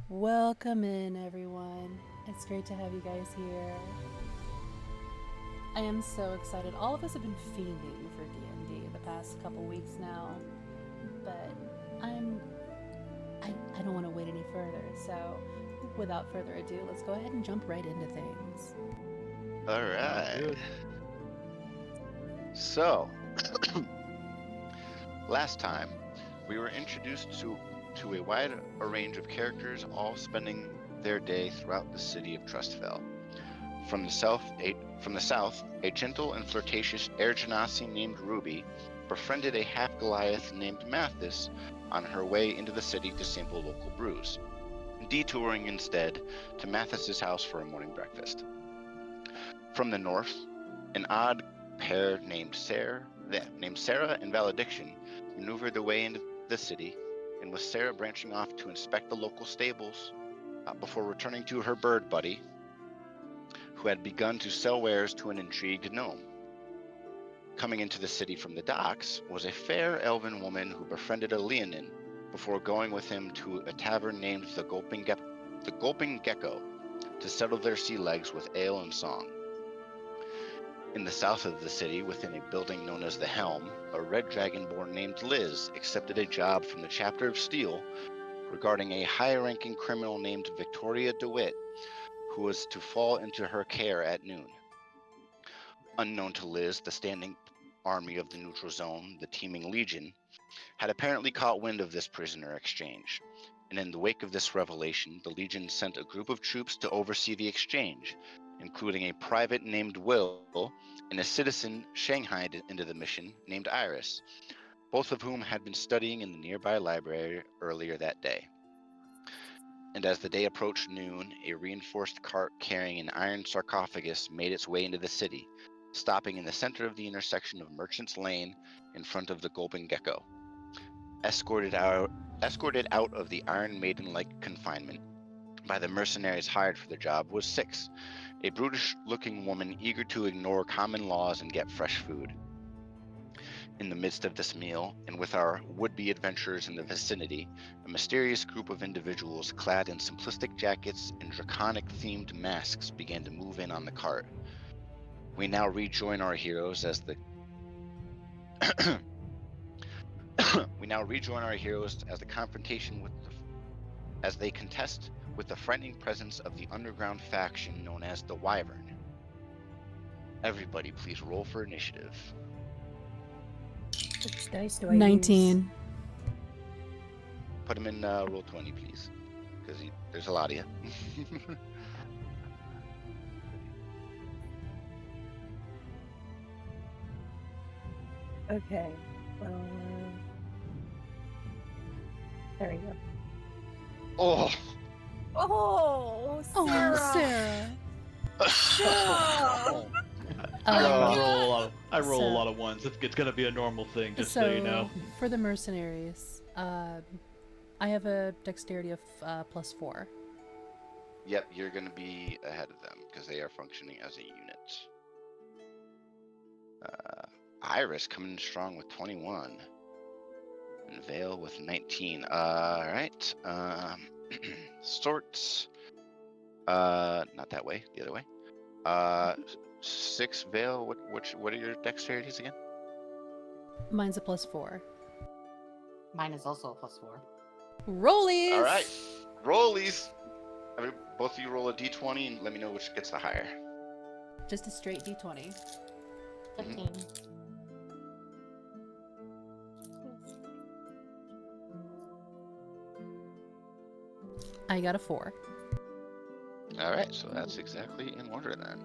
Welcome in, everyone. It's great to have you guys here. I am so excited. All of us have been fiending for D&D the past couple weeks now, but I don't want to wait any further. So, without further ado, let's go ahead and jump right into things. All right. So, last time we were introduced to a wide range of characters, all spending their day throughout the city of Trustfell. From the south, a gentle and flirtatious air genasi named Ruby befriended a half-Goliath named Mathis on her way into the city to sample local brews, detouring instead to Mathis's house for a morning breakfast. From the north, an odd pair named Sarah and Valediction maneuvered their way into the city, and with Sarah branching off to inspect the local stables before returning to her bird buddy, who had begun to sell wares to an intrigued gnome. Coming into the city from the docks was a fair elven woman who befriended a Leonin before going with him to a tavern named the Gulping Gecko to settle their sea legs with ale and song. In the south of the city, within a building known as the Helm, a red dragonborn named Liz accepted a job from the Chapter of Steel regarding a high-ranking criminal named Victoria DeWitt, who was to fall into her care at noon. Unknown to Liz, the standing army of the neutral zone, the teeming Legion, had apparently caught wind of this prisoner exchange, and in the wake of this revelation, the Legion sent a group of troops to oversee the exchange, including a private named Will and a citizen shanghaied into the mission named Iris, both of whom had been studying in the nearby library earlier that day. And as the day approached noon, a reinforced cart carrying an iron sarcophagus made its way into the city, stopping in the center of the intersection of Merchant's Lane in front of the Gulping Gecko. Escorted out of the Iron Maiden-like confinement by the mercenaries hired for the job was Six, a brutish-looking woman eager to ignore common laws and get fresh food. In the midst of this meal, and with our would-be adventurers in the vicinity, a mysterious group of individuals clad in simplistic jackets and draconic-themed masks began to move in on the cart. We now rejoin our heroes as the confrontation as they contest with the frightening presence of the underground faction known as the Wyvern. Everybody, please roll for initiative. Which dice do I use? 19. Put them in roll 20, please, because there's a lot of you. Okay. There we go. Oh, Oh, Sarah. Oh, Sarah. I roll a lot of ones. It's gonna be a normal thing, just so you know. For the mercenaries, I have a dexterity of +4. Yep, you're going to be ahead of them because they are functioning as a unit. Iris coming in strong with 21. And Vale with 19. All right. Sorts. Not that way. The other way. 6 Vale. What are your dexterities again? Mine's a +4. Mine is also a +4. Rollies! All right. Rollies. Both of you roll a d20 and let me know which gets the higher. Just a straight d20. 15. I got a 4. All right, so that's exactly in order then.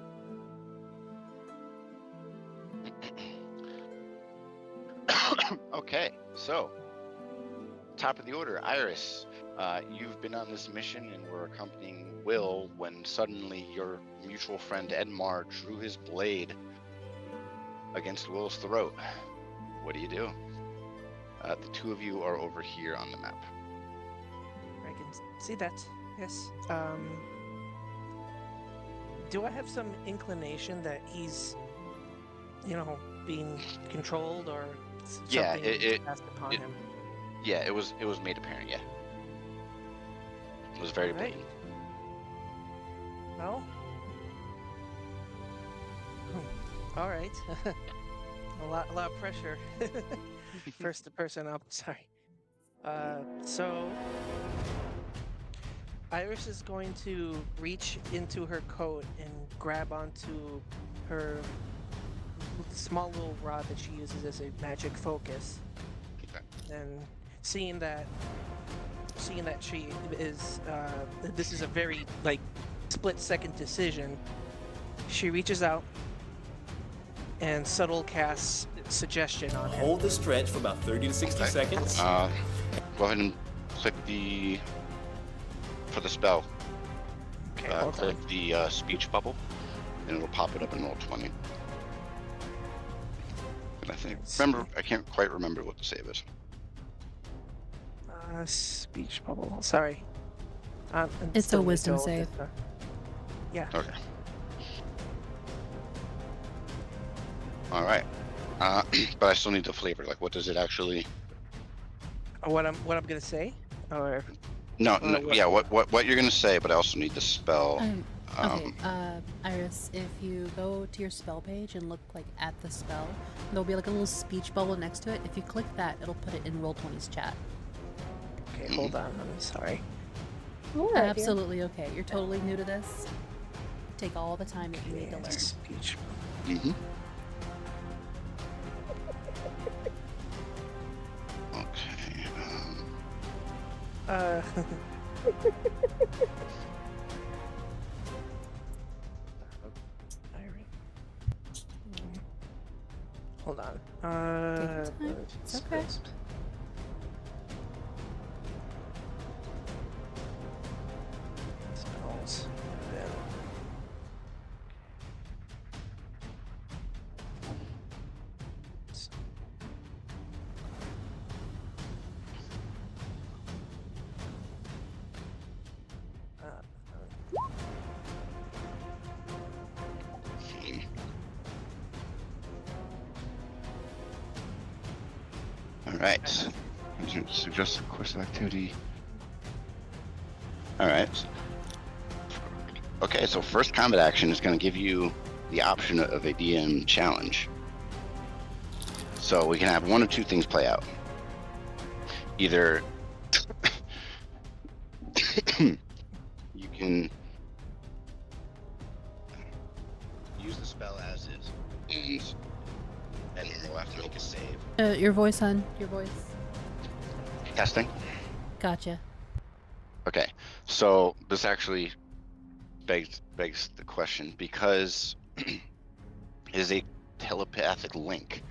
Okay, so top of the order, Iris. You've been on this mission and were accompanying Will when suddenly your mutual friend Edmar drew his blade against Will's throat. What do you do? The two of you are over here on the map. I can see that. Yes. Do I have some inclination that he's, being controlled or something Yeah, it passed upon him? Yeah, it was made apparent. Yeah. was very Right. blatant. Well. All right. a lot of pressure. First person up. Sorry. So Iris is going to reach into her coat and grab onto her small little rod that she uses as a magic focus. Okay. And seeing that she is this is a very like split-second decision, she reaches out and subtle casts suggestion on him. Hold the stretch for about 30 to 60 Okay. seconds. Go ahead and click for the spell. Okay, hold Click on. the speech bubble, and it'll pop it up in roll 20. And I think I can't quite remember what the save is. Speech bubble. Sorry. It's still a need to wisdom hold save. it, yeah. Okay. All right. But I still need the flavor. Like, what does it actually? What I'm gonna say, or No, Or no. what- Yeah. What you're gonna say? But I also need the spell. Okay, Iris, if you go to your spell page and look like at the spell, there'll be like a little speech bubble next to it. If you click that, it'll put it in Roll20's chat. okay, hold on. I'm sorry. Ooh, idea. Absolutely okay. You're totally new to this. Take all the time that you need to learn. Speech. Mm-hmm. Okay. Hold on. Take your time. It's okay. Spells. And then All right. Suggest a course of activity. All right. Okay, so first combat action is going to give you the option of a DM challenge. So we can have one of two things play out. Either you can use the spell as is, and you'll have to make a save. Your voice, hon. Your voice. Testing. Gotcha. Okay, so this actually begs the question, because it is a telepathic link.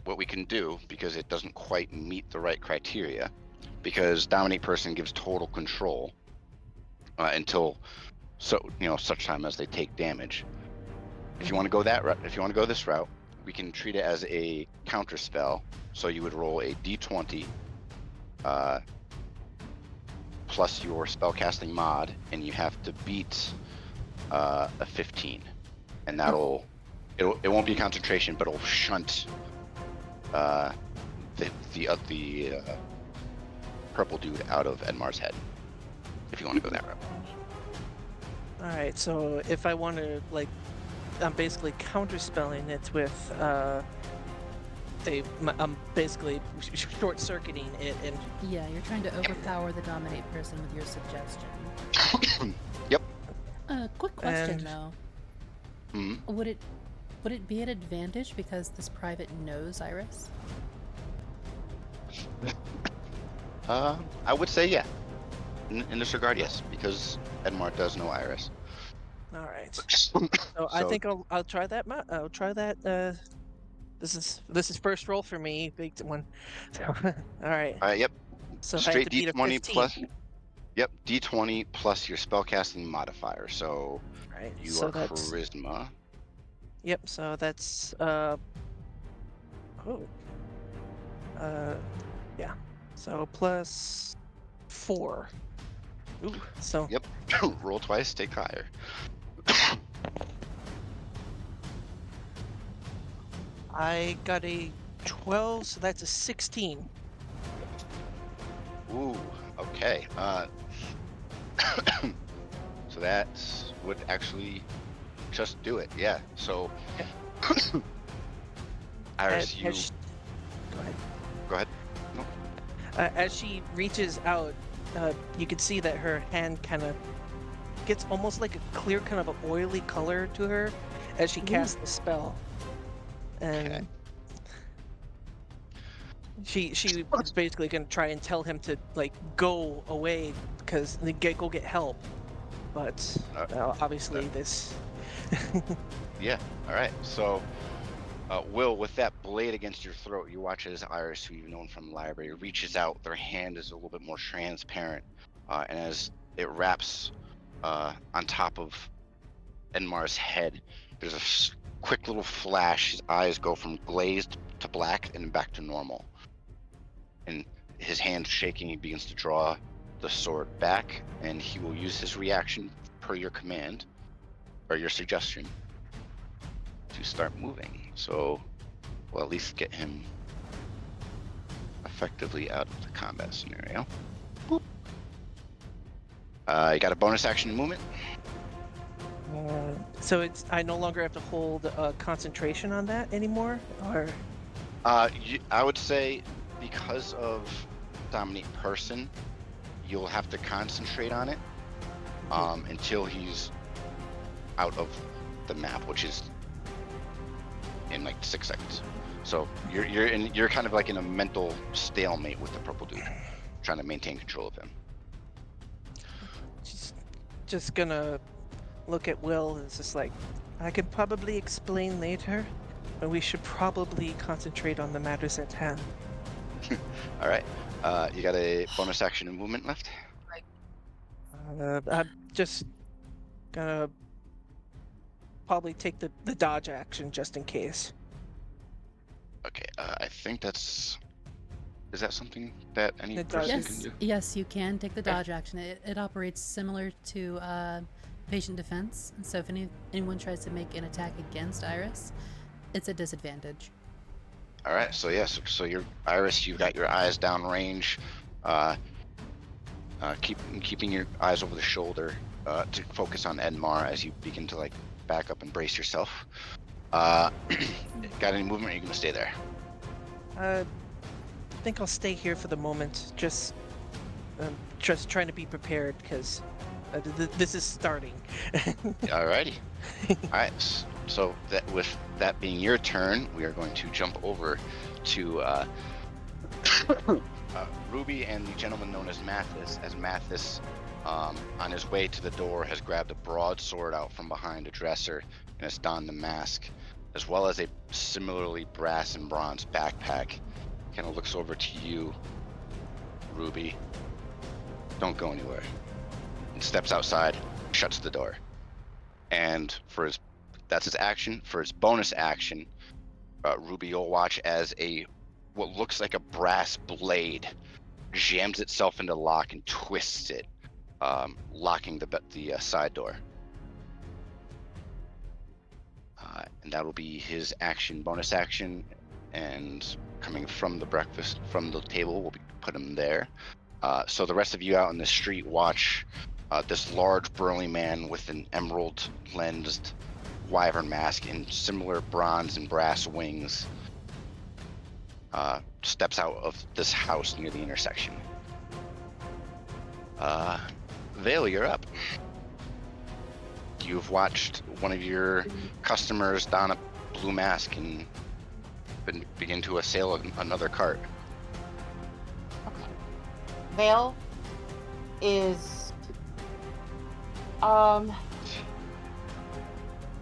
What we can do, because it doesn't quite meet the right criteria, because dominate person gives total control until such time as they take damage. If you want to go that route, if you want to go this route, we can treat it as a counter spell. So you would roll a d20 plus your spellcasting mod, and you have to beat a 15, and it won't be a concentration, but it'll shunt the purple dude out of Edmar's head. If you want to go that route. all right. So if I want to, like, I'm basically counterspelling it with I'm basically short-circuiting it, and Yeah, you're trying to overpower the dominate person with your suggestion. Yep. Quick question And- though. Mhm. Would it be an advantage because this private knows Iris? I would say yeah. In this regard, yes, because Edmar does know Iris. all right. So I So- think I'll try that. I'll try that. This is first roll for me, big one. So, all right. Yep. So I have Straight to beat a D20 15. plus. Yep, D20 plus your spellcasting modifier. So Right. you so are that's charisma. yep. So that's yeah. So plus 4. Ooh. So Yep. Roll twice, take higher. I got a 12. So that's a 16. Ooh. Okay. So that would actually just do it. Yeah. So, Iris, As- you as she- Go ahead. go ahead. No. As she reaches out, you can see that her hand kind of gets almost like a clear, kind of an oily color to her as she casts the spell. And Okay. she is basically going to try and tell him to like go away because go get help. But obviously this. Yeah. All right. So, Will, with that blade against your throat, you watch as Iris, who you've known from the library, reaches out. Their hand is a little bit more transparent, and as it wraps on top of Enmar's head, there's a quick little flash. His eyes go from glazed to black and back to normal. And his hand shaking, he begins to draw the sword back, and he will use his reaction per your command, or your suggestion, to start moving. So we'll at least get him effectively out of the combat scenario. Boop. You got a bonus action movement? So I no longer have to hold concentration on that anymore, or I would say because of Dominate Person, you'll have to concentrate on it until he's out of the map, which is in like 6 seconds. So you're kind of like in a mental stalemate with the purple dude, trying to maintain control of him. just gonna look at Will and it's just like, I could probably explain later, but we should probably concentrate on the matters at hand. All right. You got a bonus action and movement left? I'm just gonna probably take the dodge action just in case. Okay. I think that's. Is that something that any The dodge- person can Yes, do? yes, you can take the dodge action. It operates similar to patient defense. So if anyone tries to make an attack against Iris, it's a disadvantage. All right. So yes. So you're Iris. You've got your eyes downrange. Keeping your eyes over the shoulder to focus on Edmar as you begin to like back up and brace yourself. Got any movement? Or are you gonna stay there? I think I'll stay here for the moment. Just trying to be prepared because this is starting. Alrighty. Alright. So that with that being your turn, we are going to jump over to Ruby and the gentleman known as Mathis. As Mathis, on his way to the door, has grabbed a broadsword out from behind a dresser and has donned the mask, as well as a similarly brass and bronze backpack. Kind of looks over to you, Ruby. Don't go anywhere. And steps outside, shuts the door. And that's his action. For his bonus action, Ruby will watch as what looks like a brass blade jams itself into lock and twists it, locking the side door. And that'll be his action, bonus action, and coming from the table, we'll put him there. So the rest of you out on the street watch this large burly man with an emerald lensed wyvern mask and similar bronze and brass wings steps out of this house near the intersection. Vale, you're up. You've watched one of your customers don a blue mask and begin to assail another cart. Okay. Vale is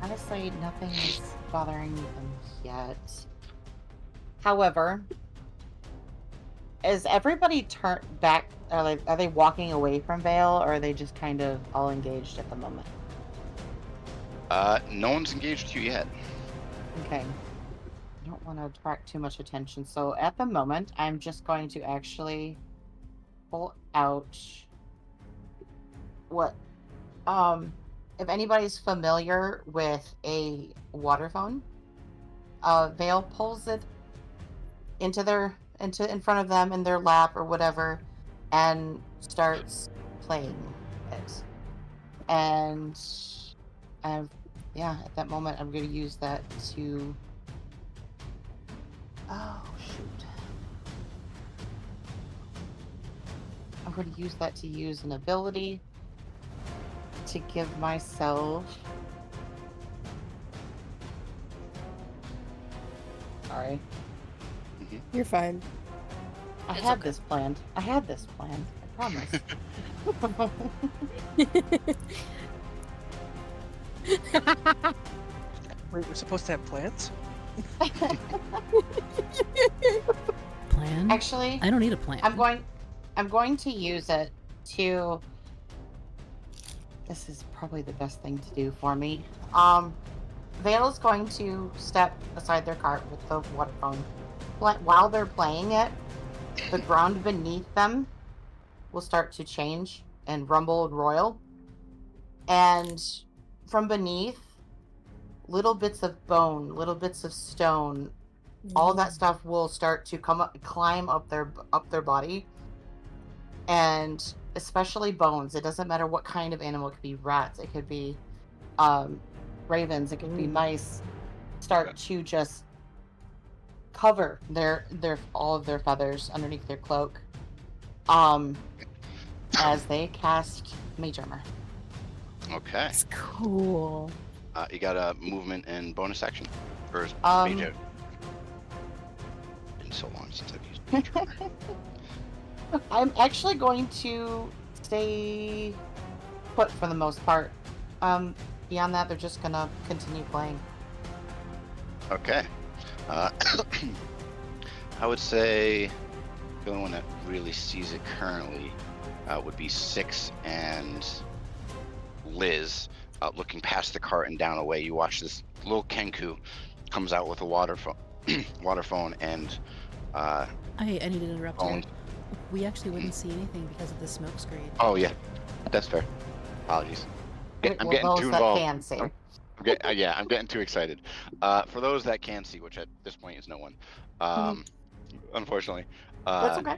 honestly nothing is bothering them yet. However, is everybody turned back? Are they walking away from Vale, or are they just kind of all engaged at the moment? No one's engaged you yet. Okay. I don't want to attract too much attention. So at the moment, I'm just going to actually pull out what if anybody's familiar with a water phone, Vale pulls it in front of them in their lap or whatever and starts playing hit. And at that moment, I'm going to use that to. Oh, shoot. I'm going to use that to use an ability to give myself. Sorry. You're fine. I It's had okay. this planned. I promise. Wait, we're supposed to have plans? Plan? Actually, I don't need a plan. I'm going to use it to. This is probably the best thing to do for me. Vale is going to step aside their cart with the water phone. While they're playing it, the ground beneath them will start to change and rumble and roil. And from beneath, little bits of bone, little bits of stone, all that stuff will start to climb up their body. And especially bones. It doesn't matter what kind of animal. It could be rats. It could be ravens. It could be mice. Start to just cover their all of their feathers underneath their cloak. As they cast Mage Armor. Okay. That's cool. You got a movement and bonus action, or Um, mage out? Been so long since I've used mage armor. I'm actually going to stay put for the most part. Beyond that, they're just gonna continue playing. Okay. I would say the only one that really sees it currently would be Six and Liz. Looking past the cart and down away, you watch this little Kenku comes out with a water phone, and I need to interrupt here. Bones. We actually wouldn't see anything because of the smoke screen. Oh yeah, that's fair. Apologies. I'm getting those too that involved. can see. I'm getting too excited. For those that can see, which at this point is no one, unfortunately. That's okay.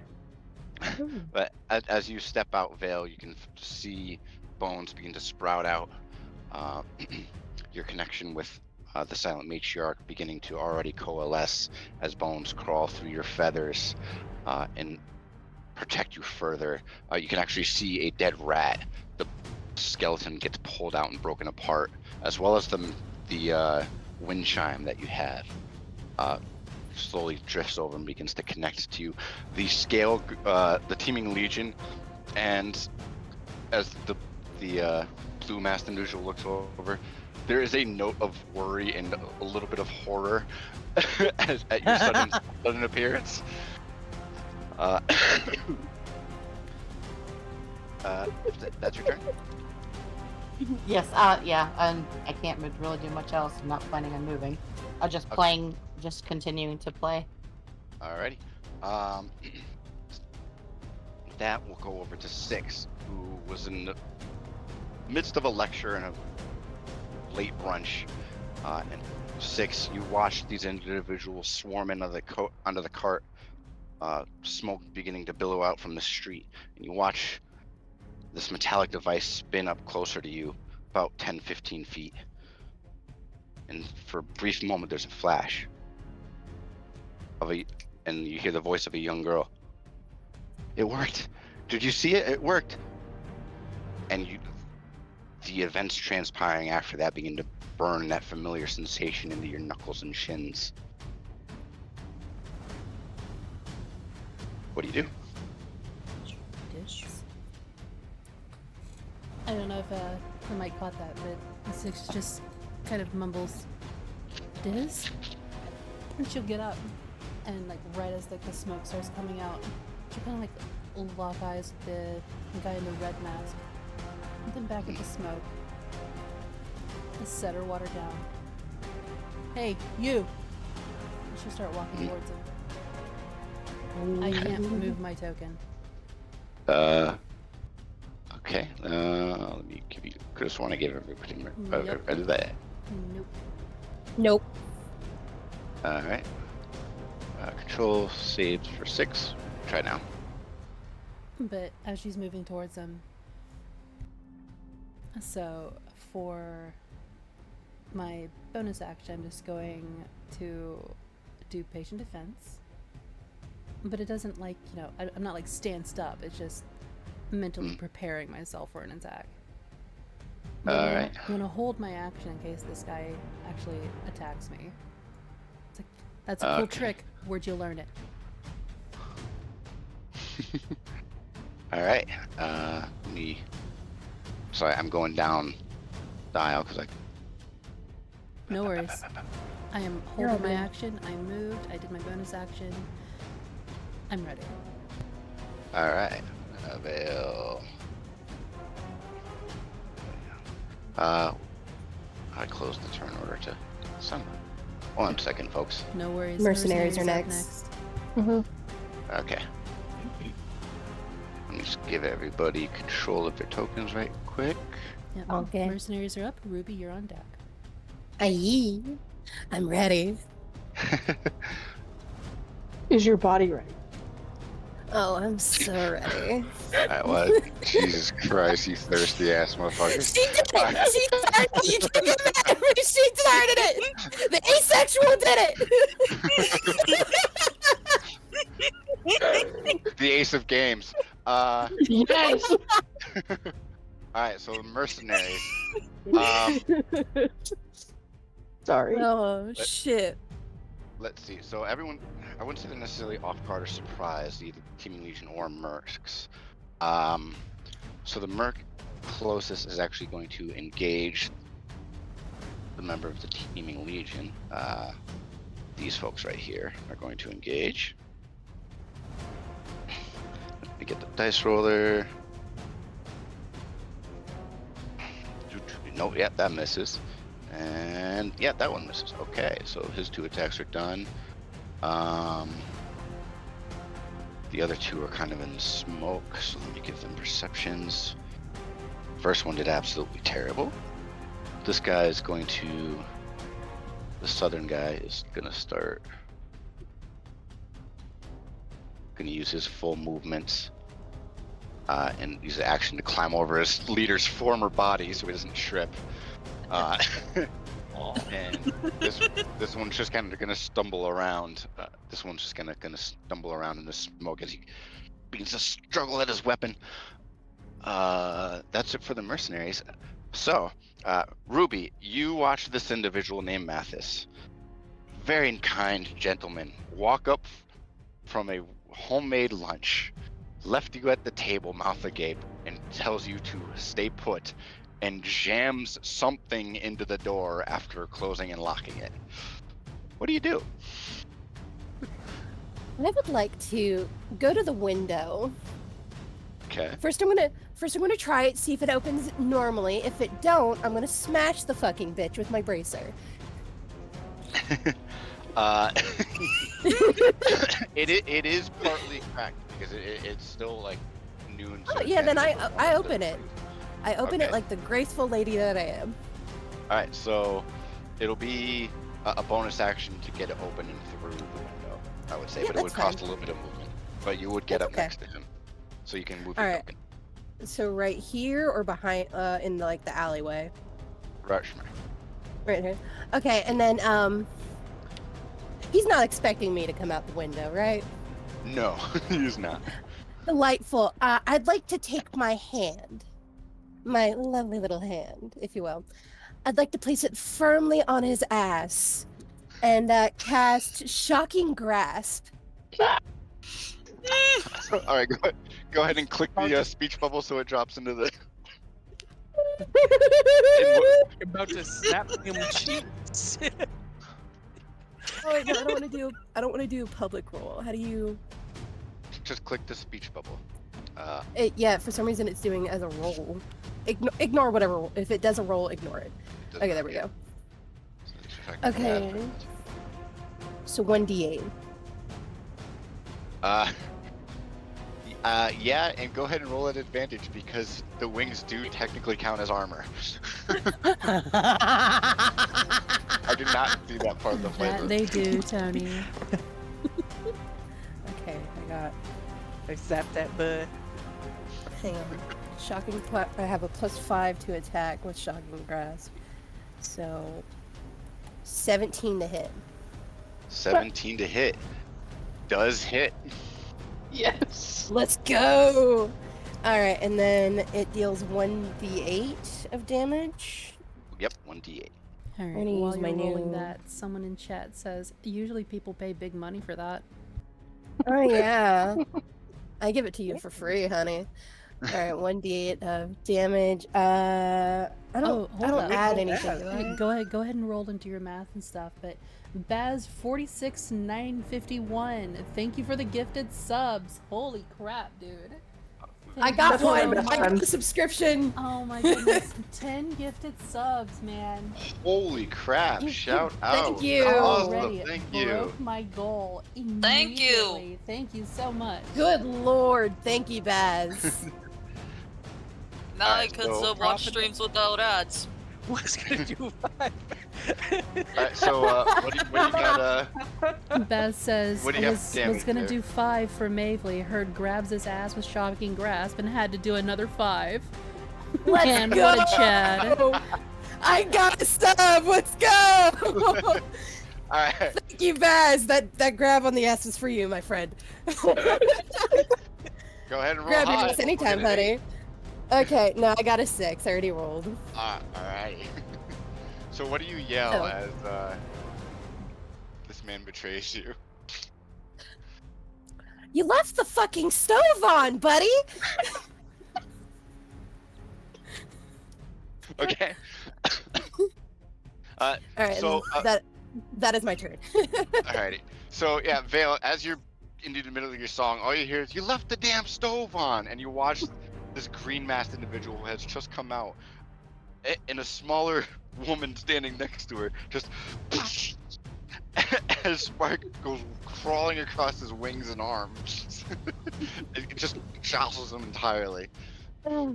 But as you step out, Vale, you can see bones begin to sprout out. Your connection with the Silent Matriarch beginning to already coalesce as bones crawl through your feathers and protect you further. You can actually see a dead rat. The skeleton gets pulled out and broken apart, as well as the wind chime that you have slowly drifts over and begins to connect to you. The scale, the teeming legion, and as the blue masked individual looks over, there is a note of worry and a little bit of horror at your sudden appearance. That's your turn. Yes. Yeah. And I can't really do much else. I'm not planning on moving. Just playing. Just continuing to play. Alrighty. That will go over to Six, who was in the midst of a lecture and a late brunch. And Six, you watch these individuals swarm into onto the cart, smoke beginning to billow out from the street. And you watch this metallic device spin up closer to you, about 10-15 feet. And for a brief moment, there's a flash and you hear the voice of a young girl. It worked. Did you see it? It worked. And the events transpiring after that begin to burn that familiar sensation into your knuckles and shins. What do you do? Dish. I don't know if the mic caught that, but Six just kind of mumbles, "Diz?" And she'll get up, and like right as the smoke starts coming out, she'll kind of like lock eyes with the guy in the red mask, and then back at the smoke, and set her water down. "Hey, you!" And she'll start walking towards him. I can't move my token. Okay. Let me give you. Could have sworn I gave everybody that. Nope. Nope. All right. Control saves for 6. Try now. But as she's moving towards him, So for my bonus action, I'm just going to do patient defense. But it doesn't like, I'm not like stand up. It's just mentally preparing myself for an attack. Alright. I'm going to hold my action in case this guy actually attacks me. It's like, that's a cool trick. Where'd you learn it? Alright. Sorry, I'm going down the aisle because I... No worries. I am holding my action. I moved. I did my bonus action. I'm ready. Alright. Avail. I closed the turn order to some. 1 second, folks. No worries. Mercenaries are up next. Okay. Let me just give everybody control of their tokens right quick. Yep. Okay. Mercenaries are up. Ruby, you're on deck. Aye. I'm ready. Is your body ready? Oh, I'm so ready. Alright, well, Jesus Christ, you thirsty ass motherfucker. She did it! She started it! You can get mad at me! She started it! The asexual did it! The ace of games. Yes! Alright, so mercenaries. Sorry. Oh, shit. Let's see. So everyone, I wouldn't say they're necessarily off guard or surprised, either Teaming Legion or Mercs. So the Merc closest is actually going to engage the member of the Teaming Legion. These folks right here are going to engage. Let me get the dice roller. Nope, that misses. And yeah, that one misses. Okay, so his 2 attacks are done. The other 2 are kind of in smoke, so let me give them perceptions. First one did absolutely terrible. This guy is going to... The southern guy is gonna start... Gonna use his full movement and use the action to climb over his leader's former body so he doesn't trip. And this one's just kind of gonna stumble around. This one's just gonna stumble around in the smoke as he begins to struggle at his weapon. That's it for the mercenaries. So, Ruby, you watch this individual named Mathis, very kind gentleman, walk up from a homemade lunch, left you at the table, mouth agape, and tells you to stay put, and jams something into the door after closing and locking it. What do you do? I would like to go to the window. Okay. First I'm gonna try it, see if it opens normally. If it don't, I'm gonna smash the fucking bitch with my bracer. It is partly cracked because it's still like noon. Oh so yeah, then it's I open it. I open Okay. it like the graceful lady that I am. All right, so it'll be a bonus action to get it open and through the window, I would say, Yeah, but it would that's cost fine. a little bit of movement. But you would get That's up okay. next to him, so you can move All your right. token. So right here or behind, in like the alleyway. Rushmer. Right here. Okay, and then he's not expecting me to come out the window, right? No, he's not. Delightful. I'd like to take my hand, my lovely little hand, if you will. I'd like to place it firmly on his ass and cast Shocking Grasp. All right, go ahead and click the speech bubble so it drops into the. About to snap him cheeks. Oh wait, no, I don't want to do a public roll. How do you? Just click the speech bubble. Yeah, for some reason it's doing it as a roll. Ignore whatever. If it does a roll, ignore it. Okay, there we go. Okay. So 1d8. Yeah, and go ahead and roll at advantage because the wings do technically count as armor. I did not see that part of the flavor. That they do, Tony. Okay, I got. I zapped that bud. hang on. I have a +5 to attack with Shocking Grasp. So 17 to hit. 17 to hit. Does hit. Yes. Let's go! Alright, and then it deals 1d8 of damage. Yep, 1d8. All right. gonna While use you're my rolling new- that, someone in chat says usually people pay big money for that. Oh yeah. I give it to you for free, honey. Alright, 1d8 of damage. I don't hold up. add Oh, anything, yeah. do I? Go ahead and roll into your math and stuff. But Baz 46951, thank you for the gifted subs. Holy crap, dude! I Thank got you so one! best I got friend. the subscription! Oh my goodness, 10 gifted subs, man. Holy crap! You- Shout Thank out. you. Awesome. Already Thank you. broke my goal Thank you. immediately. Thank you so much. Good lord, thank you, Baz. Now I Alright, can so- watch Profit- streams without ads. Was gonna do 5. Alright, so what do you got? Baz says What do you got was damage gonna there? do 5 for Mavely. Heard grabs his ass with Shocking Grasp and had to do another 5. Let's Man, go! what a Chad. I got a sub! Let's go! Alright. Thank you, Baz. That grab on the ass is for you, my friend. Go ahead and roll Grab your high. ass anytime, We're gonna honey. Okay, no, I got a 6. I already rolled. Alright. So what do you yell So- as this man betrays you? You left the fucking stove on, buddy! Okay. Alright, So, that is my turn. Alrighty. So yeah, Vale, as you're into the middle of your song, all you hear is "You left the damn stove on," and you watch this green-masked individual who has just come out, and a smaller woman standing next to her, just as Spark goes crawling across his wings and arms, it just jostles him entirely. That's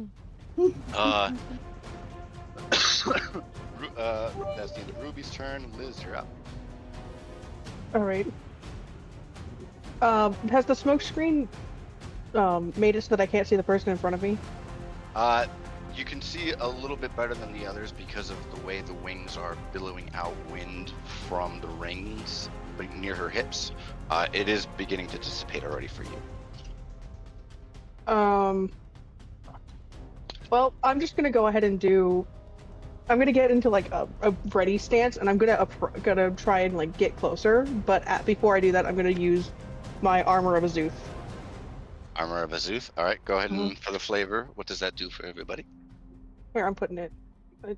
the end of Ruby's turn. Liz, you're up. All right. Has the smoke screen made it so that I can't see the person in front of me? You can see a little bit better than the others because of the way the wings are billowing out wind from the rings near her hips. It is beginning to dissipate already for you. Well, I'm just gonna go ahead and do. I'm gonna get into like a ready stance, and I'm gonna try and like get closer. But before I do that, I'm gonna use my armor of Azuth. Armor of Azuth. All right, go ahead and for the flavor. What does that do for everybody? Here, I'm putting it. I'm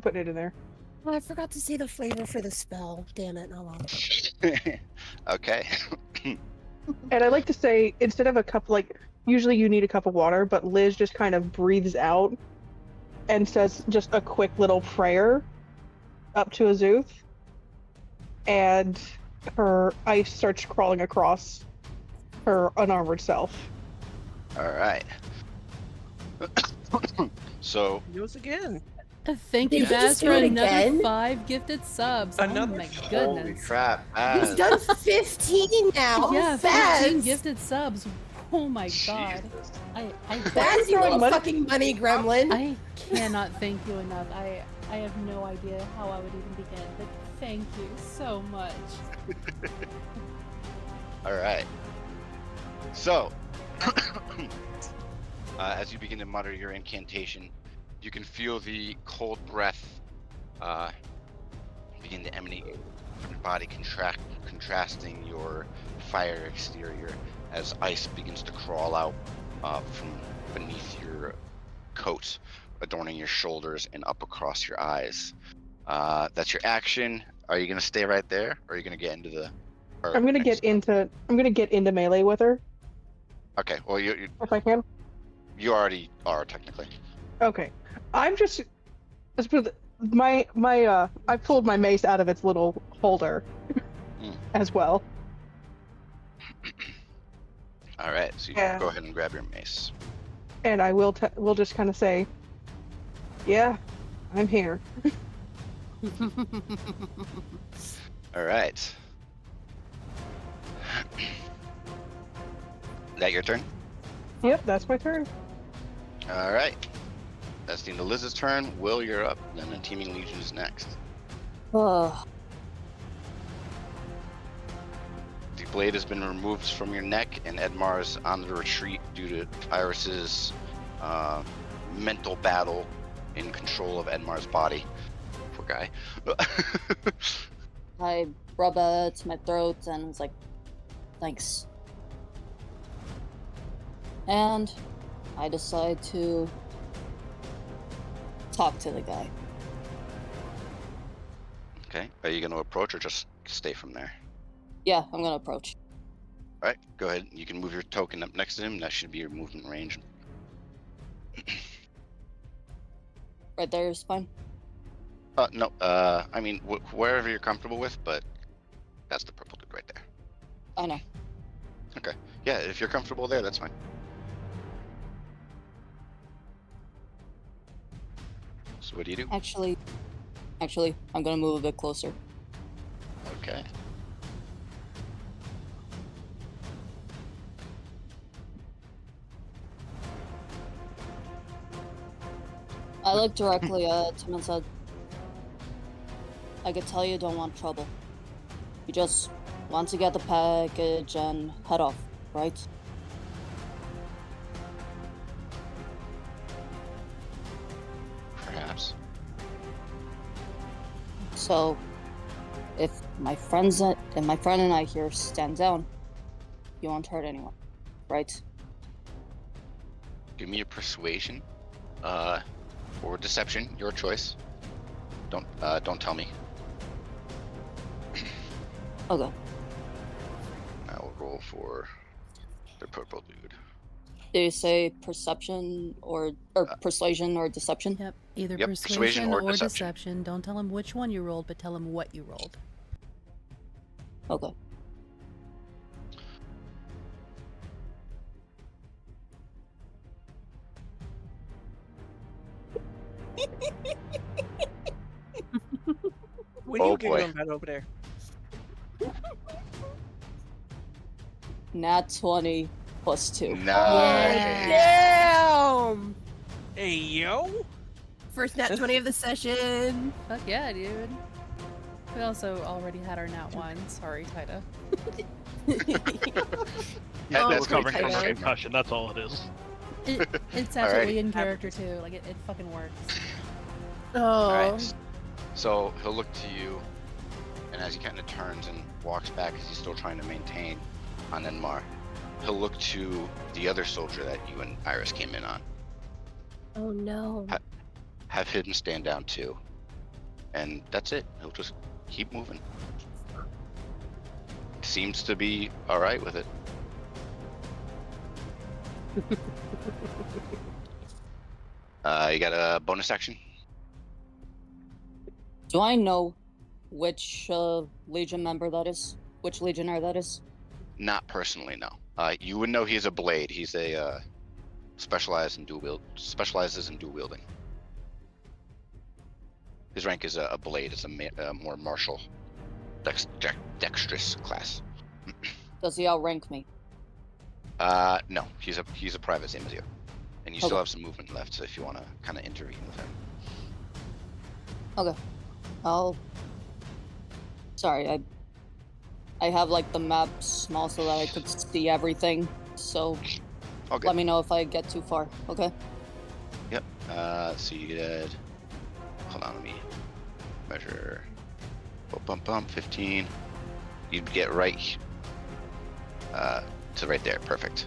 putting it in there. Oh, I forgot to say the flavor for the spell. Damn it, oh well. Okay. And I like to say, instead of a cup, like usually you need a cup of water, but Liz just kind of breathes out and says just a quick little prayer up to Azuth, and her ice starts crawling across her unarmored self. All right. So Yours again. Thank Did you, he Baz, just do for it another again? 5 gifted subs. Another Oh my holy goodness. crap! He's done 15 now. Yeah, Baz! 15 gifted subs. Oh my god. Jesus. I Baz, you little money? fucking money gremlin. I cannot thank you enough. I have no idea how I would even begin, but thank you so much. All right. So, as you begin to mutter your incantation, you can feel the cold breath begin to emanate from your body, contrasting your fire exterior as ice begins to crawl out from beneath your coat, adorning your shoulders and up across your eyes. That's your action. Are you gonna stay right there, or are you gonna get into the? I'm gonna get into melee with her Okay. Well, you if I can. already are technically. Okay, I'm just with I pulled my mace out of its little holder as well. All right. So you Yeah. can go ahead and grab your mace. And I will just kind of say, yeah, I'm here. All right. That your turn? Yep, that's my turn. All right. That's the end of Liz's turn. Will, you're up. Then the Teeming Legion is next. Oh, The blade has been removed from your neck, and Edmar is on the retreat due to Iris's mental battle in control of Edmar's body. Poor guy. I rub it to my throat and was like, thanks. And I decide to talk to the guy. Okay. Are you going to approach or just stay from there? Yeah, I'm gonna approach. All right. Go ahead. You can move your token up next to him. That should be your movement range. Right there is fine. No. I mean, wherever you're comfortable with, but that's the purple dude right there. I know. Okay. Yeah, if you're comfortable there, that's fine. So what do you do? Actually, I'm gonna move a bit closer. Okay. I looked directly at him and said, I could tell you don't want trouble. You just want to get the package and head off, right? Perhaps. So, if my friend and I here stand down, you won't hurt anyone, right? Give me a persuasion, or deception, your choice. Don't tell me. Okay. I will roll for the purple dude. Did you say perception or persuasion or deception? Yep. Either Yep, persuasion or deception. Don't tell him which one you rolled, but tell him what you rolled. Okay. What are Oh, you boy. giggling about over there? Nat 20 plus 2. Nice. Damn! Hey, yo! First nat 20 of the session. Fuck yeah, dude. We also already had our nat 1. Sorry, Tida. Yeah, Oh, that's okay, Covering from Tyler. concussion, that's all it is. It's actually Alrighty. in character too. Like it fucking works. Oh. All right. So he'll look to you, and as he kind of turns and walks back, because he's still trying to maintain on Enmar, he'll look to the other soldier that you and Iris came in on. Oh no. Have him stand down too, and that's it. He'll just keep moving. Seems to be all right with it. You got a bonus action? Do I know which Legion member that is? Which Legionnaire that is? Not personally, no. You would know he's a blade. He's a specializes in dual wielding. His rank is a blade. It's a more martial, dexterous class. Does he outrank me? No, he's a private, same as you, and you still Okay. have some movement left. So if you want to kind of intervene with him. Okay. Sorry, I have like the map small so that I could see everything. So All good. let me know if I get too far. Okay. Yep. So you did. Hold on, let me measure. 15. You'd get right to right there. Perfect.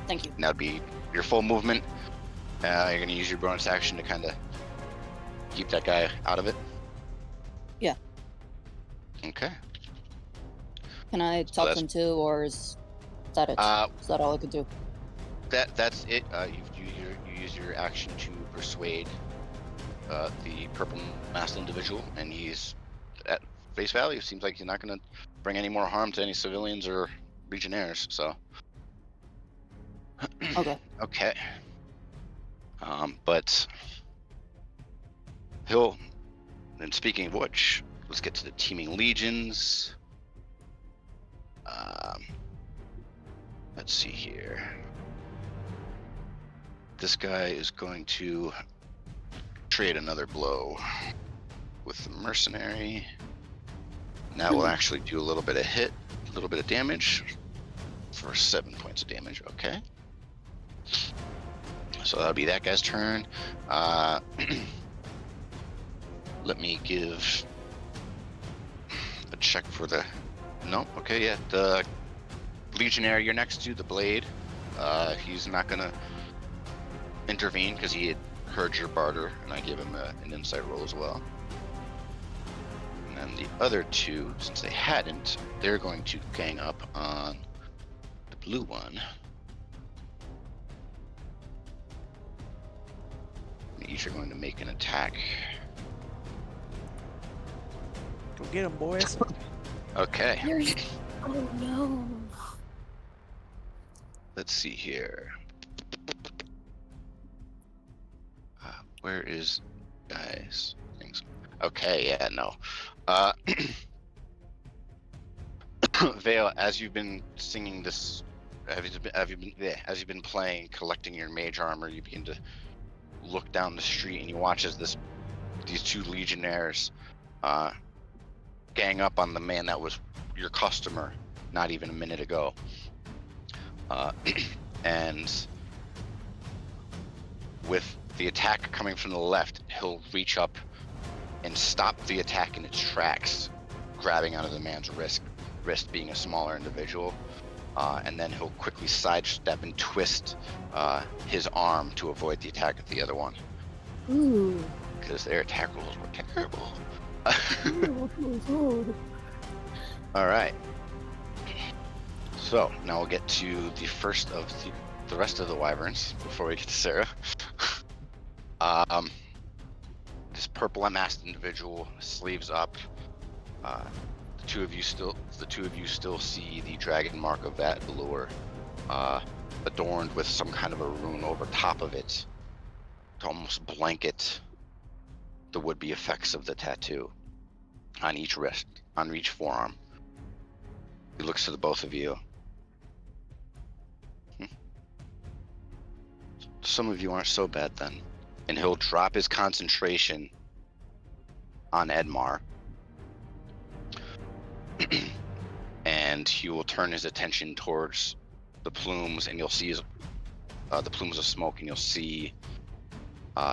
Thank you. And that'd be your full movement. You're gonna use your bonus action to kind of keep that guy out of it. Yeah. Okay. Can I talk to that's- him too, or is that it? Is that all I could do? That's it. You use your action to persuade the purple masked individual, and he's at face value. Seems like he's not going to bring any more harm to any civilians or legionnaires. So. Okay. Okay. But he'll. And speaking of which, let's get to the teeming legions. Let's see here. this guy is going to trade another blow with the mercenary. And that will actually do a little bit of hit, a little bit of damage for 7 points of damage. Okay. So that'll be that guy's turn. Let me give a check for the. No, okay, yeah. The Legionnaire you're next to, the Blade. He's not gonna intervene because he had heard your barter, and I gave him an insight roll as well. And then the other two, since they hadn't, they're going to gang up on the blue one. And each are going to make an attack. Go get him, boys. Okay. Oh no. Let's see here. Where is guys things? Okay, yeah, no. Vale, as you've been singing this, as you've been playing, collecting your mage armor, you begin to look down the street and you watch as these two legionnaires gang up on the man that was your customer not even a minute ago. And with the attack coming from the left, he'll reach up and stop the attack in its tracks, grabbing onto the man's wrist being a smaller individual, and then he'll quickly sidestep and twist his arm to avoid the attack of the other one. Ooh. Because their attack rolls were terrible. All right. So now we'll get to the first of the rest of the wyverns before we get to Sarah. This purple unmasked individual, sleeves up. The two of you still see the dragon mark of that allure, adorned with some kind of a rune over top of it to almost blanket the would-be effects of the tattoo on each wrist, on each forearm. He looks to the both of you. Some of you aren't so bad then. And he'll drop his concentration on Edmar. And he will turn his attention towards the plumes, and you'll see the plumes of smoke, and you'll see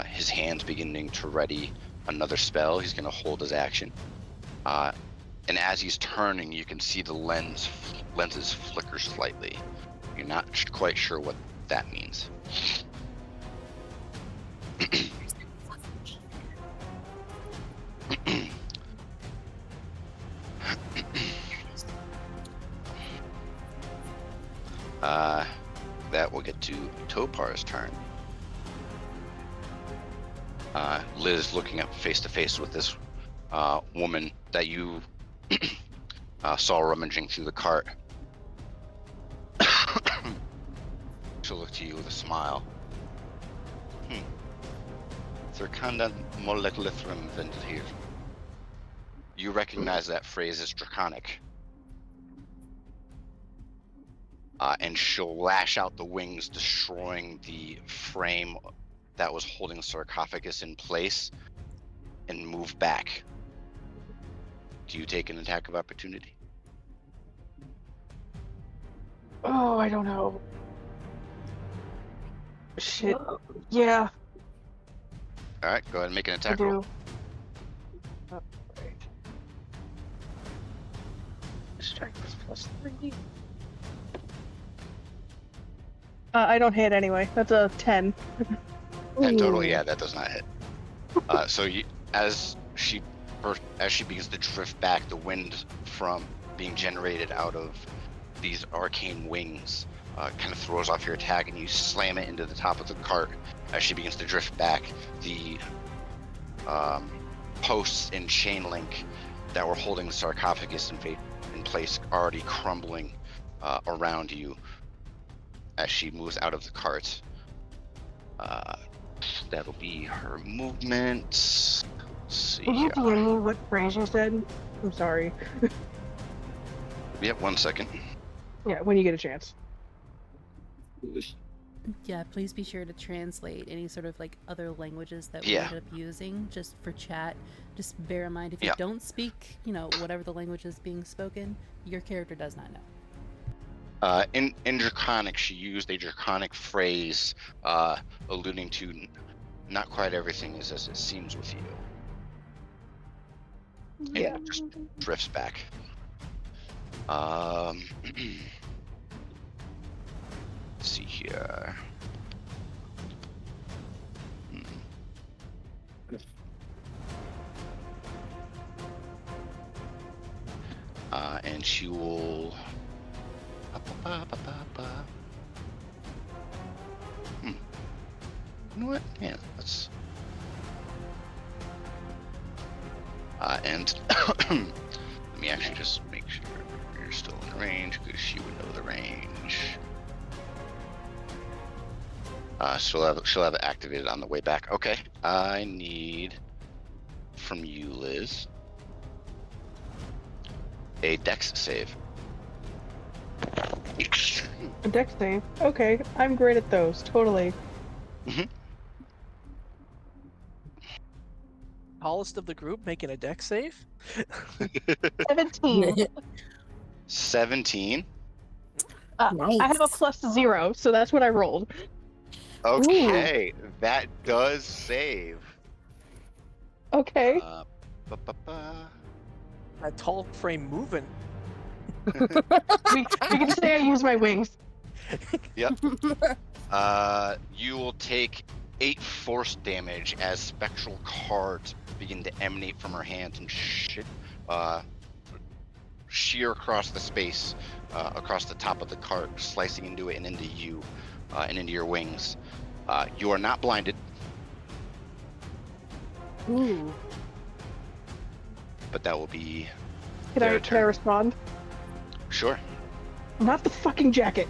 his hands beginning to ready another spell. He's going to hold his action. And as he's turning, you can see the lenses flicker slightly. You're not quite sure what that means. That will get to Topar's turn. Liz looking up face to face with this woman that you saw rummaging through the cart. She'll look to you with a smile. Thurkanda Moleklithrim Vendir. You recognize that phrase as draconic. And she'll lash out the wings, destroying the frame that was holding the sarcophagus in place, and move back. Do you take an attack of opportunity? Oh, I don't know. Shit. Yeah, All right, go ahead and make an I attack roll. do. Oh, right. Strength is +3. I don't hit anyway. That's a 10. And total, yeah, that does not hit. So as she begins to drift back, the wind from being generated out of these arcane wings kind of throws off your attack, and you slam it into the top of the cart. As she begins to drift back, the posts and chain link that were holding the sarcophagus in place already crumbling around you as she moves out of the cart. That'll be her movement. Let's see Can you here. DM me what Fraser said? I'm sorry. Yep, 1 second. Yeah, when you get a chance. Yeah, please be sure to translate any sort of like other languages that we Yeah. end up using just for chat. Just bear in mind if you Yeah. don't speak, whatever the language is being spoken, your character does not know. In Draconic, she used a Draconic phrase alluding to not quite everything is as it seems with you. And Yeah. it just drifts back. Let's see here. And she will. You know what? Yeah, let's. And let me actually just make sure you're still in range because she would know the range. She'll have it activated on the way back. Okay. I need from you, Liz, a Dex save. A dex save. Okay, I'm great at those. Totally. Tallest of the group making a deck save? 17. 17. I have a +0, so that's what I rolled. Okay, that does save. Okay. A tall frame moving. we can say I use my wings. Yep. You will take 8 force damage as spectral cards begin to emanate from her hands and shear across the space, across the top of the cart, slicing into it and into you, and into your wings. You are not blinded. Ooh. But that will be. Can I respond? Sure. Not the fucking jacket.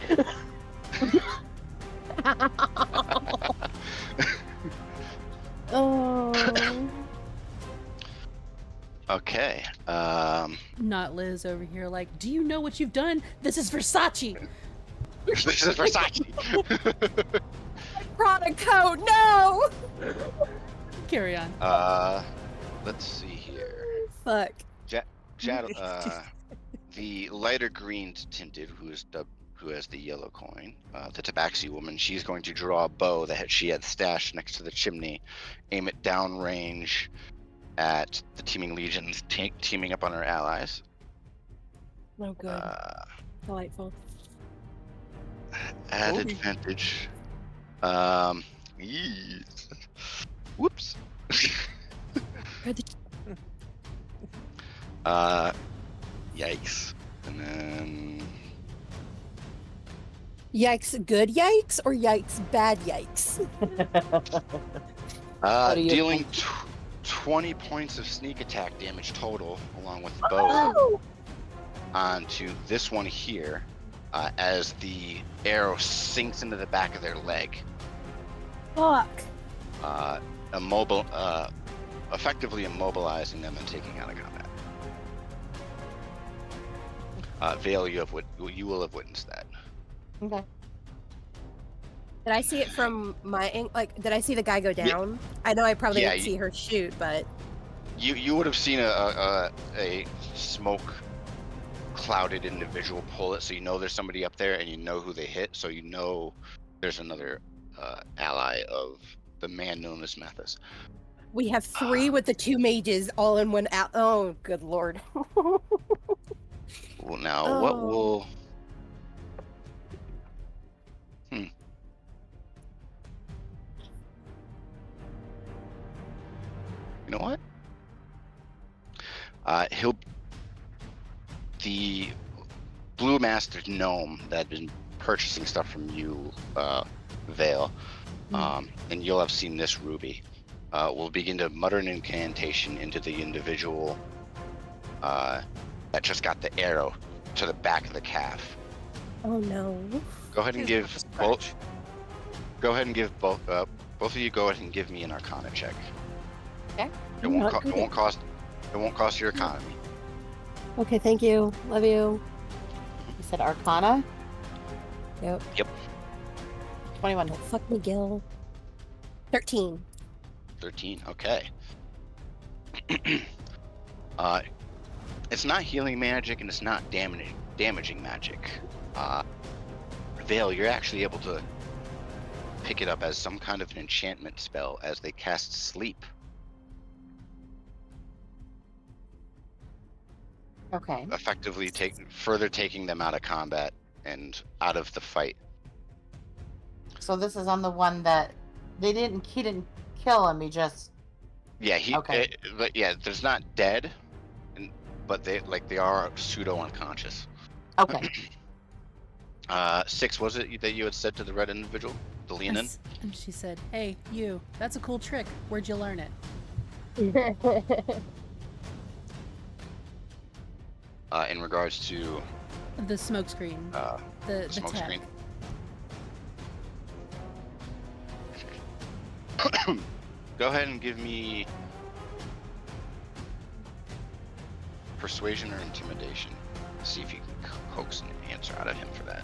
Oh. Okay. Not Liz over here like, do you know what you've done? This is Versace! This is Versace! Prada coat, no! Carry on. Let's see here. Fuck. The lighter green tinted, who has the yellow coin, the Tabaxi woman, she's going to draw a bow that she had stashed next to the chimney, aim it downrange at the teeming legions teaming up on her allies. Oh, good. Delightful. Add advantage. Whoops. Yikes. And then. Yikes, good yikes, or yikes, bad yikes? Dealing 20 points of sneak attack damage total, along with the bow, onto this one here, as the arrow sinks into the back of their leg. Fuck. Effectively immobilizing them and taking out of combat. Vale, you will have witnessed that. Okay. Did I see it from my did I see the guy go down? I know I probably didn't see her shoot, but you would have seen a smoke clouded individual pull it, so you know there's somebody up there and you know who they hit, so you know there's another ally of the man known as Mathis. we have 3 with the 2 mages all in one out. Oh, good lord. Well, now what will? You know what? The Blue Master gnome that had been purchasing stuff from you, Vale, and you'll have seen this ruby, will begin to mutter an incantation into the individual that just got the arrow to the back of the calf. Oh no. Go ahead and give both. Go ahead and give both. Both of you go ahead and give me an Arcana check. Okay. It won't cost your economy. Okay, thank you. Love you. You said Arcana? Yep. 21. Oh, fuck me, Gil. 13. 13. Okay. It's not healing magic and it's not damaging magic. Vale, you're actually able to pick it up as some kind of an enchantment spell as they cast sleep. Okay. Effectively further taking them out of combat and out of the fight. So this is on the one that he didn't kill him, he just Yeah, Okay. but yeah, there's not dead, but they are pseudo unconscious. Okay. 6 was it that you had said to the red individual, the lean-in? And she said, "Hey, you. That's a cool trick. Where'd you learn it?" In regards to The smoke screen. The smoke tech. screen. Go ahead and give me persuasion or intimidation. See if you can coax an answer out of him for that.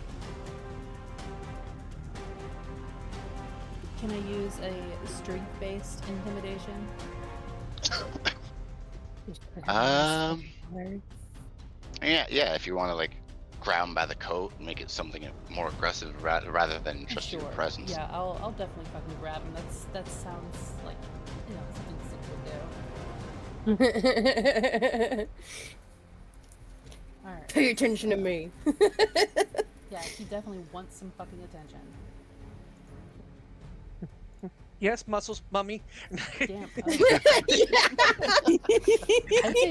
Can I use a strength-based intimidation? Yeah. If you want to grab him by the coat and make it something more aggressive rather than just your presence. Yeah, I'll definitely fucking grab him. That sounds like something Sick would do. All right. Pay attention to me. Yeah, he definitely wants some fucking attention. Yes, muscles, mummy. Damn. I'd say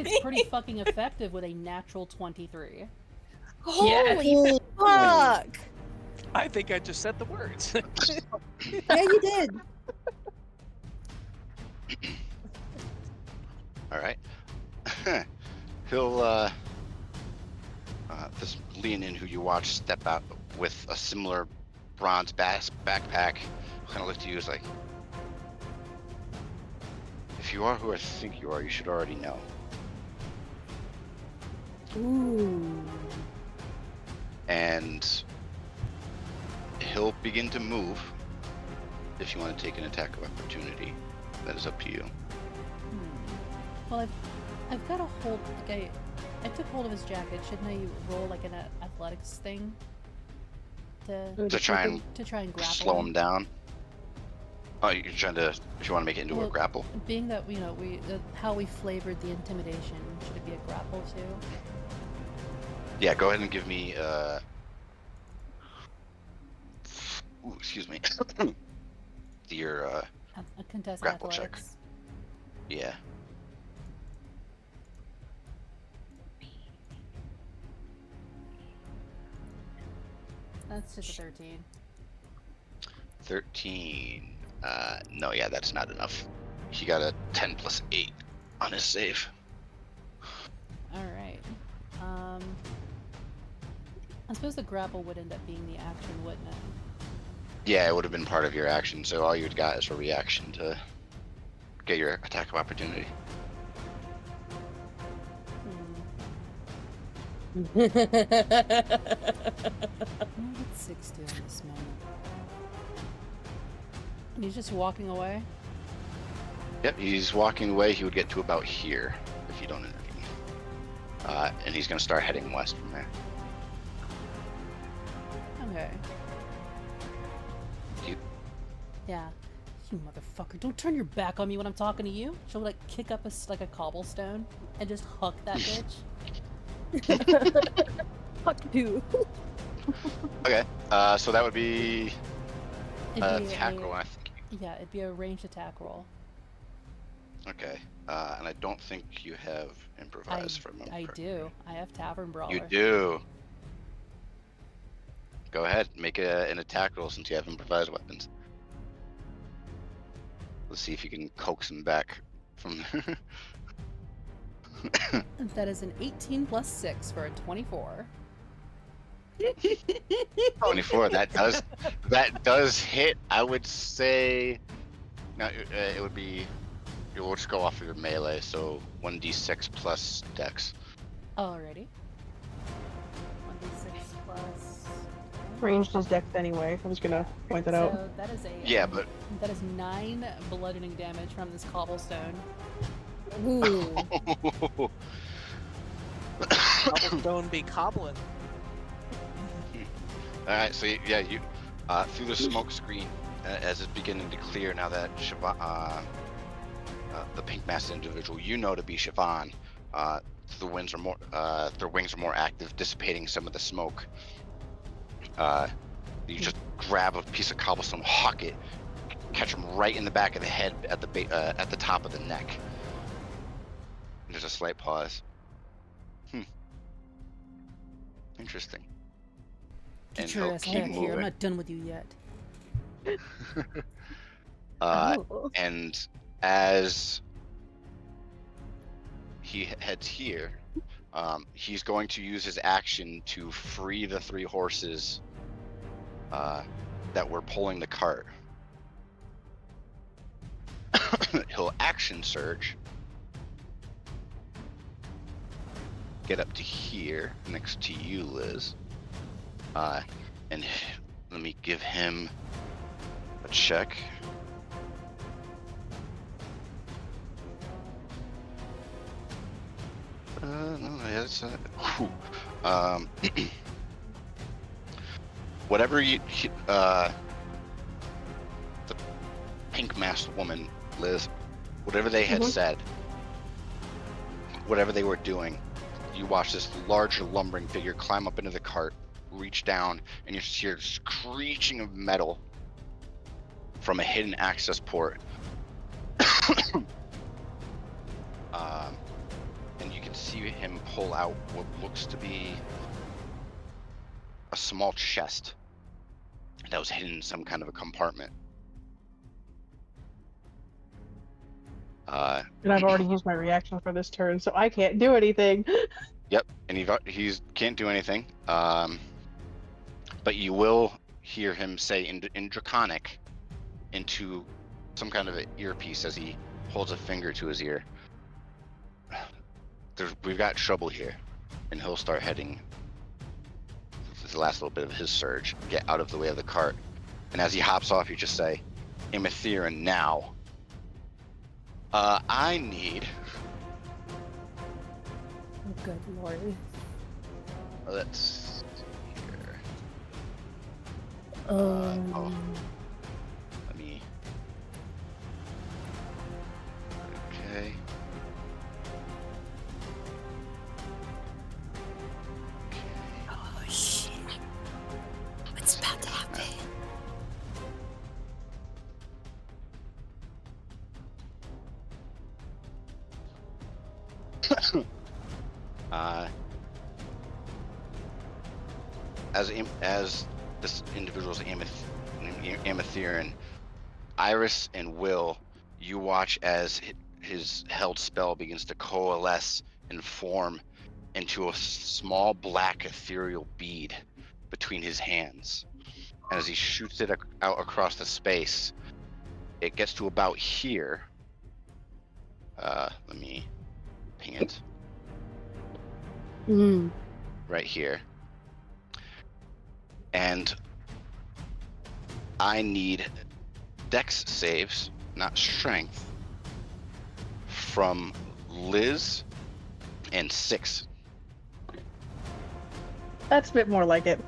it's pretty fucking effective with a natural 23. Holy fuck! I think I just said the words. Yeah, you did. All right. He'll this lean-in who you watch step out with a similar bronze backpack kind of look to you as like, if you are who I think you are, you should already know. Ooh. And he'll begin to move. If you want to take an attack of opportunity, that is up to you. Well, I've got a hold. I took hold of his jacket. Shouldn't I roll like an athletics thing To try and grapple slow him down. Oh, you're trying to. If you want to make it into a grapple. Being that how we flavored the intimidation, should it be a grapple too? Yeah, go ahead and give me. Excuse me. Your A contested grapple athletics. check. Yeah. That's just a 13. 13. No, yeah, that's not enough. He got a 10 plus 8 on his save. Alright. I suppose the grapple would end up being the action, wouldn't it? Yeah, it would have been part of your action, so all you'd got is a reaction to get your attack of opportunity. What would 6 do in this moment? And he's just walking away? Yep, he's walking away. He would get to about here if you don't intervene. And he's going to start heading west from there. Okay. Yeah. You motherfucker, don't turn your back on me when I'm talking to you. She'll kick up a cobblestone and just huck that bitch. Fuck you. Okay, so that would be attack roll, I think. Yeah, it'd be a ranged attack roll. Okay, and I don't think you have improvise from him. I do. I have Tavern Brawler. You do. Go ahead, make an attack roll since you have improvised weapons. Let's see if you can coax him back from there. That is an 18 plus 6 for a 24. 24. That does hit. I would say. No, it would be. We'll just go off of your melee. So 1d6 plus dex. Alrighty. 1d6 plus. Ranged is dex anyway. I was gonna point that out. So that is Yeah, but that is 9 bludgeoning damage from this cobblestone. Ooh. Cobblestone be cobbling. All right, so yeah, you through the smoke screen as it's beginning to clear now that the pink masked individual you know to be Siobhan, their wings are more active, dissipating some of the smoke. You just grab a piece of cobblestone, huck it, catch him right in the back of the head at the top of the neck. And there's a slight pause. Interesting. Get And your he'll ass keep back here. I'm moving. not done with you yet. Oh. And as he heads here, he's going to use his action to free the 3 horses that were pulling the cart. He'll action surge, get up to here next to you, Liz, and let me give him a check. No, that's whatever the pink masked woman, Liz, whatever they had said, whatever they were doing, you watch this larger lumbering figure climb up into the cart, reach down, and you hear screeching of metal from a hidden access port. And you can see him pull out what looks to be a small chest that was hidden in some kind of a compartment. And I've already used my reaction for this turn, so I can't do anything. Yep, and he's can't do anything. But you will hear him say in Draconic into some kind of an earpiece as he holds a finger to his ear. We've got trouble here, and he'll start heading. This is the last little bit of his surge. Get out of the way of the cart, and as he hops off, you just say, "Imatherin now." I need. Oh, good lord. Let's see here. Oh. Let me. Okay. Oh shit. What's about to happen? As this individual's Amatherin, Iris and Will, you watch as his held spell begins to coalesce and form into a small black ethereal bead between his hands. And as he shoots it out across the space, it gets to about here. Let me ping it. Right here. And I need dex saves, not strength, from Liz and 6. That's a bit more like it.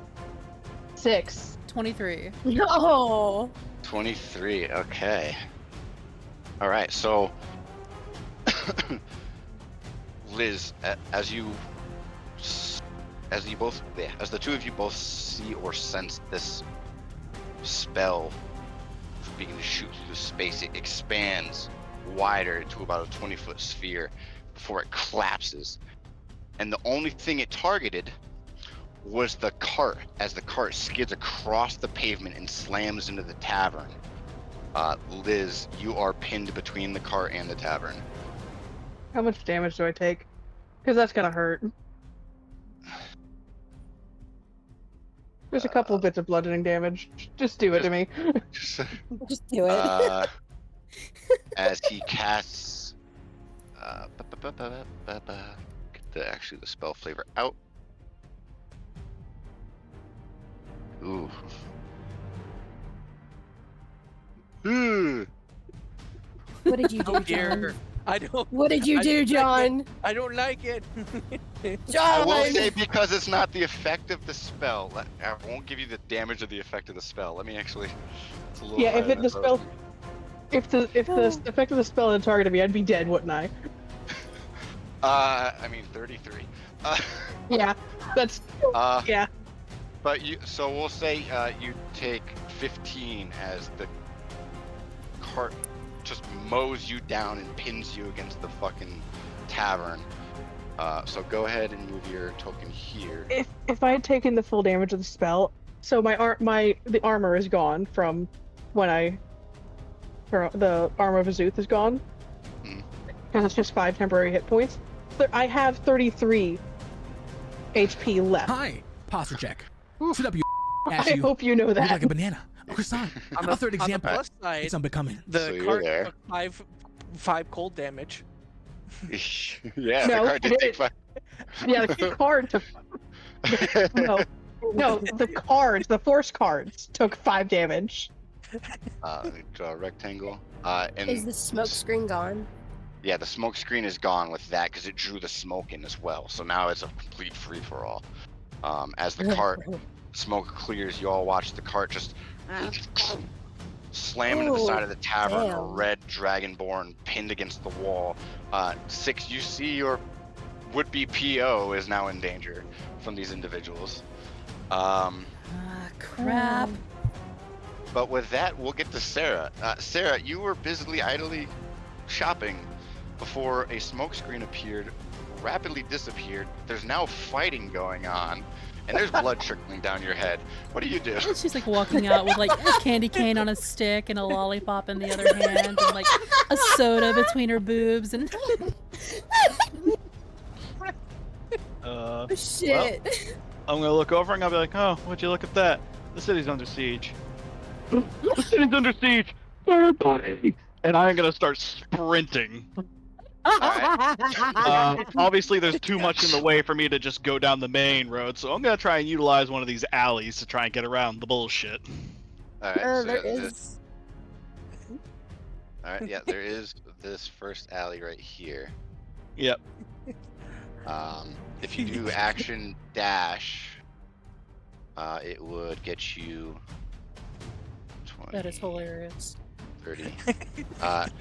6. 23. No. 23, okay. Alright, so Liz, as the two of you both see or sense this spell beginning to shoot through space, it expands wider to about a 20-foot sphere before it collapses. And the only thing it targeted was the cart, as the cart skids across the pavement and slams into the tavern. Liz, you are pinned between the cart and the tavern. How much damage do I take? Because that's gonna hurt. There's a couple of bits of bludgeoning damage. Just do it to me. Just do it. As he casts get the spell flavor out. Ooh. Ooh. What did you do, Oh John? dear. I don't. What did you I do, don't like John? it. I don't like it. I will John! say because it's not the effect of the spell. I won't give you the damage of the effect of the spell. Let me actually. It's a little Yeah, higher if it than the I thought it was spell, if the effect of the spell had targeted me, I'd be dead, wouldn't I? I mean 33. Yeah, that's yeah. But so we'll say you take 15 as the cart just mows you down and pins you against the fucking tavern. So go ahead and move your token here. If I had taken the full damage of the spell, so the armor is gone from when the armor of Azuth is gone. Because it's just 5 temporary hit points. I have 33 HP left. Hi, posture check. Sit up, you ass. I hope you know Look that. like a banana. A croissant. On A third example. On the plus side, It's unbecoming. the So you're cart there. took 5 cold damage. Yeah, No, the card did take 5. Yeah, the card took. No, the force cards took 5 damage. Let me draw a rectangle. And Is the smoke screen gone? yeah, the smoke screen is gone with that because it drew the smoke in as well. So now it's a complete free for all. As the cart smoke clears, you all watch the cart just slam into the side of the tavern. A damn. red dragonborn pinned against the wall. 6, you see your would-be PO is now in danger from these individuals. Crap. But with that, we'll get to Sarah. Sarah, you were busily, idly shopping before a smokescreen appeared, rapidly disappeared. There's now fighting going on, and there's blood trickling down your head. What do you do? And she's like walking out with like a candy cane on a stick and a lollipop in the other hand, and like a soda between her boobs, and Shit. I'm gonna look over and I'll be like, oh, would you look at that? The city's under siege. The city's under siege. Everybody. And I'm gonna start sprinting. Obviously, there's too much in the way for me to just go down the main road, so I'm gonna try and utilize one of these alleys to try and get around the bullshit. All right, so There is. all right, yeah, there is this first alley right here. Yep. If you do action dash, it would get you 20, that is hilarious. 30.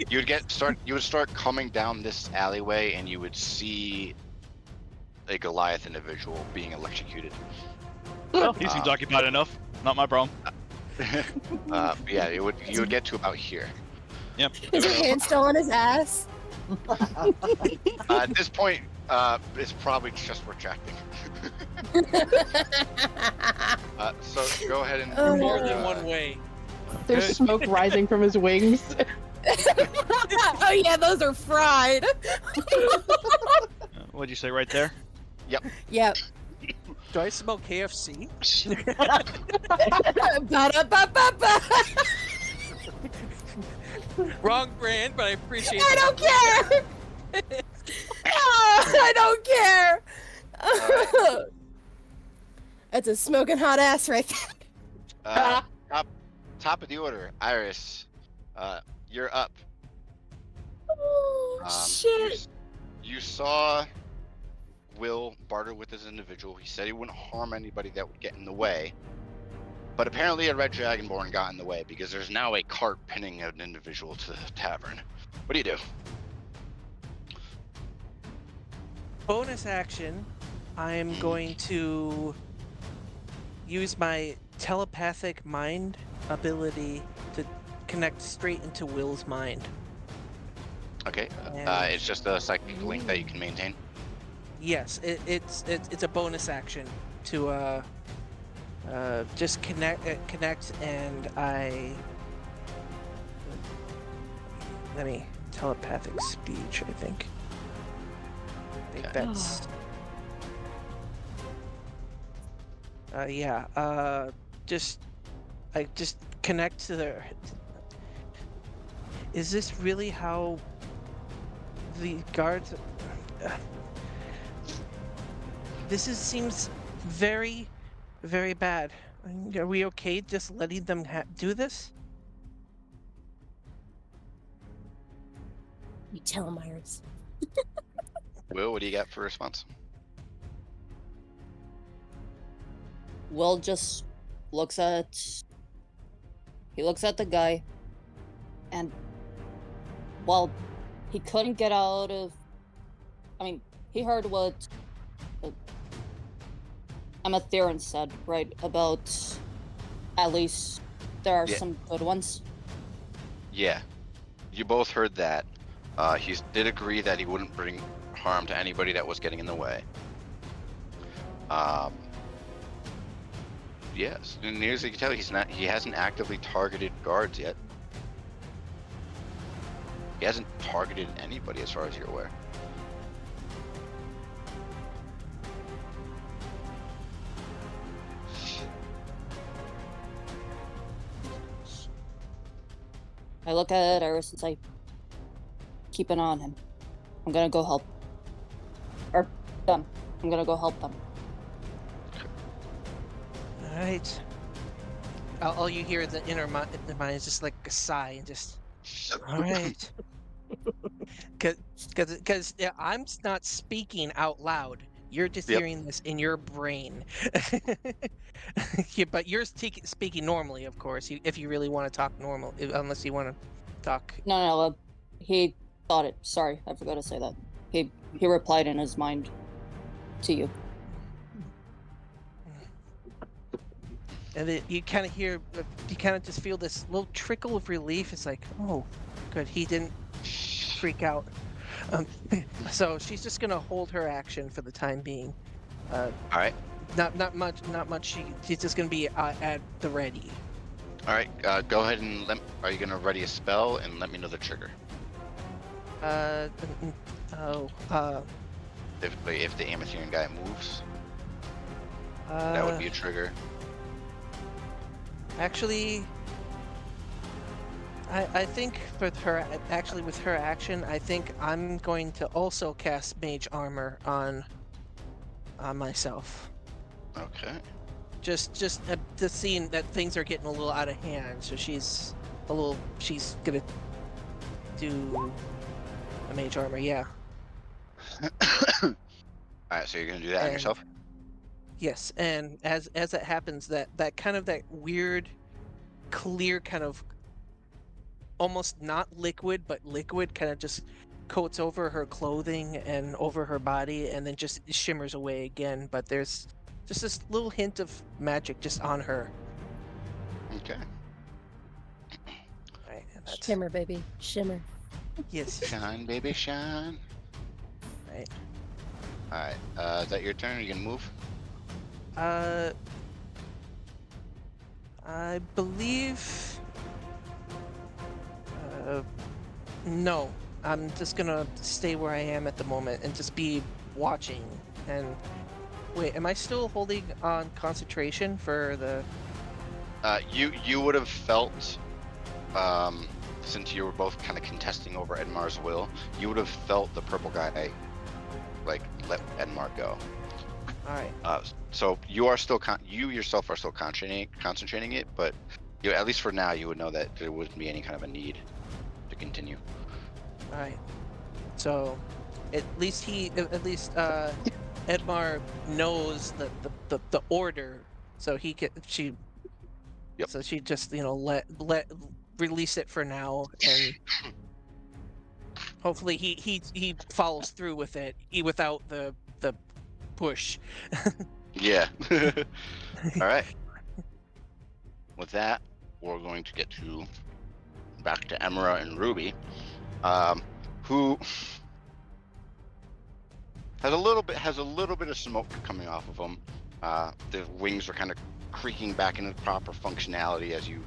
You would start coming down this alleyway, and you would see a Goliath individual being electrocuted. Well, he seems occupied enough. Not my problem. Yeah, you would get to about here. Yep. Is your hand still on his ass? At this point, it's probably just retracting. So go ahead and More than one way. There's smoke rising from his wings. Oh yeah, those are fried. What'd you say right there? Yep. Do I smell KFC? Ba-da-ba-ba-ba. Wrong brand, but I appreciate I it. don't care. I don't care. That's a smoking hot ass right there. Top of the order, Iris. You're up. Oh, shit. You saw Will barter with this individual. He said he wouldn't harm anybody that would get in the way. But apparently a red dragonborn got in the way because there's now a cart pinning an individual to the tavern. What do you do? Bonus action, I'm going to use my telepathic mind ability to connect straight into Will's mind. Okay. And- It's just a psychic link that you can maintain. Yes, it's a bonus action to just connect and let me telepathic speech, I think that's just connect to the. Is this really how the guards? Seems very, very bad. Are we okay just letting them do this? You tell him, Iris. Will, what do you got for response? Will just looks at the guy, and well, he couldn't get out of. I mean, he heard what Emma Theron said, right? About at least there are Yeah. some good ones. Yeah, you both heard that. He did agree that he wouldn't bring harm to anybody that was getting in the way. Yes, and near as you can tell, he hasn't actively targeted guards yet. He hasn't targeted anybody as far as you're aware. I look at Iris and say, keep an eye on him. I'm gonna go help. Or them. I'm gonna go help them. All right. All you hear in the inner mind is just like a sigh and just. All right. Because yeah, I'm not speaking out loud. You're just Yep. hearing this in your brain. Yeah, but you're speaking normally, of course. If you really want to talk normal, unless you want to talk. No, he thought it. Sorry, I forgot to say that. He replied in his mind to you. And then you kind of hear, you kind of just feel this little trickle of relief. It's like, oh, good, he didn't freak out. So she's just gonna hold her action for the time being. All right. Not much. She's just gonna be at the ready. All right. Go ahead and are you gonna ready a spell and let me know the trigger? If the Amatherian guy moves, that would be a trigger. Actually, I think with her action, I think I'm going to also cast Mage Armor on myself. Okay. Just seeing that things are getting a little out of hand, so she's gonna do a Mage Armor, yeah. All right, so you're gonna do that on yourself? Yes, and as it happens, that kind of that weird, clear kind of almost not liquid, but liquid kind of just coats over her clothing and over her body, and then just shimmers away again. But there's just this little hint of magic just on her. Okay. Right, and that's, Shimmer, baby. Shimmer. yes. Shine, baby, shine. Right. All right. Is that your turn? Are you gonna move? I believe. No. I'm just gonna stay where I am at the moment and just be watching. And wait, am I still holding on concentration for the? You would have felt, since you were both kind of contesting over Edmar's will, you would have felt the purple guy, like, let Edmar go. All right. So you are still you yourself are still concentrating it, but you, at least for now, you would know that there wouldn't be any kind of a need to continue. All right. So, at least Edmar knows the order, so she. Yep. So she just release it for now, and hopefully he follows through with it without the push. Yeah. All right. With that, we're going to get back to Emera and Ruby, who has a little bit of smoke coming off of them. The wings are kind of creaking back into proper functionality as you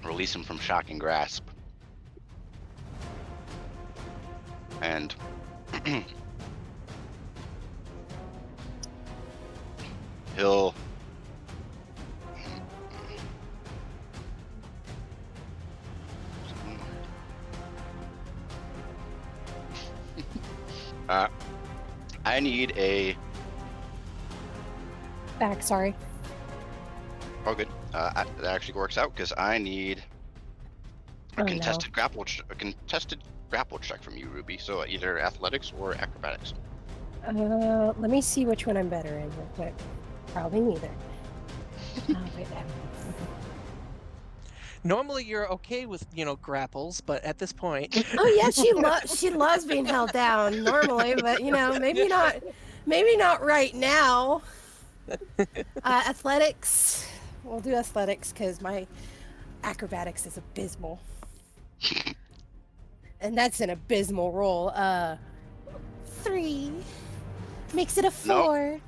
release him from shocking grasp. And he'll I need a Back, sorry. Oh, good. That actually works out because I need a Oh, no. contested grapple check from you, Ruby. So either athletics or acrobatics. Let me see which one I'm better in real quick. Probably neither. Oh, wait, Normally you're okay with, grapples, but at this point, oh yeah, she loves being held down normally, but maybe not right now. Athletics. We'll do athletics because my acrobatics is abysmal. And that's an abysmal roll. 3 makes it a 4.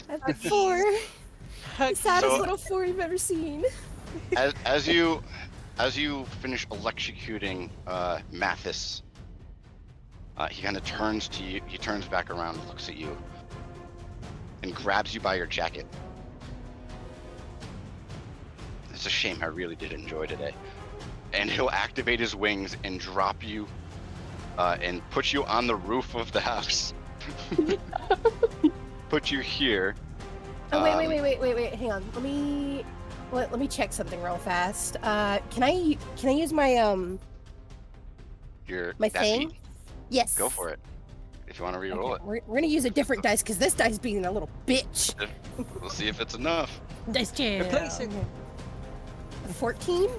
A 4. The saddest So- little 4 you've ever seen. As you finish electrocuting Mathis, he kind of turns to you. He turns back around, looks at you, and grabs you by your jacket. It's a shame. I really did enjoy today. And he'll activate his wings and drop you, and put you on the roof of the house. Put you here. Oh wait! Hang on. Let me check something real fast. Can I use my my that thing? feat. Yes. Go for it. If you want to re-roll Okay, we're gonna use a different dice because this dice being a little bitch. it, we'll see if it's enough. Dice chair. replace it. 14.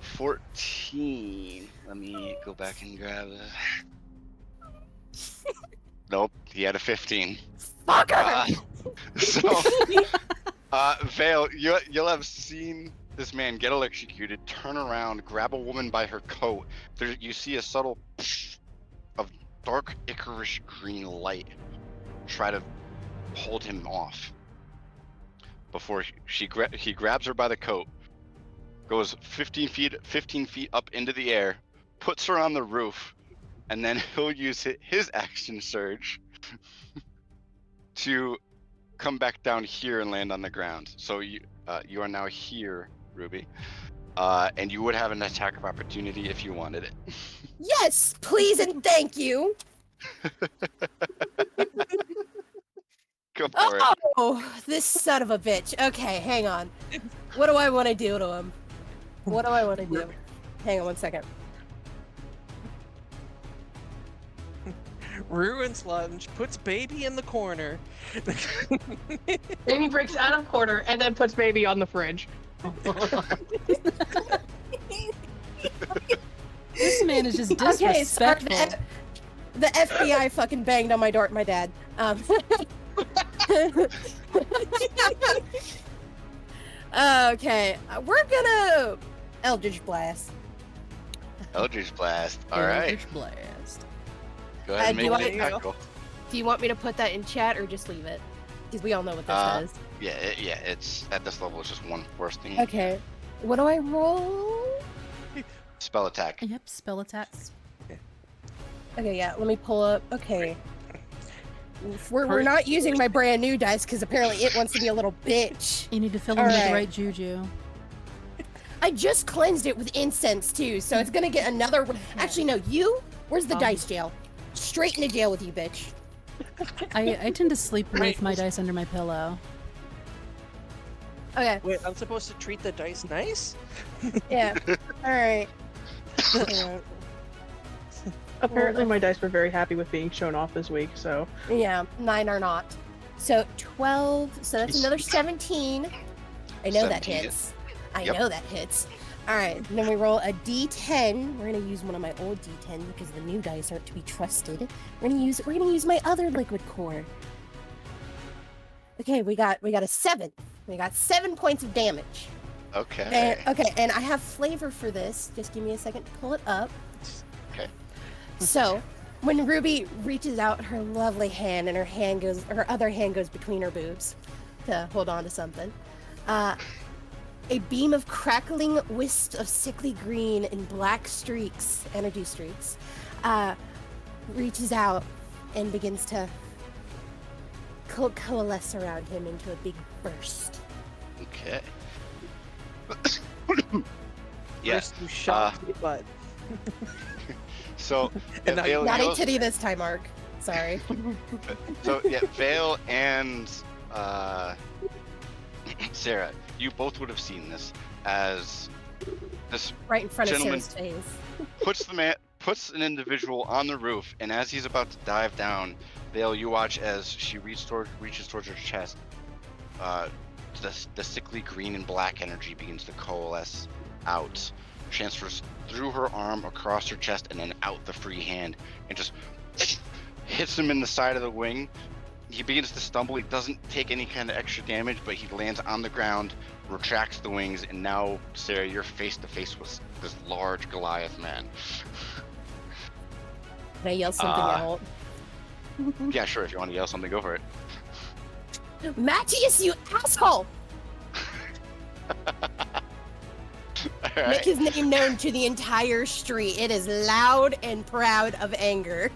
14. Let me go back and grab it. Nope, he had a 15. Fucker. So, Vale, you'll have seen this man get electrocuted, turn around, grab a woman by her coat. You see a subtle of dark ichorish green light try to hold him off. Before he grabs her by the coat, goes 15 feet up into the air, puts her on the roof, and then he'll use his action surge to come back down here and land on the ground. So you are now here, Ruby, and you would have an attack of opportunity if you wanted it. Yes, please and thank you. Go for it. Oh, this son of a bitch. Okay, hang on. What do I want to do to him? What do I want to do? Hang on one second. Ruins lunge, puts baby in the corner. Baby breaks out of corner and then puts baby on the fridge. This man is just Okay, sorry, disrespectful. the FBI fucking banged on my door. My dad. Okay, we're gonna Eldritch Blast. Eldritch Blast. All right. Eldritch Blast. Go ahead and do make I- an attack roll. Do you want me to put that in chat or just leave it? Because we all know what this does. Yeah, it's at this level. It's just one force thing. Okay, what do I roll? Spell attack. Yep, spell attacks. Okay, yeah, let me pull up. Okay. We're not using my brand new dice because apparently it wants to be a little bitch. You need to fill in with the Alright. right juju. I just cleansed it with incense too, so it's gonna get another. Actually, no, where's the dice jail? Straight into jail with you, bitch. I tend to sleep with my dice under my pillow. Okay, Wait, I'm supposed to treat the dice nice? yeah. Alright. Apparently, my dice were very happy with being shown off this week, so. Yeah, 9 are not. So 12, so that's another 17. I know that 17 hits. I Yep. know that hits. Alright, and then we roll a d10. We're gonna use one of my old d10s because the new dice aren't to be trusted. We're gonna use my other liquid core. Okay, we got a 7. We got 7 points of damage. Okay. And I have flavor for this. Just give me a second to pull it up. Okay. So, when Ruby reaches out her lovely hand and her other hand goes between her boobs to hold on to something, a beam of crackling wisp of sickly green and black streaks, energy streaks, reaches out and begins to coalesce around him into a big burst. Okay. Yeah. First you shot me, but So, And now Vale, Not a you'll- titty this time, Mark. Sorry. So yeah, Vale and Sarah, you both would have seen this as this Right in front of Gentlemen. Sarah's face. puts an individual on the roof, and as he's about to dive down, Vale, you watch as she reaches towards her chest. The sickly green and black energy begins to coalesce out, transfers through her arm across her chest, and then out the free hand, and just hits him in the side of the wing. He begins to stumble. He doesn't take any kind of extra damage, but he lands on the ground, retracts the wings, and now, Sarah, you're face to face with this large Goliath man. Can I yell something out? Yeah, sure. If you want to yell something, go for it. Matthias, you asshole! All Make right. his name known to the entire street. It is loud and proud of anger.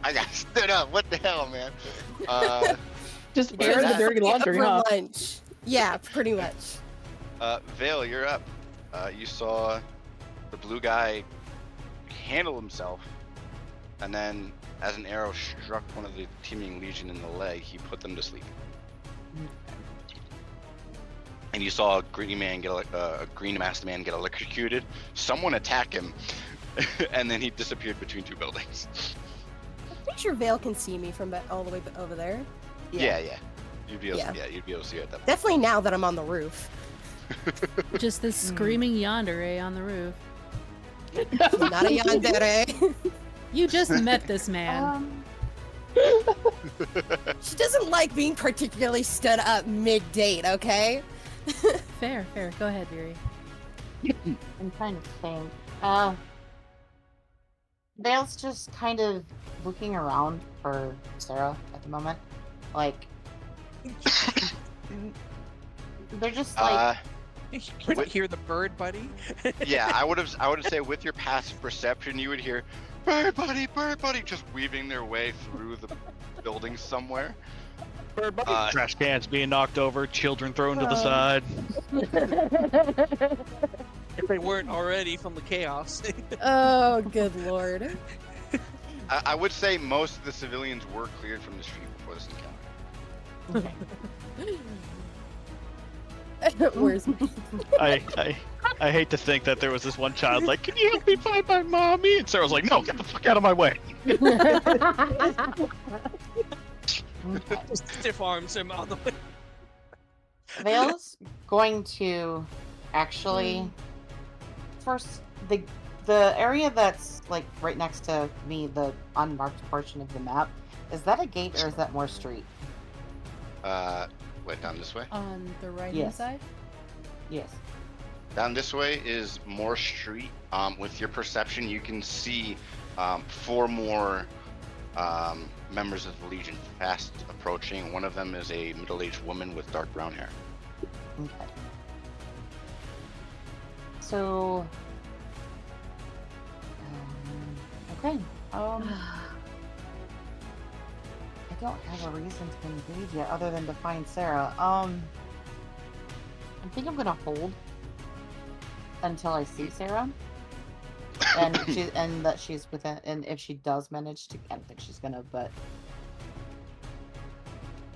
I got stood up. What the hell, man? Just What air is the that? dirty laundry, Over huh? lunch. Yeah, pretty much. Vale, you're up. You saw the blue guy handle himself, and then as an arrow struck one of the teeming legion in the leg, he put them to sleep. And you saw a green masked man get electrocuted. Someone attack him, and then he disappeared between two buildings. I'm pretty sure Vale can see me from all the way over there. Yeah. You'd be able. Yeah. You'd be able to see it at that point. Definitely now that I'm on the roof. Just this screaming yandere on the roof. Not a yandere. You just met this man. She doesn't like being particularly stood up mid-date, okay? Fair. Go ahead, Viri. I'm trying to think. Vale's just kind of looking around for Sarah at the moment. Like, they're just like. You couldn't hear the bird, buddy. Yeah, I would say with your passive perception, you would hear bird buddy, just weaving their way through the building somewhere. Trash cans being knocked over, children thrown to the side. If they weren't already from the chaos. Oh, good lord. I would say most of the civilians were cleared from the street before this encounter. Where's I hate to think that there was this one child like, can you help me find my mommy? And Sarah's like, no, get the fuck out of my way. Just stiff arms him on the way. Vale's going to actually first the area that's like right next to me, the unmarked portion of the map. Is that a gate or is that more street? Wait, down this way? On the right hand Yes. side? Yes. Down this way is more street. With your perception, you can see 4 more members of the Legion fast approaching. One of them is a middle-aged woman with dark brown hair. Okay. So. Okay. I don't have a reason to engage yet, other than to find Sarah. I think I'm gonna hold until I see Sarah, and that she's within. And if she does manage to, I don't think she's gonna, but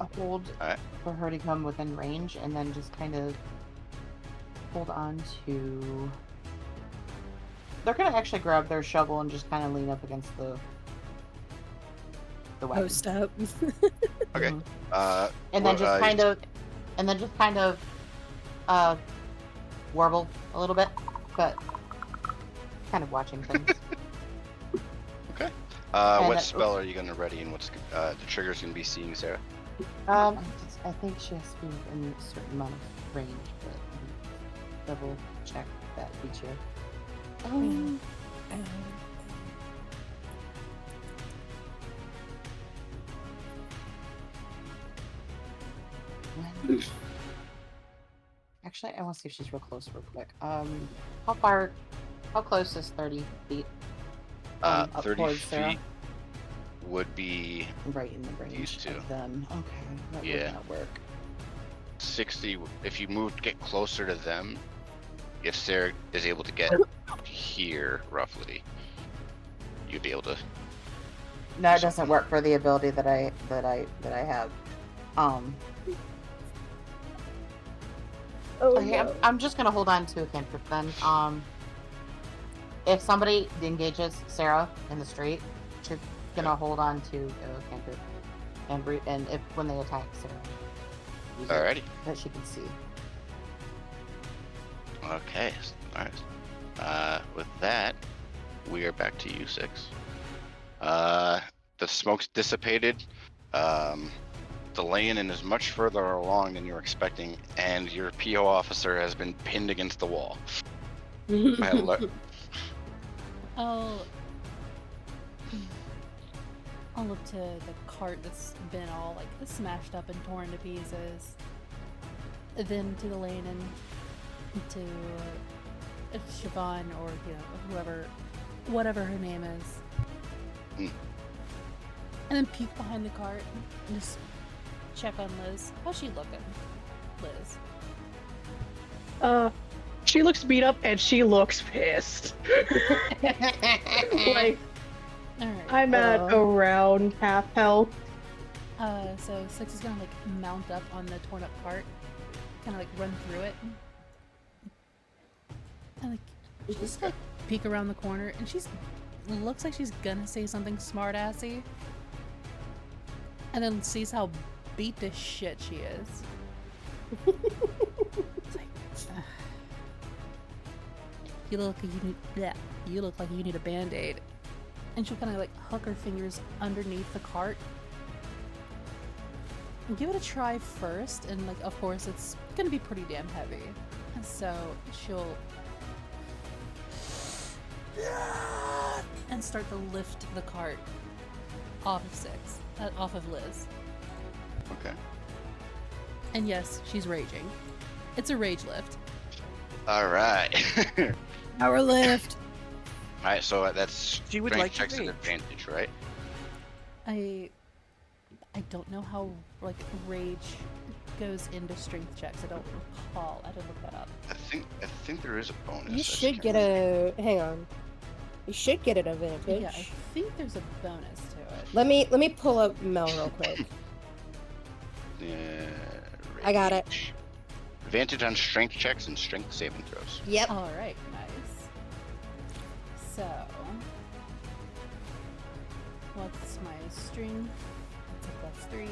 a hold Alright. for her to come within range, and then just kind of hold on to. They're gonna actually grab their shovel and just kind of lean up against the wagon. post up? Okay. Mhm. Uh, And then well, just kind of, warble a little bit, but kind of watching things. Okay. And What it- spell are you gonna ready, and what's the trigger's gonna be seeing, Sarah? I think she has to be in a certain amount of range, but double check that feature. Actually, I want to see if she's real close, real quick. How close is 30 feet? Up 30 towards Sarah? feet would be Right in the range These two. of them. Okay, that Yeah. would not work. 60. If you get closer to them, if Sarah is able to get here roughly, you'd be able to. No, it doesn't work for the ability that I have. Oh Okay, I'm just gonna hold on to a cantrip then. If somebody engages Sarah in the street, she's gonna hold on to a cantrip, and if when they attack Sarah, use it Alrighty. that she can see. Okay. Alright. With that, we are back to you, Six. The smoke's dissipated. The lay-in is much further along than you're expecting, and your PO officer has been pinned against the wall. I'll look to the cart that's been all like smashed up and torn to pieces. Then to the lane and to Siobhan or whatever her name is. Mm. And then peek behind the cart and just check on Liz. How's she looking, Liz? She looks beat up and she looks pissed. Like, Alright. I'm at around half health. So Six is gonna like mount up on the torn up cart, kind of like run through it, and like just like peek around the corner, and looks like she's gonna say something smart assy, and then sees how beat to shit she is. It's like, you look like you need a band-aid. And she'll kind of like hook her fingers underneath the cart and give it a try first. And like, of course, it's gonna be pretty damn heavy. And so she'll and start to lift the cart off of Liz. Okay. And yes, she's raging. It's a rage lift. Alright. Power lift. Alright, so that's She would strength like to checks an rage. advantage, right? I don't know how like rage goes into strength checks. I don't recall. I didn't look that up. I think there is a bonus. You I just should can't get remember. a. Hang on. You should get an advantage. Yeah, I think there's a bonus to it. Let me pull up Mel real quick. Yeah, I got it. rage. Advantage on strength checks and strength saving throws. Yep. All right, nice. So, what's my strength? It's a +3.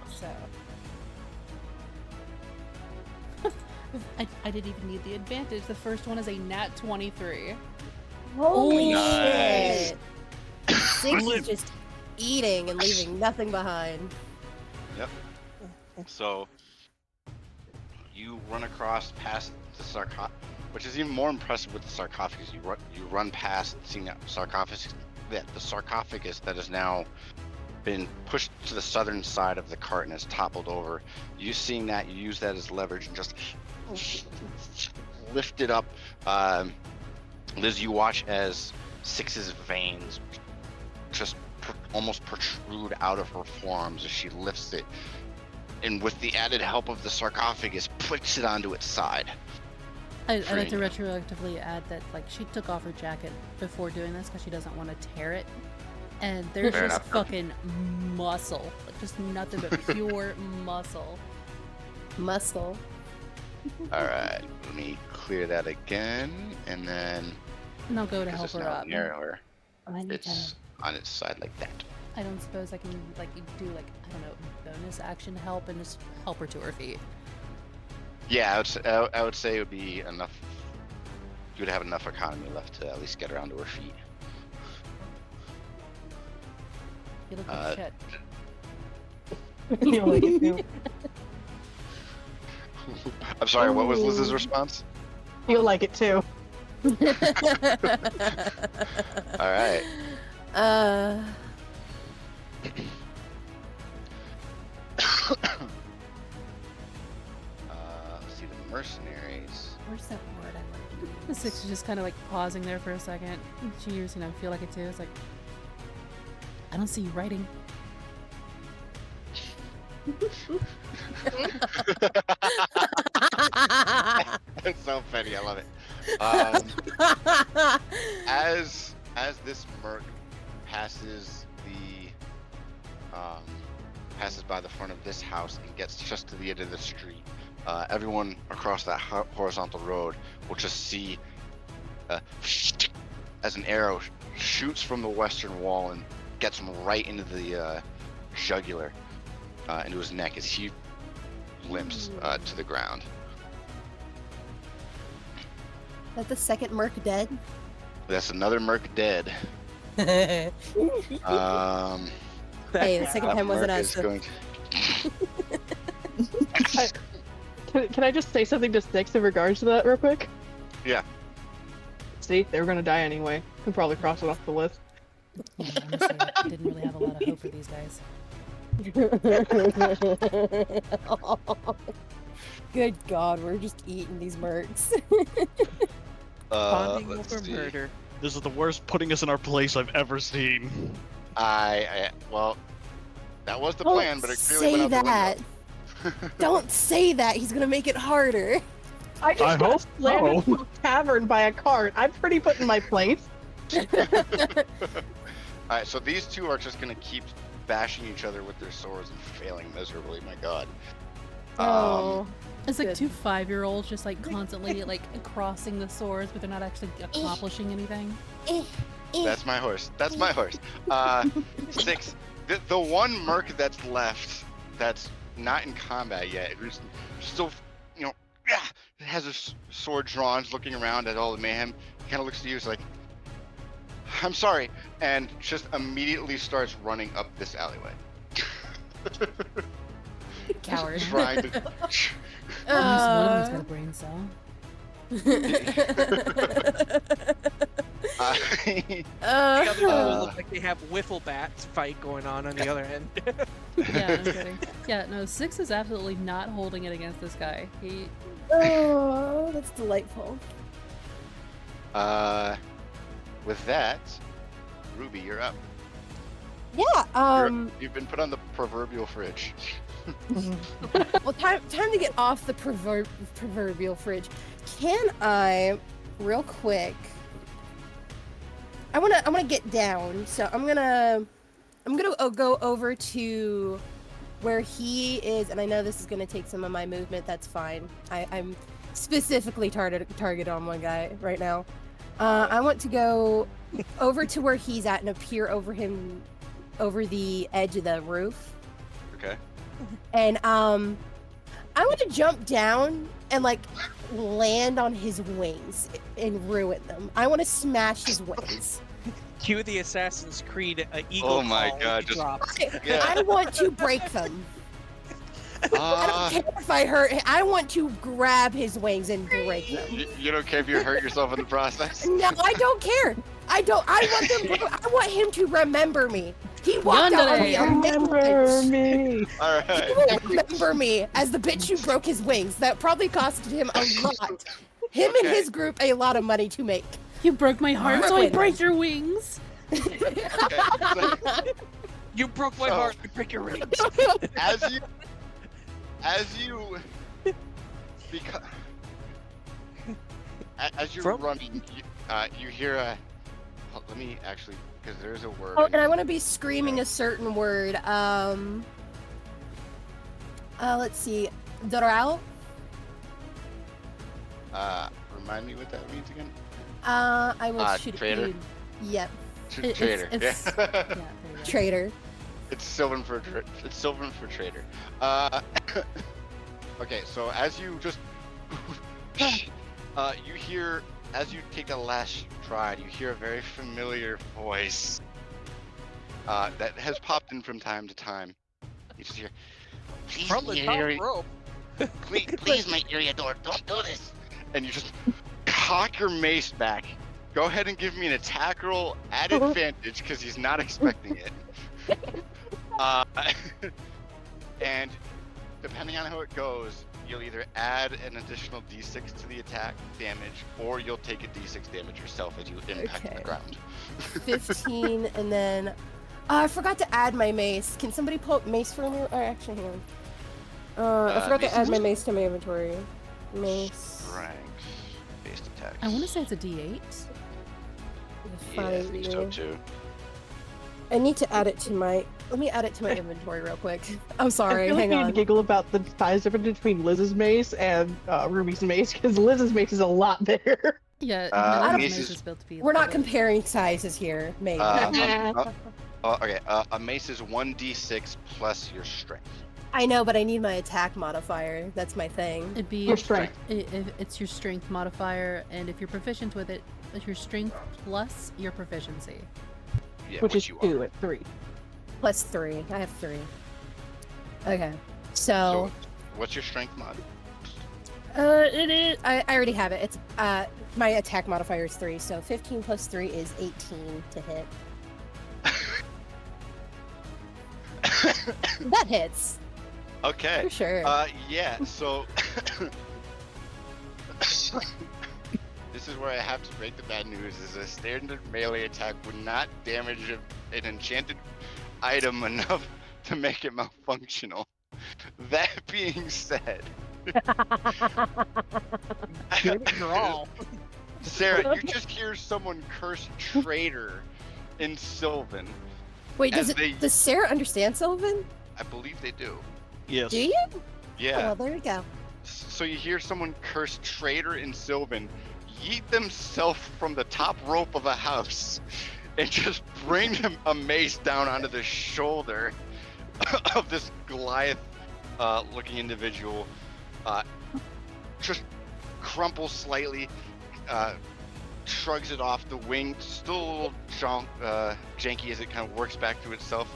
So, I didn't even need the advantage. The first one is a nat 23. Holy Nice. shit! Six is just eating and leaving nothing behind. Yep. So you run across past the sarcophagus, which is even more impressive with the sarcophagus. You run past seeing that the sarcophagus that has now been pushed to the southern side of the cart and has toppled over. You seeing that, you use that as leverage and just lift it up. Liz, you watch as Six's veins just almost protrude out of her forearms as she lifts it, and with the added help of the sarcophagus, puts it onto its side. I'd like to retroactively add that like she took off her jacket before doing this because she doesn't want to tear it, and there's Fair just enough. fucking muscle, like just nothing but pure muscle. Muscle. All right, let me clear that again, and then And I'll go to because help it's her now up. narrower, I need it's on its side like that. I don't suppose I can like do like I don't know bonus action help and just help her to her feet. Yeah, I would say it would be enough. You would have enough economy left to at least get her onto her feet. You look like shit. You like it too. I'm sorry, what was Liz's response? You'll like it too. All right. Let's see, the mercenaries. Where's that word I want to use? The Six is just kind of like pausing there for a second. She hears, feel like it too. It's like, I don't see you writing. It's so funny, I love it. As this merc passes the passes by the front of this house and gets just to the end of the street, everyone across that horizontal road will just see as an arrow shoots from the western wall and gets him right into the jugular, into his neck as he limps to the ground. That the second merc dead? That's another merc dead. Hey, the second That time wasn't merc us. is going to... Can I just say something to Six in regards to that real quick? Yeah. See, they were gonna die anyway. Can probably cross it off the list. Yeah, honestly, I didn't really have a lot of hope for these guys. Good God, we're just eating these mercs. Bonding let's over see. murder. This is the worst putting us in our place I've ever seen. Well, that was the Don't plan, but it clearly went say out the that. window. Don't say that. He's gonna make it harder. I just I got hope slammed so. into a tavern by a cart. I'm pretty put in my place. Alright, so these two are just gonna keep bashing each other with their swords and failing miserably, my god. Oh. It's like Good. 2 5-year-olds just like constantly like crossing the swords, but they're not actually accomplishing anything. That's my horse. That's my horse. 6. The one merc that's left that's not in combat yet, who's still, has his sword drawn, looking around at all the mayhem, kind of looks to you, is like, I'm sorry, and just immediately starts running up this alleyway. Coward. Trying to... At least one of them's got a brain cell. The other two look like they have wiffle bats fight going on the other end. Yeah, I'm kidding. Yeah, no, 6 is absolutely not holding it against this guy. He Oh, that's delightful. With that, Ruby, you're up. Yeah, You've been put on the proverbial fridge. well, time to get off the proverbial fridge. Can I, real quick? I wanna get down, so I'm gonna go over to where he is, and I know this is gonna take some of my movement. That's fine. I'm specifically target on one guy right now. I want to go over to where he's at and appear over him, over the edge of the roof. Okay. And I want to jump down and like land on his wings and ruin them. I want to smash his wings. Cue the Assassin's Creed eagle. Oh my call god, he just drops. yeah. I want to break them. I don't care if I hurt. I want to grab his wings and break them. You don't care if you hurt yourself in the process? No, I don't care. I want him to remember me. He walked out on me a Remember bitch. me. All He right. will remember me as the bitch who broke his wings. That probably costed him a lot. Him and Okay. his group a lot of money to make. You broke my heart, so I Ruin break your wings. Okay. You broke my So- heart. You break your rings. As you're From- running, you hear a. Let me actually, because there's a word. Oh, and I want to be screaming a certain word. Let's see. Doral? Remind me what that means again. I will shoot traitor? at you. Yep. Traitor. it's- Yeah. Yeah, there you go. Traitor. It's Sylvan for traitor. Okay, so as you just you hear, as you take the last stride, you hear a very familiar voice that has popped in from time to time. You just hear, please, From the top rope. please, my Eriador, don't do this. And you just cock your mace back. Go ahead and give me an attack roll at advantage because he's not expecting it. And depending on how it goes, you'll either add an additional d6 to the attack damage, or you'll take a d6 damage yourself as you impact the Okay. ground. 15, and then I forgot to add my mace. Can somebody pull up mace for me? Or actually, hang on. I forgot mace to add is- my mace to my inventory. Mace. Strength based attacks. I want to say it's a D8. Yeah, I think so too. I need to add it to my. Let me add it to my inventory real quick. I'm sorry. I feel like Hang we need to on. giggle about the size difference between Liz's mace and Ruby's mace, because Liz's mace is a lot bigger. Yeah, I no, don't- mace is built to be. We're not bigger. comparing sizes here, maybe. Okay, a mace is 1d6 plus your strength. I know, but I need my attack modifier. That's my thing. It'd be Your strength. It's your strength modifier, and if you're proficient with it, it's your strength plus your proficiency. Yeah, Which is you 2 are. at 3. Plus 3. I have 3. Okay. So, what's your strength mod? It is. I already have it. It's my attack modifier is 3, so 15 plus 3 is 18 to hit. That hits Okay. for sure. Yeah, so this is where I have to break the bad news, is a standard melee attack would not damage an enchanted item enough to make it malfunctional. That being said, Good draw. Sarah, you just hear someone curse traitor in Sylvan. Wait, as they- does Sarah understand Sylvan? I believe they do. Yes. Do you? Oh, Yeah. well, there you go. So you hear someone curse traitor in Sylvan, yeet themselves from the top rope of a house, and just bring them a mace down onto the shoulder of this Goliath-looking individual. Just crumples slightly, shrugs it off. The wing still a little janky as it kind of works back to itself.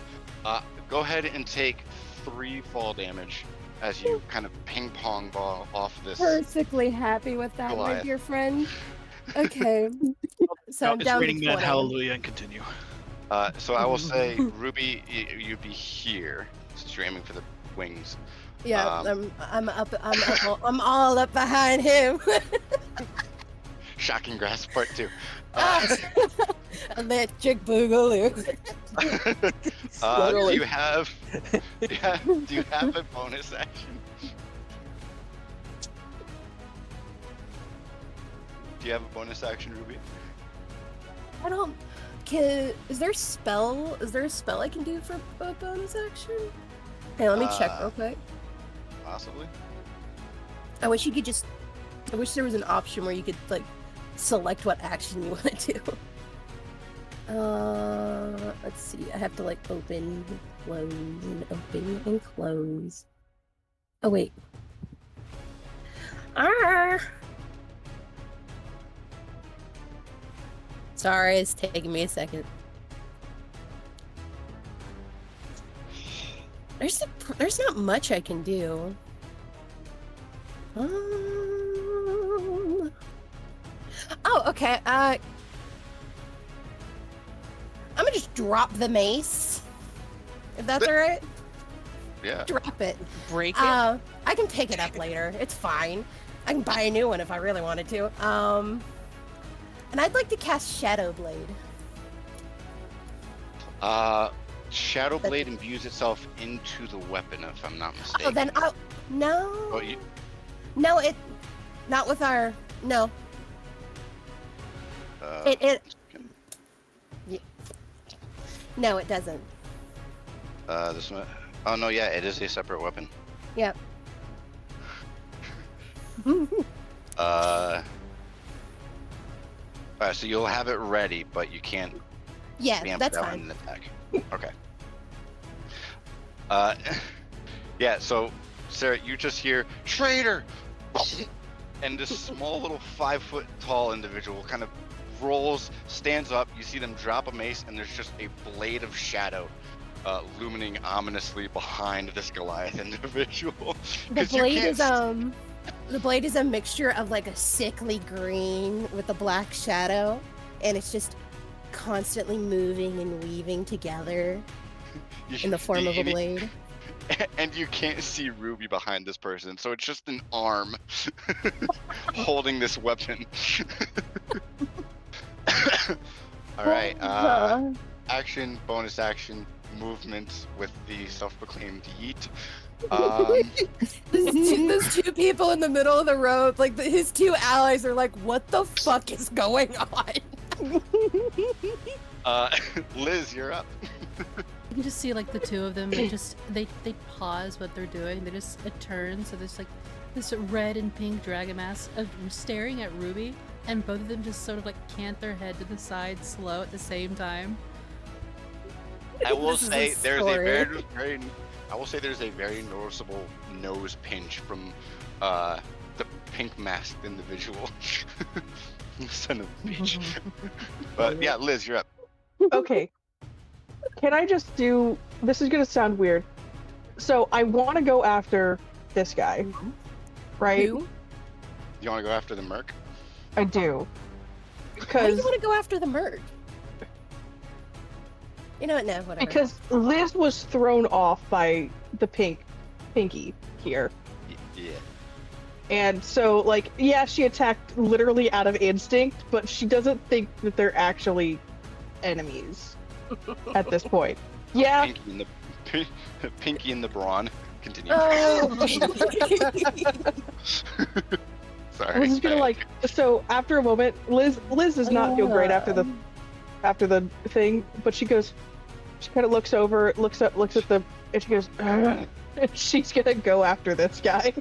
Go ahead and take 3 fall damage as you kind of ping pong ball off this. Perfectly happy with that, my Goliath. dear friend. Okay. So I'm It's down to raining man, 20. hallelujah, and continue. So I will say, Ruby, you'd be here since you're aiming for the wings. Yeah, I'm all up behind him. Shocking grasp part 2. Electric boogaloo. Do you have a bonus action? Do you have a bonus action, Ruby? I don't. Is there a spell I can do for a bonus action? Hey, let me check real quick. Possibly. I wish you could just. I wish there was an option where you could like select what action you want to do. Let's see. I have to like open, close, and open and close. Oh wait. Sorry, it's taking me a second. There's not much I can do. Oh, okay. I'm gonna just drop the mace. If that's all right. Yeah. Drop it. Break it. I can pick it up later. It's fine. I can buy a new one if I really wanted to. And I'd like to cast Shadow Blade. Shadow Blade imbues itself into the weapon, if I'm not mistaken. Oh, then I'll. No. Oh, you... No, not with our. No. It. Yeah. No, it doesn't. This one. Oh no, yeah, it is a separate weapon. Yep. Alright, so you'll have it ready, but you can't. Yeah, spam that's it out fine. in an attack. Okay. Yeah. So, Sarah, you just hear traitor, and this small little 5 foot tall individual kind of rolls, stands up. You see them drop a mace, and there's just a blade of shadow looming ominously behind this Goliath individual. The blade is a mixture of like a sickly green with a black shadow, and it's just constantly moving and weaving together in the form of a blade. And you can't see Ruby behind this person, so it's just an arm holding this weapon. All right. Action, bonus action, movement with the self-proclaimed yeet. Those two people in the middle of the road, like his two allies, are like, "What the fuck is going on?" Liz, you're up. You can just see like the two of them. They pause what they're doing. They just turn. So there's like this red and pink dragon mask staring at Ruby, and both of them just sort of like cant their head to the side, slow at the same time. I will This is say a there's a story. there's a very noticeable nose pinch from the pink masked individual. Son of a bitch. But yeah, Liz, you're up. Okay. Can I just do? This is gonna sound weird. So I want to go after this guy, right? You? You want to go after the merc? I do. Why do Because you want to go after the merc? You know what? No, whatever. because Liz was thrown off by the pinky here. Yeah. And so, like, yeah, she attacked literally out of instinct, but she doesn't think that they're actually enemies at this point. Yeah. Pinky in the brawn. Continue. Oh. Sorry. Liz is gonna like. So after a moment, Liz does not feel great after the thing, but she goes. She kind of looks over, looks at the, and she goes. "Ugh," and she's gonna go after this guy.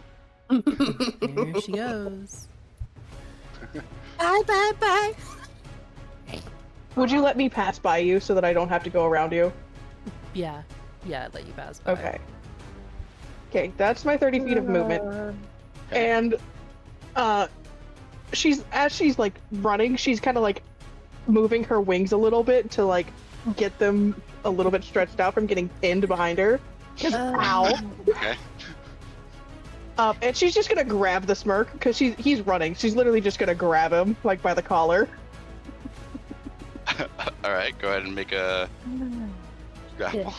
There she goes. Bye. Would you let me pass by you so that I don't have to go around you? Yeah, I'd let you pass by. Okay. Okay, that's my 30 feet of movement. And she's like running, she's kind of like moving her wings a little bit to like get them a little bit stretched out from getting pinned behind her. Ow. Okay. And she's just gonna grab the smirk because he's running. She's literally just gonna grab him like by the collar. All right, go ahead and make a grapple.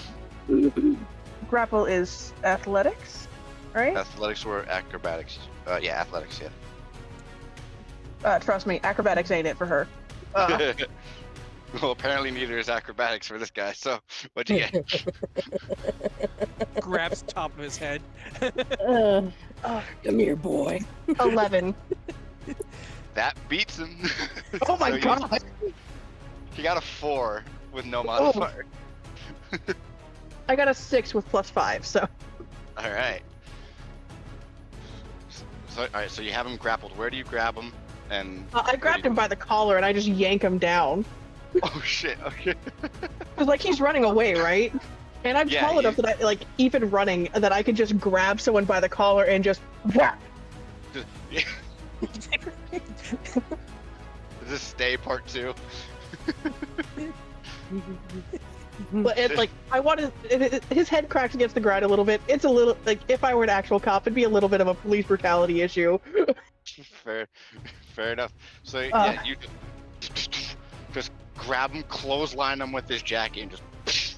Grapple is athletics, right? Athletics or acrobatics? Yeah, athletics. Yeah. Trust me, acrobatics ain't it for her. Well, apparently neither is acrobatics for this guy. So, what'd you get? Grabs top of his head. Come here, boy. 11. That beats him. Oh my So god. He got a 4 with no modifier. I got a 6 with +5, so. All right. All right. So you have him grappled. Where do you grab him? And I grabbed him by the collar and I just yank him down. Oh shit. Okay. Cause like he's running away, right? And I'm Yeah, tall enough that I like even running that I could just grab someone by the collar and just whack. Is this stay part 2? But it's like I wanted his head cracks against the ground a little bit. It's a little like if I were an actual cop, it'd be a little bit of a police brutality issue. Fair enough. So yeah, you just grab him, clothesline him with his jacket, and just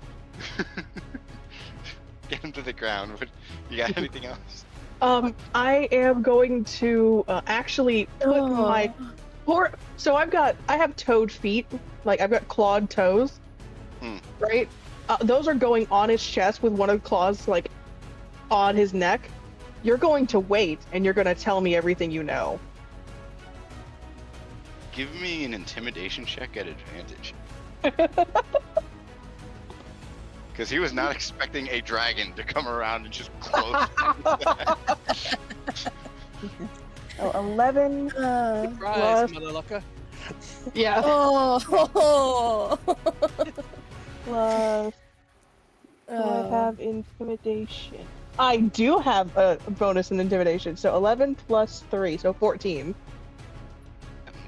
get him to the ground. You got anything else? I am going to actually put my so I have toed feet, like I've got clawed toes, right? Those are going on his chest with one of the claws like on his neck. You're going to wait, and you're going to tell me everything you know. Give me an intimidation check at advantage. Because he was not expecting a dragon to come around and just close. 11 Surprise, plus, motherfucker. yeah, Oh. plus. Do I have intimidation? I do have a bonus in intimidation, so 11 plus 3, so 14.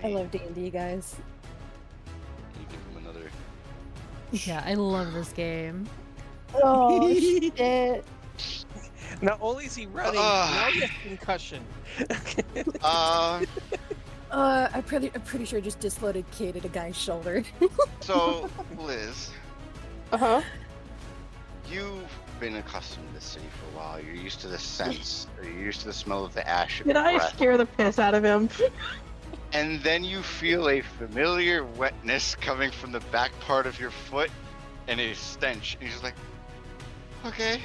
I love D&D, guys. You give him another. Yeah, I love this game. Oh shit! Not only is he running, now he has concussion. I'm pretty sure I just dislocated a guy's shoulder. So, Liz, you've been accustomed to this city for a while. You're used to the scents, or you're used to the smell of the ash of Did your I breath. scare the piss out of him? And then you feel a familiar wetness coming from the back part of your foot, and a stench. And you're just like, okay.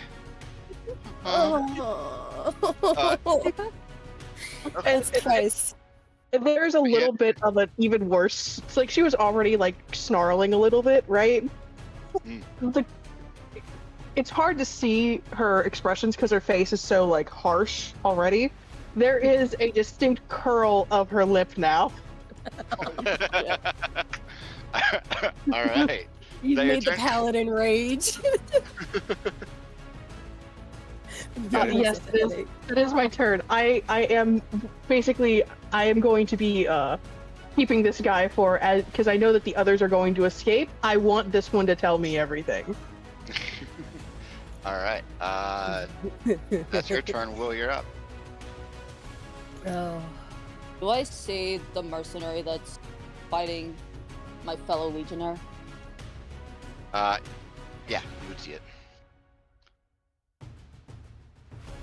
That's Christ. There's a little bit of an even worse. It's like she was already like snarling a little bit, right? It's hard to see her expressions because her face is so like harsh already. There is a distinct curl of her lip now. All right. You've Now your made the turn. paladin rage. Yes, it is my turn. I am basically I am going to be keeping this guy for as because I know that the others are going to escape. I want this one to tell me everything. All right. That's your turn. Will, you're up. Oh. Do I see the mercenary that's fighting my fellow legionnaire? Yeah, you would see it.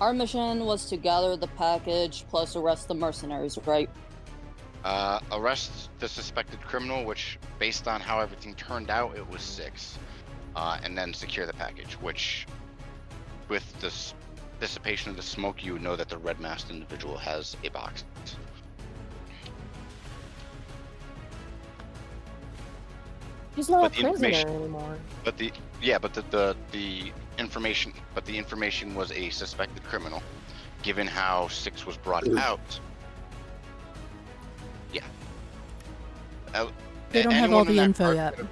Our mission was to gather the package plus arrest the mercenaries, right? Arrest the suspected criminal, which, based on how everything turned out, it was 6. And then secure the package, which, with the dissipation of the smoke, you would know that the red-masked individual has a box. He's not But a the prisoner information- anymore. But the information was a suspected criminal, given how 6 was brought out. Yeah. They don't have anyone all in the that info cart yet. could've-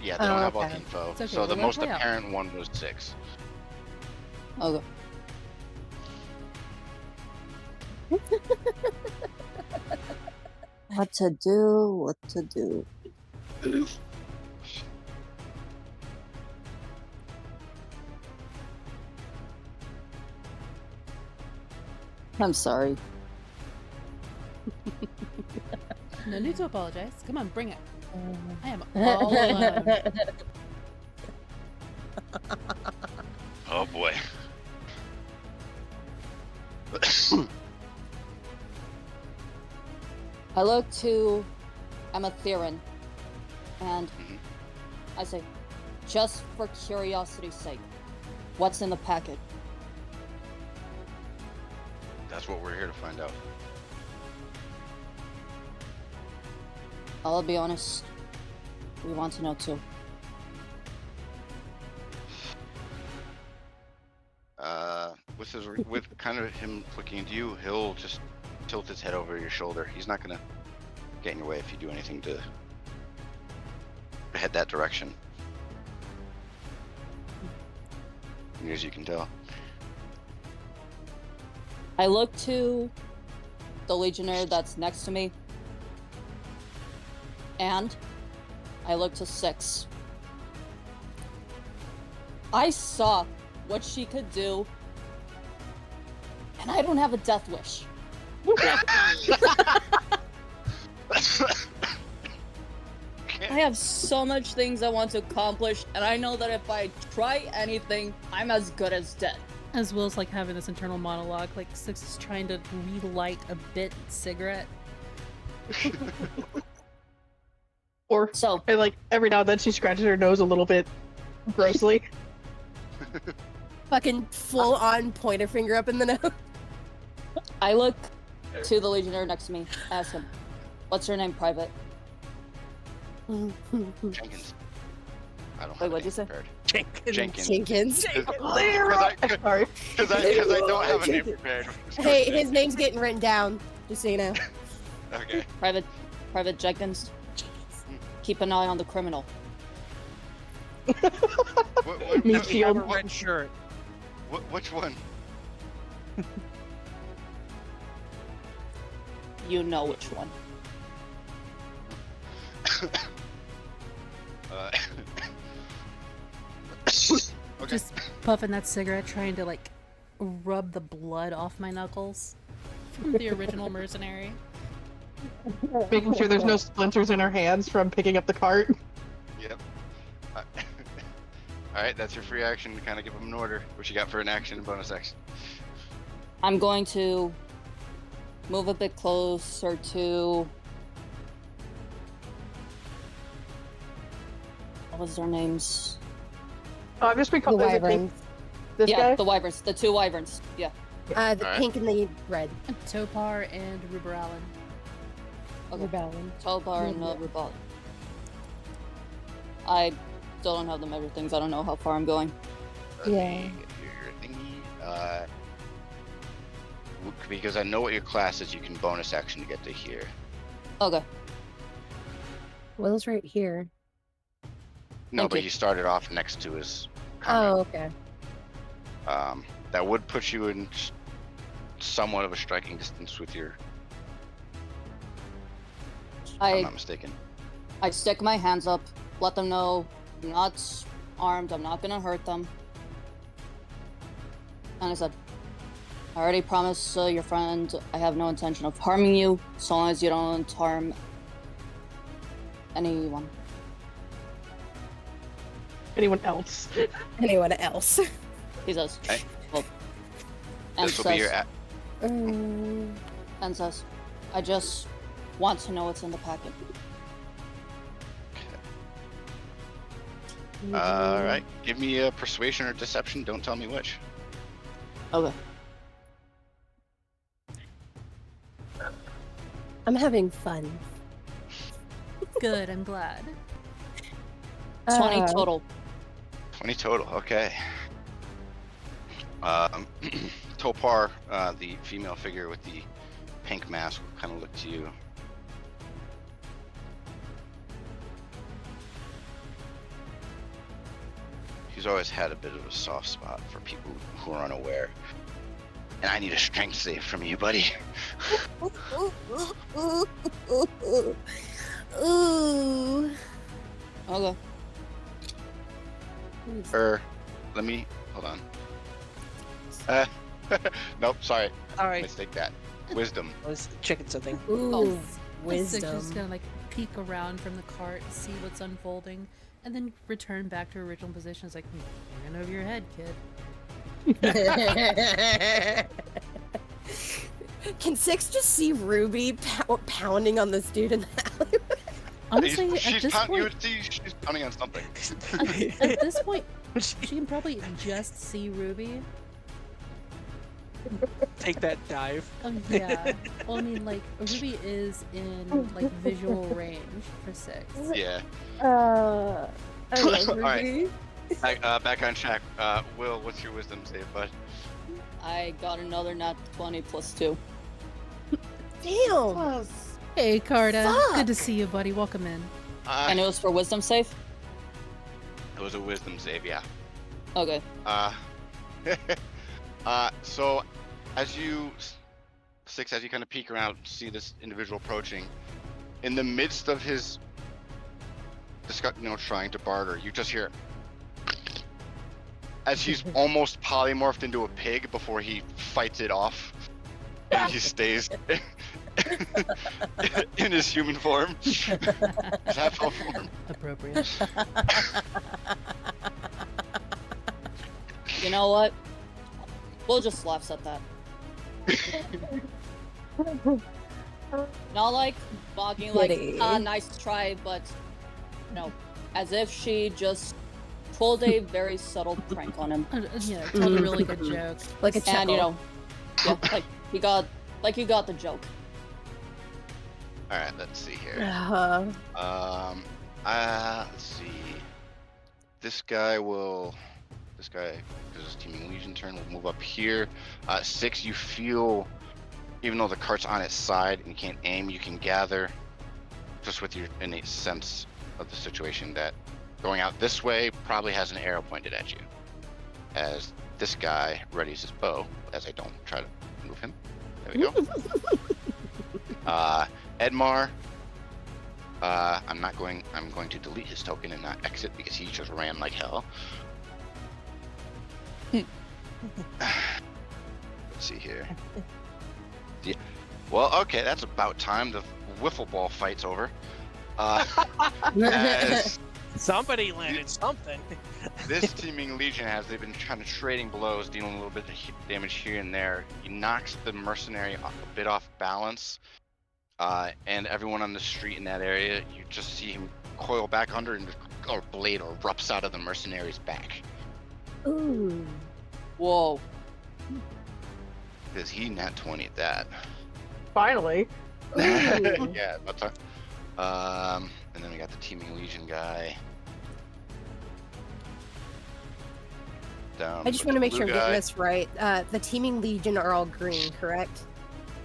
Yeah, they don't have all the Okay. info. It's okay, So the we'll most play out. apparent one was 6. Okay. What to do? I'm sorry. No need to apologize. Come on, bring it. I am all alone. Oh boy. I look to Emma Theron and Mhm. I say, just for curiosity's sake, what's in the packet? That's what we're here to find out. I'll be honest, we want to know too. With kind of him looking at you, he'll just tilt his head over your shoulder. He's not gonna get in your way if you do anything to head that direction. Near as you can tell. I look to the legionnaire that's next to me, and I look to 6. I saw what she could do, and I don't have a death wish. I have so much things I want to accomplish, and I know that if I try anything, I'm as good as dead. As Will's like having this internal monologue, like 6 is trying to relight a bit cigarette. Or So, and, like every now and then she scratches her nose a little bit grossly. Fucking full on pointer finger up in the nose. I look to the legionnaire next to me, ask him, what's your name, Private? Jenkins. I don't have What'd you anything say? prepared. Jenkins. Jenkins. Jenkins. Sorry. Because I don't have a name prepared. Hey, his name's getting written down, just so you know. Okay. Private Jenkins. Keep an eye on the criminal. What, Me Does he have a shield. red shirt? which one? You know which one. Okay. Just puffing that cigarette, trying to like rub the blood off my knuckles from the original mercenary. Making sure there's no splinters in her hands from picking up the cart. Yep. Alright, that's your free action to kind of give him an order. What you got for an action and bonus action? I'm going to move a bit closer to... What was their names? Oh, I've just been The called wyverns. this yeah, guy. the wyverns. The 2 wyverns. Yeah. The Alright. pink and the red. Topar and Ruberalin. Okay. Rebellion. Tolbar and Rubal. I Still don't have the measure things. I don't know how far I'm going. Let me get your thingy. Because I know what your class is, you can bonus action to get to here. Okay. Will's right here. No, Thank but you. he started off next to his comment. Oh, okay. That would put you in somewhat of a striking distance with your. If I'm not mistaken. I stick my hands up, let them know I'm not armed, I'm not gonna hurt them. And I said, I already promised your friend I have no intention of harming you, so long as you don't harm anyone. Anyone else? Anyone else? He says, Hey. well, and This will be your. says, and says, I just want to know what's in the packet. All right. Give me a persuasion or deception. Don't tell me which. Okay. I'm having fun. Good, I'm glad. 20 total. 20 total. Okay. Topar, the female figure with the pink mask, will kind of look to you. She's always had a bit of a soft spot for people who are unaware. And I need a strength save from you, buddy. Ooh. Okay. Let me, hold on. Nope, sorry. All right. Mistake that. Wisdom. I was checking something. Ooh. Six is just Wisdom. gonna like peek around from the cart, see what's unfolding, and then return back to her original position. It's like, you're in over your head, kid. Can Six just see Ruby pounding on this dude in the alley? Honestly, at she's this you point, would see she's pounding on something. at this point, she can probably just see Ruby. Take that dive. Yeah. Well, I mean, like, Ruby is in, like, visual range for Six. Yeah. I love All Ruby. right. Back on track. Will, what's your wisdom save, bud? I got another nat 20 plus 2. Damn. Hey, Carta. Fuck. Good to see you, buddy. Welcome in. And it was for wisdom save? It was a wisdom save, yeah. Okay. So as you kind of peek around, see this individual approaching, in the midst of his trying to barter, you just hear as he's almost polymorphed into a pig before he fights it off, and he stays in his human form, his half-elf form. Appropriate. You know what? We'll just laugh at that. Not like mocking, like, Kitty. nice try, but no. As if she just pulled a very subtle prank on him. Yeah, told a really good joke. Like a And, chuckle. you know, yeah, you got the joke. All right, let's see here. Let's see. This guy, because it's Teaming Legion turn, will move up here. 6, you feel, even though the cart's on its side and you can't aim, you can gather, just with your innate sense of the situation, that going out this way probably has an arrow pointed at you. As this guy readies his bow, as I don't try to move him. There we go. Edmar, I'm going to delete his token and not exit because he just ran like hell. Let's see here. Yeah. Well, okay, that's about time. The wiffle ball fight's over. As Somebody landed something. this Teaming Legion they've been kind of trading blows, dealing a little bit of damage here and there. He knocks the mercenary a bit off balance, and everyone on the street in that area, you just see him coil back under, and a blade erupts out of the mercenary's back. Ooh. Whoa. Because he nat 20 at that. Finally. Yeah, that's and then we got the Teaming Legion guy. down. I just with want to the make blue sure I'm getting guy. this right. The teaming legion are all green, correct?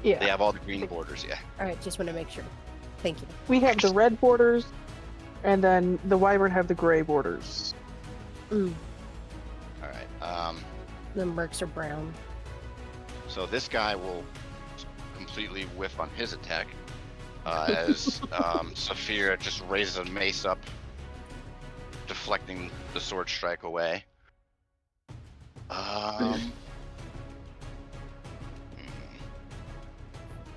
Yeah. They have all the green borders, yeah. All right, just want to make sure. Thank you. We have the red borders, and then the wyvern have the gray borders. Mm, All right. the mercs are brown. So this guy will completely whiff on his attack as Saphira just raises a mace up, deflecting the sword strike away.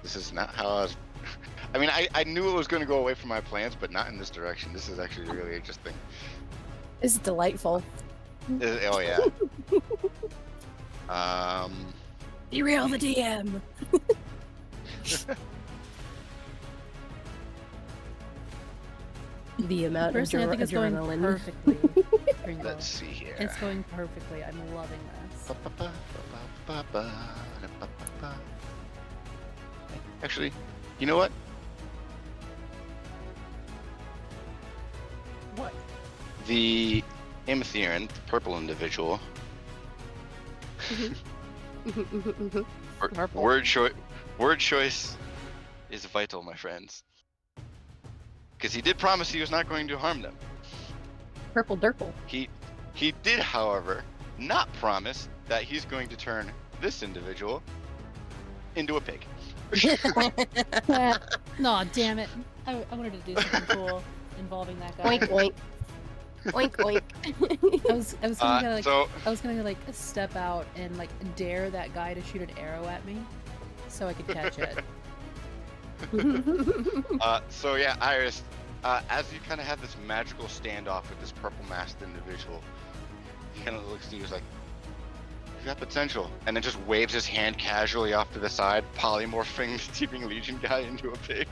This is not how I was. I mean, I knew it was going to go away from my plans, but not in this direction. This is actually really interesting. This is delightful. Oh yeah. Derail the DM. The amount Personally, I of think it's going adrenaline. perfectly. Pringle. Let's see here. It's going perfectly. I'm loving this. Actually, you know what? What? The Imtheran, the purple individual. Purple. Word choice is vital, my friends. Because he did promise he was not going to harm them. Purple Durple. He did, however, not promise that he's going to turn this individual into a pig. No, damn it. I wanted to do something cool involving that guy. Oink oink. Oink oink. I was gonna like So I was gonna like step out and like dare that guy to shoot an arrow at me, so I could catch it. so yeah, Iris, as you kind of have this magical standoff with this purple masked individual, he kind of looks at you, he's like, "You got potential," and then just waves his hand casually off to the side, polymorphing the Teeming Legion guy into a pig.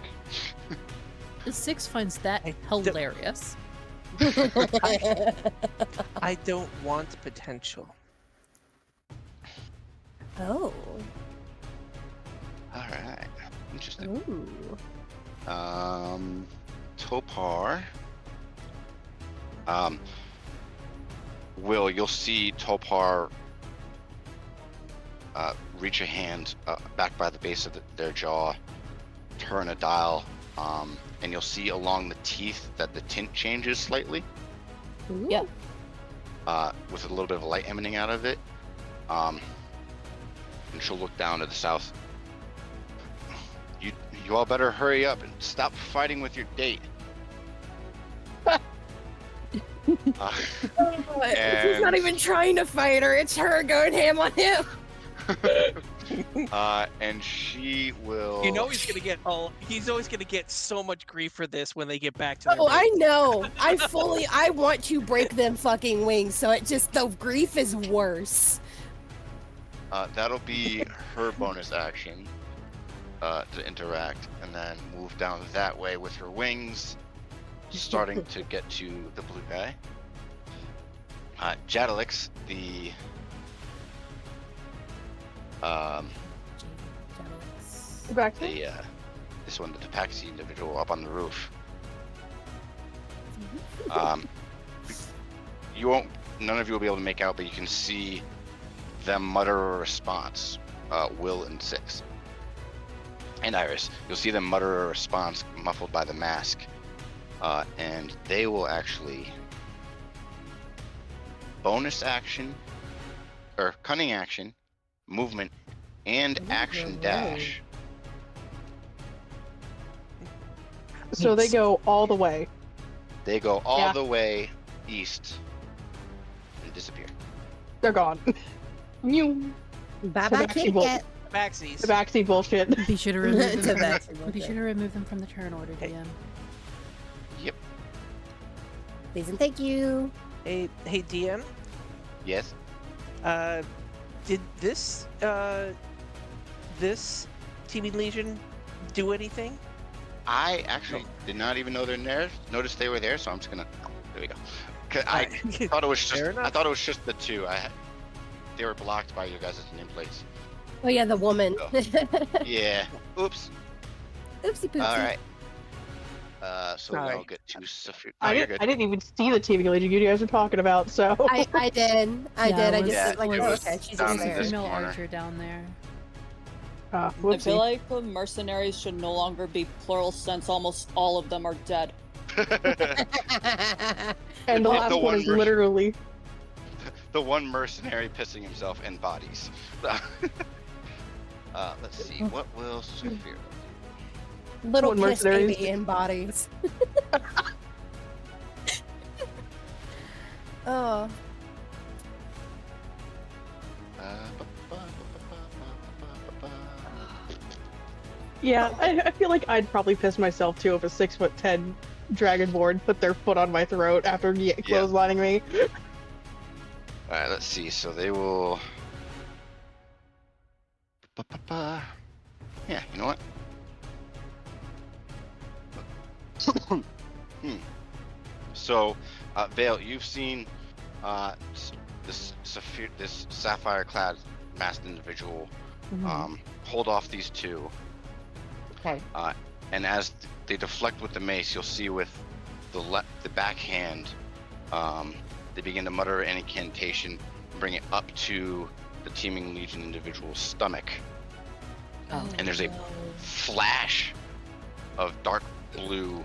Six finds that hilarious. I don't want potential. Oh. All right, interesting. Ooh. Topar. You'll see Topar reach a hand back by the base of their jaw, turn a dial, and you'll see along the teeth that the tint changes slightly. Ooh. Yeah. With a little bit of light emanating out of it. And she'll look down to the south. You all better hurry up and stop fighting with your date. He's not even trying to fight her. It's her going ham on him. And she will. You know he's always gonna get so much grief for this when they get back to their Oh, I base. know. I want to break them fucking wings, so it just, the grief is worse. That'll be her bonus action to interact, and then move down that way with her wings, starting to get to the blue guy. Jadalix, the Back to this one, the Tapaxi individual up on the roof. None of you will be able to make out, but you can see them mutter a response. Will and Six. And Iris, you'll see them mutter a response muffled by the mask. And they will actually bonus action, or cunning action, movement, and action dash. So they go all the way. They go all Yeah. the way east and disappear. They're gone. Mew. Bye-bye, Tabaxi Kit bull- Kat. Backsies. The backseat bullshit. Be sure to remove them. Tabaxi Be sure to remove them from the turn order, DM. Yep. Please and thank you. Hey DM. Yes. Did this Teeming Legion do anything? I actually did not even know they're there. Noticed they were there, so I'm just gonna. There we go. 'Cause I thought it was just. Fair enough. I thought it was just the two. They were blocked by you guys' nameplates. Oh yeah, the woman. Yeah. Oops. Oopsie poopsie. All right. So then Sorry. I'll get to Saphir. I you're didn't. good. I didn't even see the teaming legion you guys are talking about. So I did. I Yeah, did. I it just was- like, it oh, was okay, she's down just in There's a this there. female corner. archer down there. I whoopsie. feel like the mercenaries should no longer be plural since almost all of them are dead. And the If last the one one is mer- literally. The one mercenary pissing himself in bodies. Let's see. What will Saphir? Little One piss mercenaries. baby in bodies. Oh, Yeah, I feel like I'd probably piss myself too if a 6'10" dragonborn put their foot on my throat after clotheslining me. All right, let's see. So they will. Yeah, you know what? So, Vale, you've seen this sapphire-clad masked individual hold off these two. Okay. And as they deflect with the mace, you'll see with the backhand, they begin to mutter an incantation and bring it up to the teeming legion individual's stomach. Oh. And there's a flash of dark blue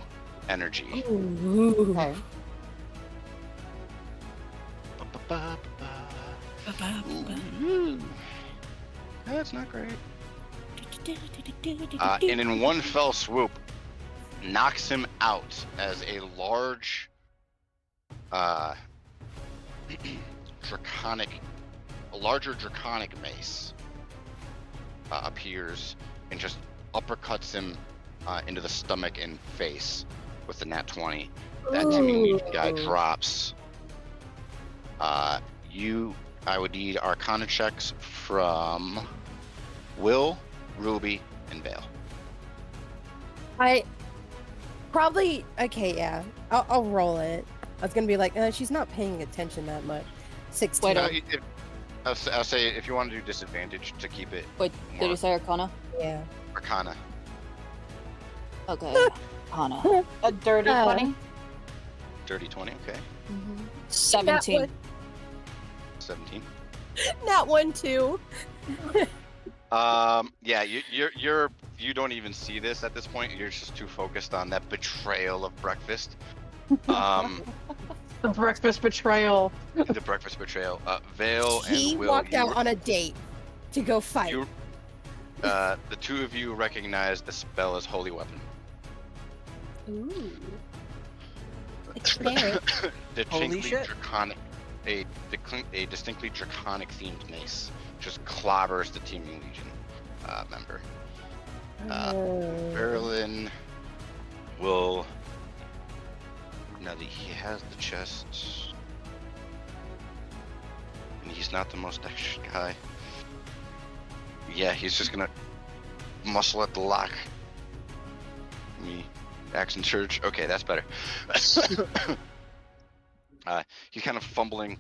energy. Okay. Ooh. That's not great. And in one fell swoop, knocks him out as a large, larger draconic mace appears and just uppercuts him into the stomach and face with the nat 20. That teaming legion guy drops. I would need Arcana checks from Will, Ruby, and Vale. I probably okay. Yeah, I'll roll it. I was gonna be like, she's not paying attention that much. 16. Wait, I'll say if you want to do disadvantage to keep it Wait, did more you say Arcana? Yeah. Arcana. Okay, Arcana. A dirty Oh. 20. Dirty 20, okay. 17. 17. Not one too. Yeah, you don't even see this at this point. You're just too focused on that betrayal of breakfast. The breakfast betrayal. The breakfast betrayal. Vale He and Will. walked out on a date to go fight. The two of you recognize the spell as Holy Weapon. Ooh. Explain. Distinctly shit. draconic, a distinctly draconic themed mace just clobbers the teaming legion member. Berlin will. Now that he has the chest, and he's not the most extra guy. Yeah, he's just gonna muscle at the lock. Me, action surge. Okay, that's better. He's kind of fumbling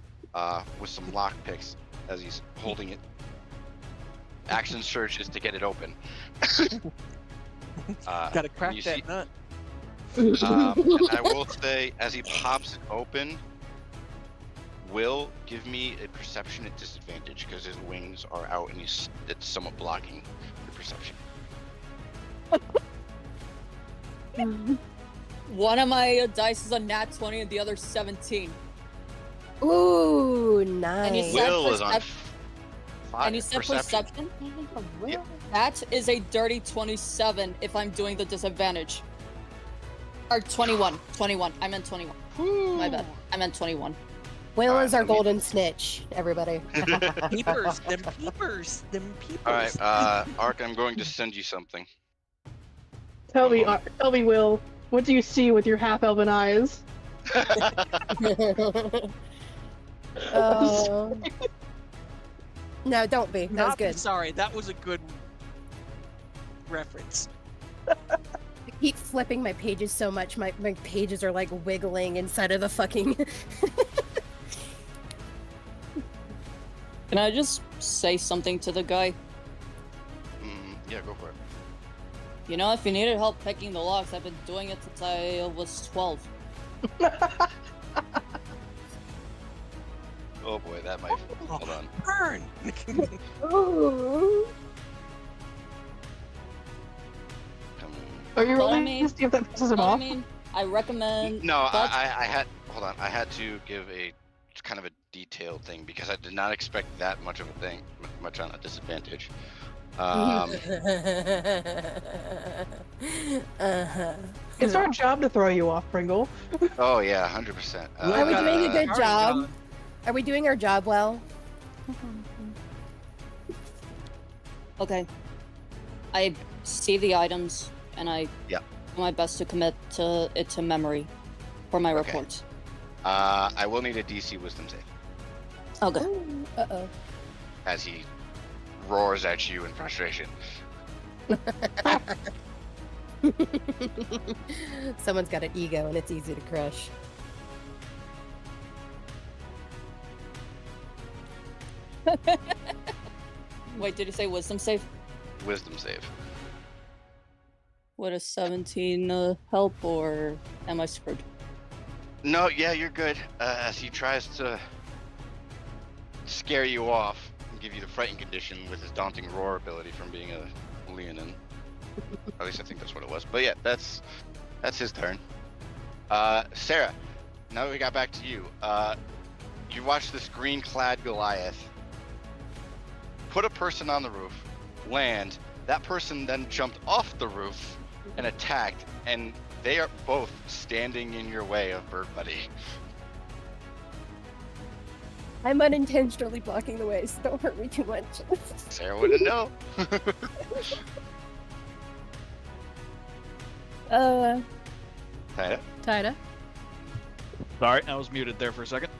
with some lock picks as he's holding it. Action surge is to get it open. Gotta crack you that see- nut. And I will say, as he pops it open, Will give me a perception at disadvantage because his wings are out and it's somewhat blocking the perception. One of my dice is a nat 20 and the other 17. Ooh, nice. And you said Will is on fire. And you said perception? Yep. That is a dirty 27 if I'm doing the disadvantage. Or 21. 21. I meant 21. My bad. I meant 21. Will is our let me- golden snitch, everybody. Peepers, them peepers. All right, Ark, I'm going to send you something. Tell me, Will. What do you see with your half-elven eyes? Oh. No, don't be. That was Not good. sorry, that was a good reference. I keep flipping my pages so much, my pages are like wiggling inside of the fucking. Can I just say something to the guy? Yeah, go for it. You know, if you needed help picking the locks, I've been doing it since I was 12. Oh boy, that might. Hold on. Burn! Ooh. Come Are you But I really mean- see if that pisses him But I off? mean, I recommend. No, but- I had. Hold on. I had to give a kind of a detailed thing because I did not expect that much of a thing, much on a disadvantage. It's our job to throw you off, Pringle. Oh yeah, 100%. Are we doing a good Sorry, job? John. Are we doing our job well? Okay. I see the items, and I Yeah. do my best to commit to it to memory for my Okay. reports. I will need a DC Wisdom save Okay. Uh-oh. as he roars at you in frustration. Someone's got an ego and it's easy to crush. Wait, did you say wisdom save? Wisdom save. Would a 17 help, or am I screwed? No, yeah, you're good. As he tries to scare you off and give you the frightened condition with his daunting roar ability from being a Leonin. At least I think that's what it was. But yeah, that's his turn. Sarah, now that we got back to you, you watch this green-clad Goliath put a person on the roof, land. That person then jumped off the roof and attacked, and they are both standing in your way of Bird Buddy. I'm unintentionally blocking the way, so don't hurt me too much. Sarah wouldn't know. Tyda? Tyda. Sorry, I was muted there for a second.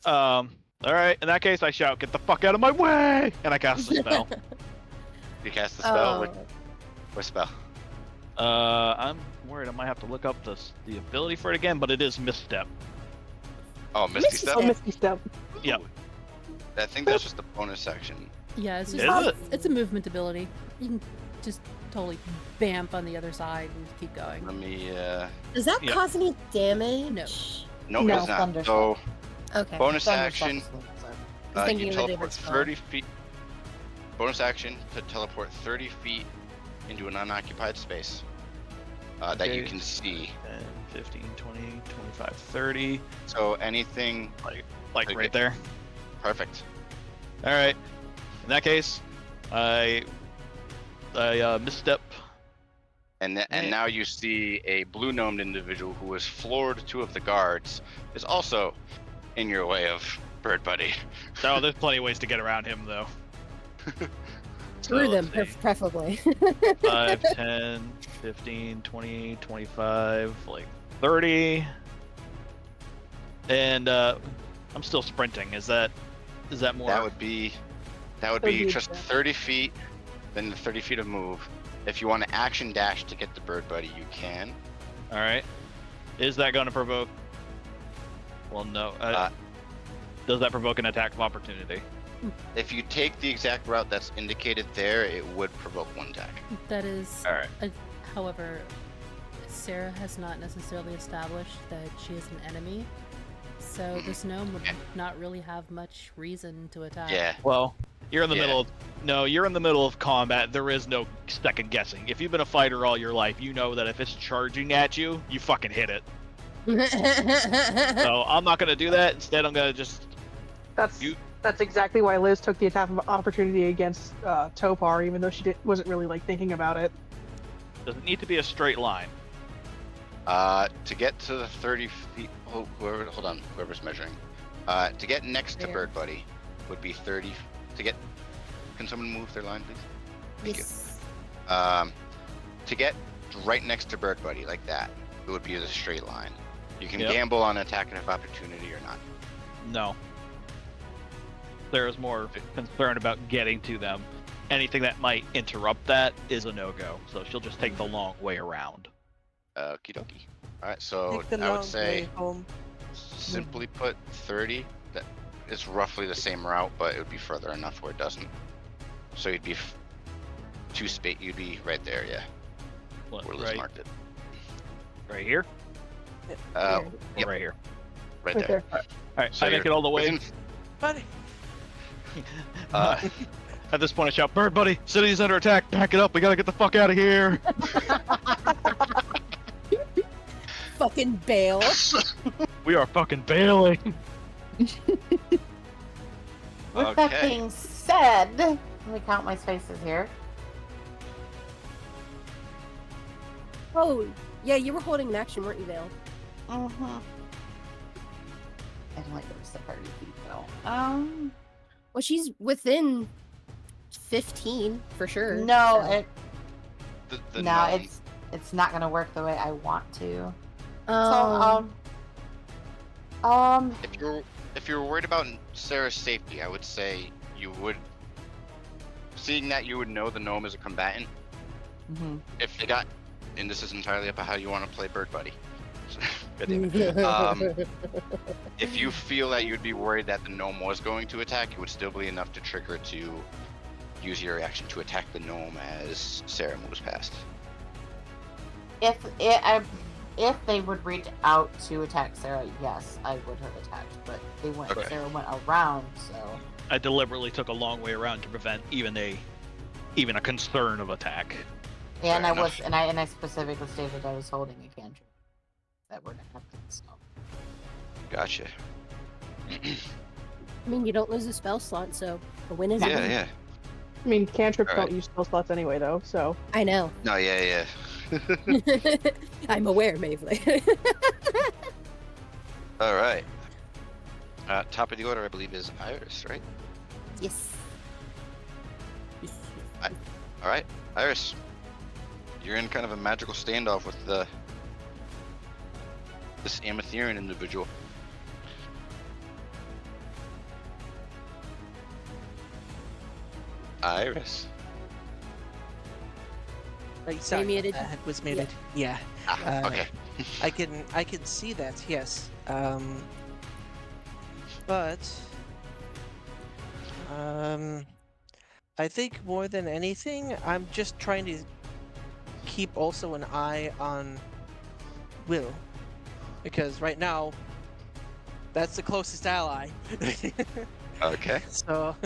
all All right. In that case, I shout, "Get the fuck out of my way!" and I cast the spell. You cast the spell. Oh. What spell? I'm worried I might have to look up the ability for it again, but it is misstep. Oh, Misty Step? Oh, Misty Step. Yep. I think that's just the bonus section. Yeah, it's just Is it? it's a movement ability. You can just totally bamf on the other side and keep going. Let me, Does that Yeah. cause any damage? No. no, No. it's not. Thunder So, Okay. bonus Thunder action, Step is what it was thinking you of a teleport different spell. 30 feet. Bonus action to teleport 30 feet into an unoccupied space that you Okay. can see. 10, 15, 20, 25, 30. So anything, Like Okay. right there. perfect. All right. In that case, I misstep. And Right. now you see a blue gnomed individual who has floored two of the guards is also in your way of Bird Buddy. Oh, there's plenty of ways to get around him, though. Screw So, them, let's see. preferably. 5, 10, 15, 20, 25, like 30. And I'm still sprinting. Is that more? That would be Would be just that. 30 feet, then the 30 feet of move. If you want to action dash to get the Bird Buddy, you can. All right. Is that going to provoke? Well, no. Does that provoke an attack of opportunity? If you take the exact route that's indicated there, it would provoke one attack. That is, All right. however, Sarah has not necessarily established that she is an enemy, so this gnome would not really have much reason to attack. Yeah. Well, you're in the Yeah. middle of you're in the middle of combat. There is no second guessing. If you've been a fighter all your life, you know that if it's charging at you, you fucking hit it. So I'm not gonna do that. Instead, I'm gonna just That's exactly why Liz took the attack of opportunity against Topar, even though she wasn't really like thinking about it. does it need to be a straight line? To get to the 30 feet. Oh, whoever's measuring. To get next to There. Bird Buddy would be 30. To get. Can someone move their line, please? Thank you. To get right next to Bird Buddy, like that, it would be a straight line. You can Yep. gamble on attack of opportunity or not. No. There's more concern about getting to them. Anything that might interrupt that is a no-go. So she'll just take the long way around. Okie dokie. Alright, so Take the I would long say, way home. simply put, 30. That is roughly the same route, but it would be further enough where it doesn't. So you'd be You'd be right there, yeah. What, Where Liz right, marked it. right here? Yep, Or right here. right Right there. there. Alright, So I make you're it all the way. within- Buddy. At this point, I shout, "Bird, buddy! City's under attack! Back it up! We gotta get the fuck out of here!" Fucking bail. We are fucking bailing. With that Okay. being said, let me count my spaces here. Oh, yeah, you were holding an action, weren't you, Vale? Mm-hmm. I don't like those 30 feet though. Well, she's within 15 for sure. No, so. The no, gnome. it's not gonna work the way I want to. Oh, So If you're worried about Sarah's safety, I would say you would. Seeing that you would know the gnome is a combatant. mhm. If they got, and this is entirely up to how you want to play Bird Buddy. God damn it. If you feel that you'd be worried that the gnome was going to attack, it would still be enough to trigger to use your reaction to attack the gnome as Sarah moves past. If they would reach out to attack Sarah, yes, I would have attacked. But they went. Okay. Sarah went around, so. I deliberately took a long way around to prevent even a concern of attack. Yeah, and Fair I was, enough. and I specifically stated I was holding a cantrip. That were to happen. So. Gotcha. I mean, you don't lose a spell slot, so a win is a Yeah, win. yeah. I mean, cantrips Alright. don't use spell slots anyway, though. So I know. No, yeah. I'm aware, Maveley. All right. Top of the order, I believe, is Iris, right? Yes. All right, Iris. You're in kind of a magical standoff with this Amatherian individual. Iris. Sorry, muted? it was muted. Yeah. Ah, okay. I can see that, yes. But I think more than anything, I'm just trying to keep also an eye on Will, because right now that's the closest ally. Okay. So,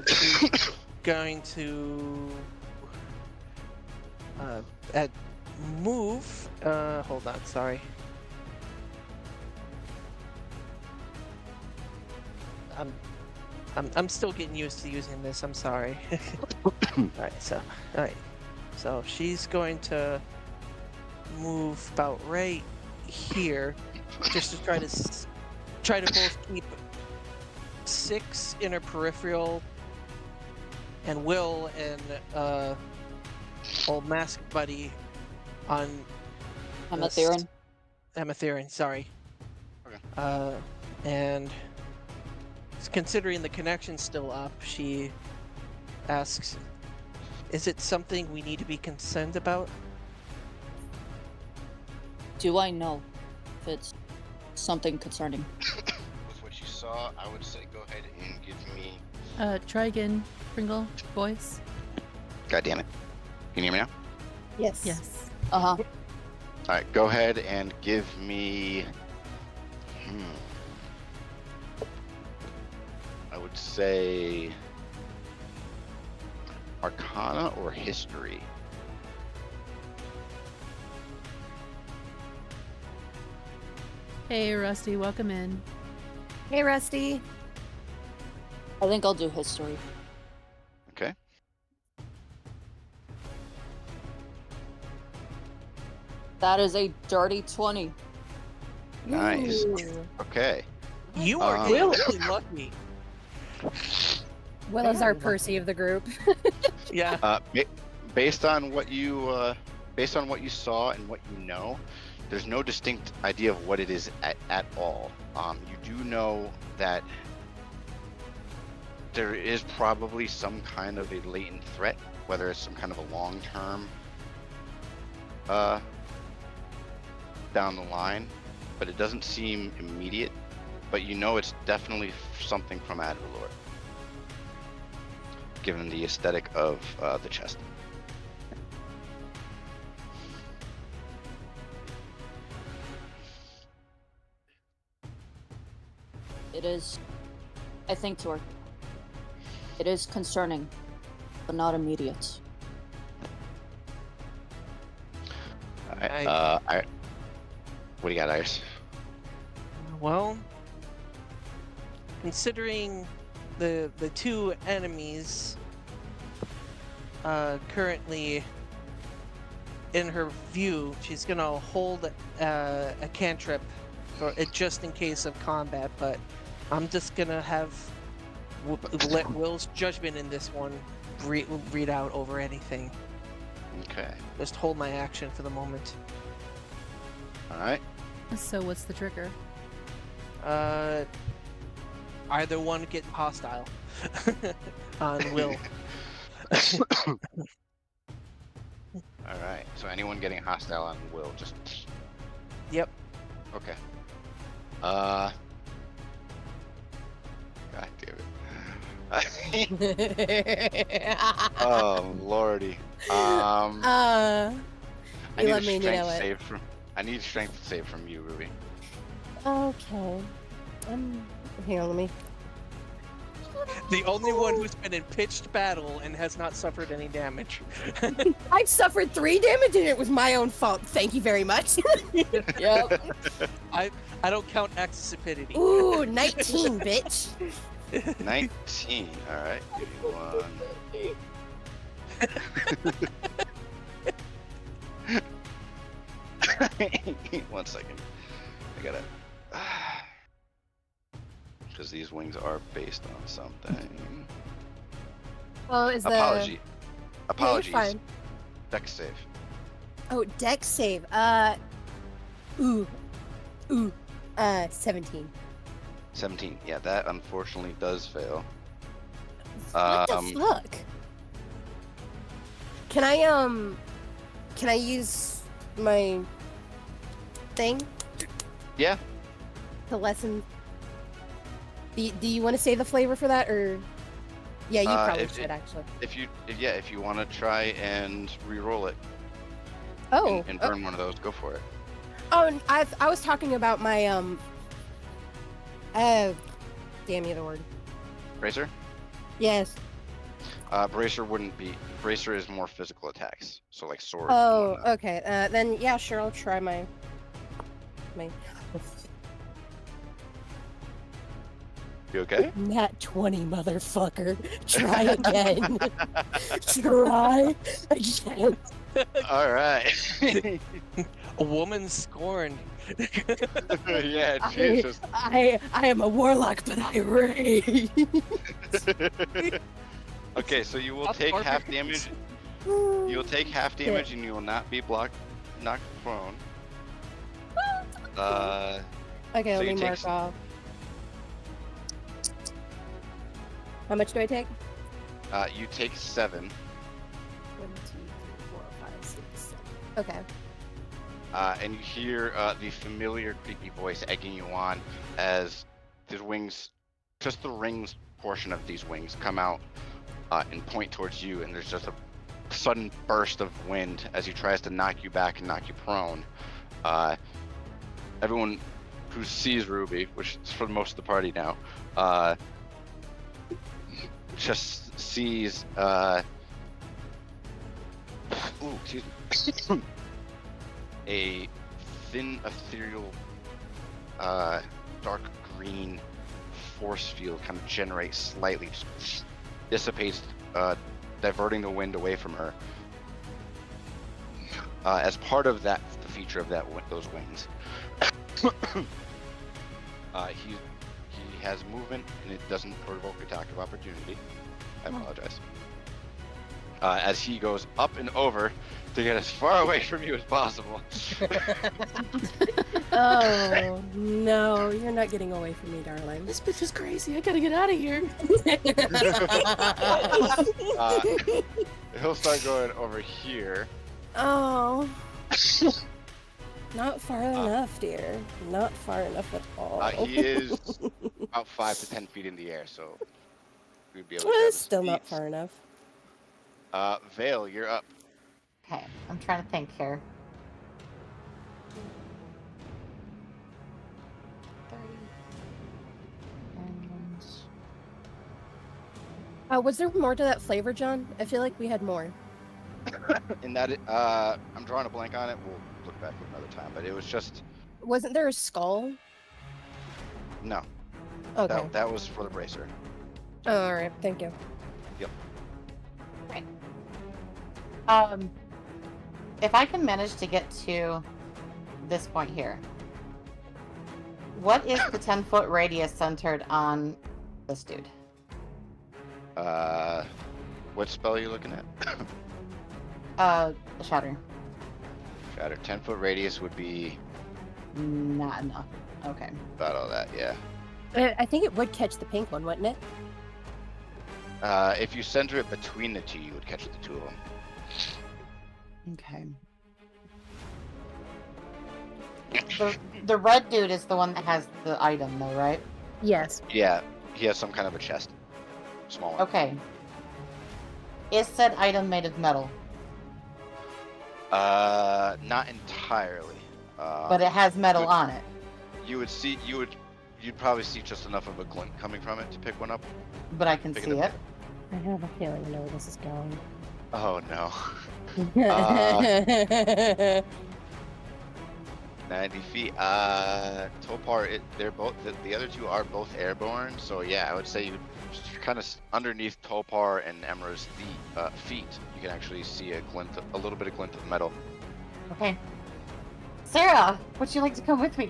she's going to move. Hold on, sorry. I'm still getting used to using this. I'm sorry. Alright, so she's going to move about right here, just to try to both keep 6 in her peripheral, and Will and old mask buddy on Amatherian. Amatherian, sorry. Okay. And considering the connection's still up, she asks, "Is it something we need to be concerned about?" Do I know if it's something concerning? With what you saw, I would say go ahead and give me. Try again, Pringle voice. God damn it. Can you hear me now? Yes. Yes. Uh huh. All right, go ahead and give me. I would say Arcana or History. Hey, Rusty, welcome in. Hey, Rusty. I think I'll do history. Okay. That is a dirty 20. Nice. Ooh. Okay. You are Um, getting really lucky. Will is our Percy of the group. Yeah. Based on what you saw and what you know, there's no distinct idea of what it is at all. You do know that there is probably some kind of a latent threat, whether it's some kind of a long-term down the line, but it doesn't seem immediate. But you know it's definitely something from Advalor. given the aesthetic of the chest. It is, I think, to her. It is concerning, but not immediate. All right. What do you got, Iris? Well, considering the two enemies currently in her view, she's gonna hold a cantrip for just in case of combat. But I'm just gonna have let Will's judgment in this one read out over anything. Okay. Just hold my action for the moment. All right. So what's the trigger? Either one get hostile on Will. All right. So anyone getting hostile on Will, just. Yep. Okay. God damn it. Oh lordy. I you need let a me strength know it. save from. I need a strength save from you, Ruby. Okay. Hang on, let me. The only one who's been in pitched battle and has not suffered any damage. I've suffered 3 damage and it was my own fault. Thank you very much. Yep. I don't count acts of stupidity. Ooh, 19, bitch. 19. All right. Give me one. 1 second. I gotta. Because these wings are based on something. Oh, is the... Apologies. Yeah, you're fine. Dex save. Oh, dex save. 17. 17. Yeah, that unfortunately does fail. What the fuck? Can I use my thing Yeah. to lessen? Do you want to say the flavor for that, or? Yeah, you probably should actually. If you want to try and re-roll it. Oh. And burn one of those, go for it. Oh, and I was talking about my damn you the word. Bracer? Yes. Bracer wouldn't be. Bracer is more physical attacks, so like swords. Oh, and whatnot. okay. Then yeah, sure. I'll try my. You okay? Nat 20, motherfucker. Try again. Try again. All right. A woman scorned. Yeah, Jesus. I am a warlock, but I rage. Okay, so you will take half damage. You'll take half damage, and you will not be knocked prone. Okay, so let you me take mark off. How much do I take? You take 7. 1, 2, 3, 4, 5, 6, 7. Okay. And you hear the familiar creepy voice egging you on as his wings, just the rings portion of these wings, come out and point towards you, and there's just a sudden burst of wind as he tries to knock you back and knock you prone. Everyone who sees Ruby, which is for most of the party now, just sees excuse me. A thin ethereal dark green force field kind of generates slightly, just dissipates, diverting the wind away from her. As part of that, the feature of those wings, he has movement, and it doesn't provoke attack of opportunity. I apologize. As he goes up and over to get as far away from you as possible. Oh no, you're not getting away from me, darling. This bitch is crazy. I gotta get out of here. He'll start going over here. Oh. Not far enough, dear. Not far enough at all. He is about 5 to 10 feet in the air, so We'd be able to grab his Still not feet. far enough. Vale, you're up. Okay, I'm trying to think here. 30. And Was there more to that flavor, John? I feel like we had more. In that, I'm drawing a blank on it. We'll look back at another time. But it was just Wasn't there a skull? no. Okay. That was for the bracer. Oh, all right. Thank you. If I can manage to get to this point here, what is the 10-foot radius centered on this dude? What spell are you looking at? The shatter. Shatter. 10-foot radius would be Not enough. Okay. about all that. Yeah. I think it would catch the pink one, wouldn't it? If you center it between the two, you would catch the two of them. Okay. The red dude is the one that has the item, though, right? Yes. Yeah, he has some kind of a chest. Small one. Okay. Is said item made of metal? Not entirely. But it has metal on it. You'd probably see just enough of a glint coming from it to pick one up. But I can Pick see it up. it. I have a feeling I know where this is going. Oh no. 90 feet. Topar, they're both, the other two are both airborne, so yeah, I would say you're kind of underneath Topar and Emra's feet. You can actually see a little bit of glint of metal. Okay. Sarah, would you like to come with me?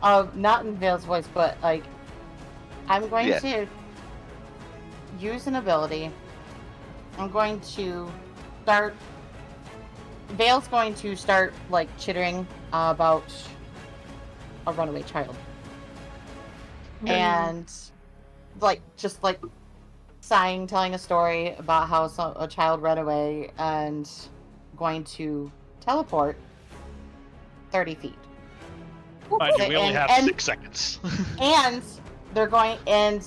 Not in Vale's voice, but like, I'm going to use an ability. I'm going to start. Vale's going to start like chittering about a runaway child, and like just like sighing, telling a story about how a child ran away, and going to teleport 30 feet. Mind you, we only have 6 seconds. And they're going, and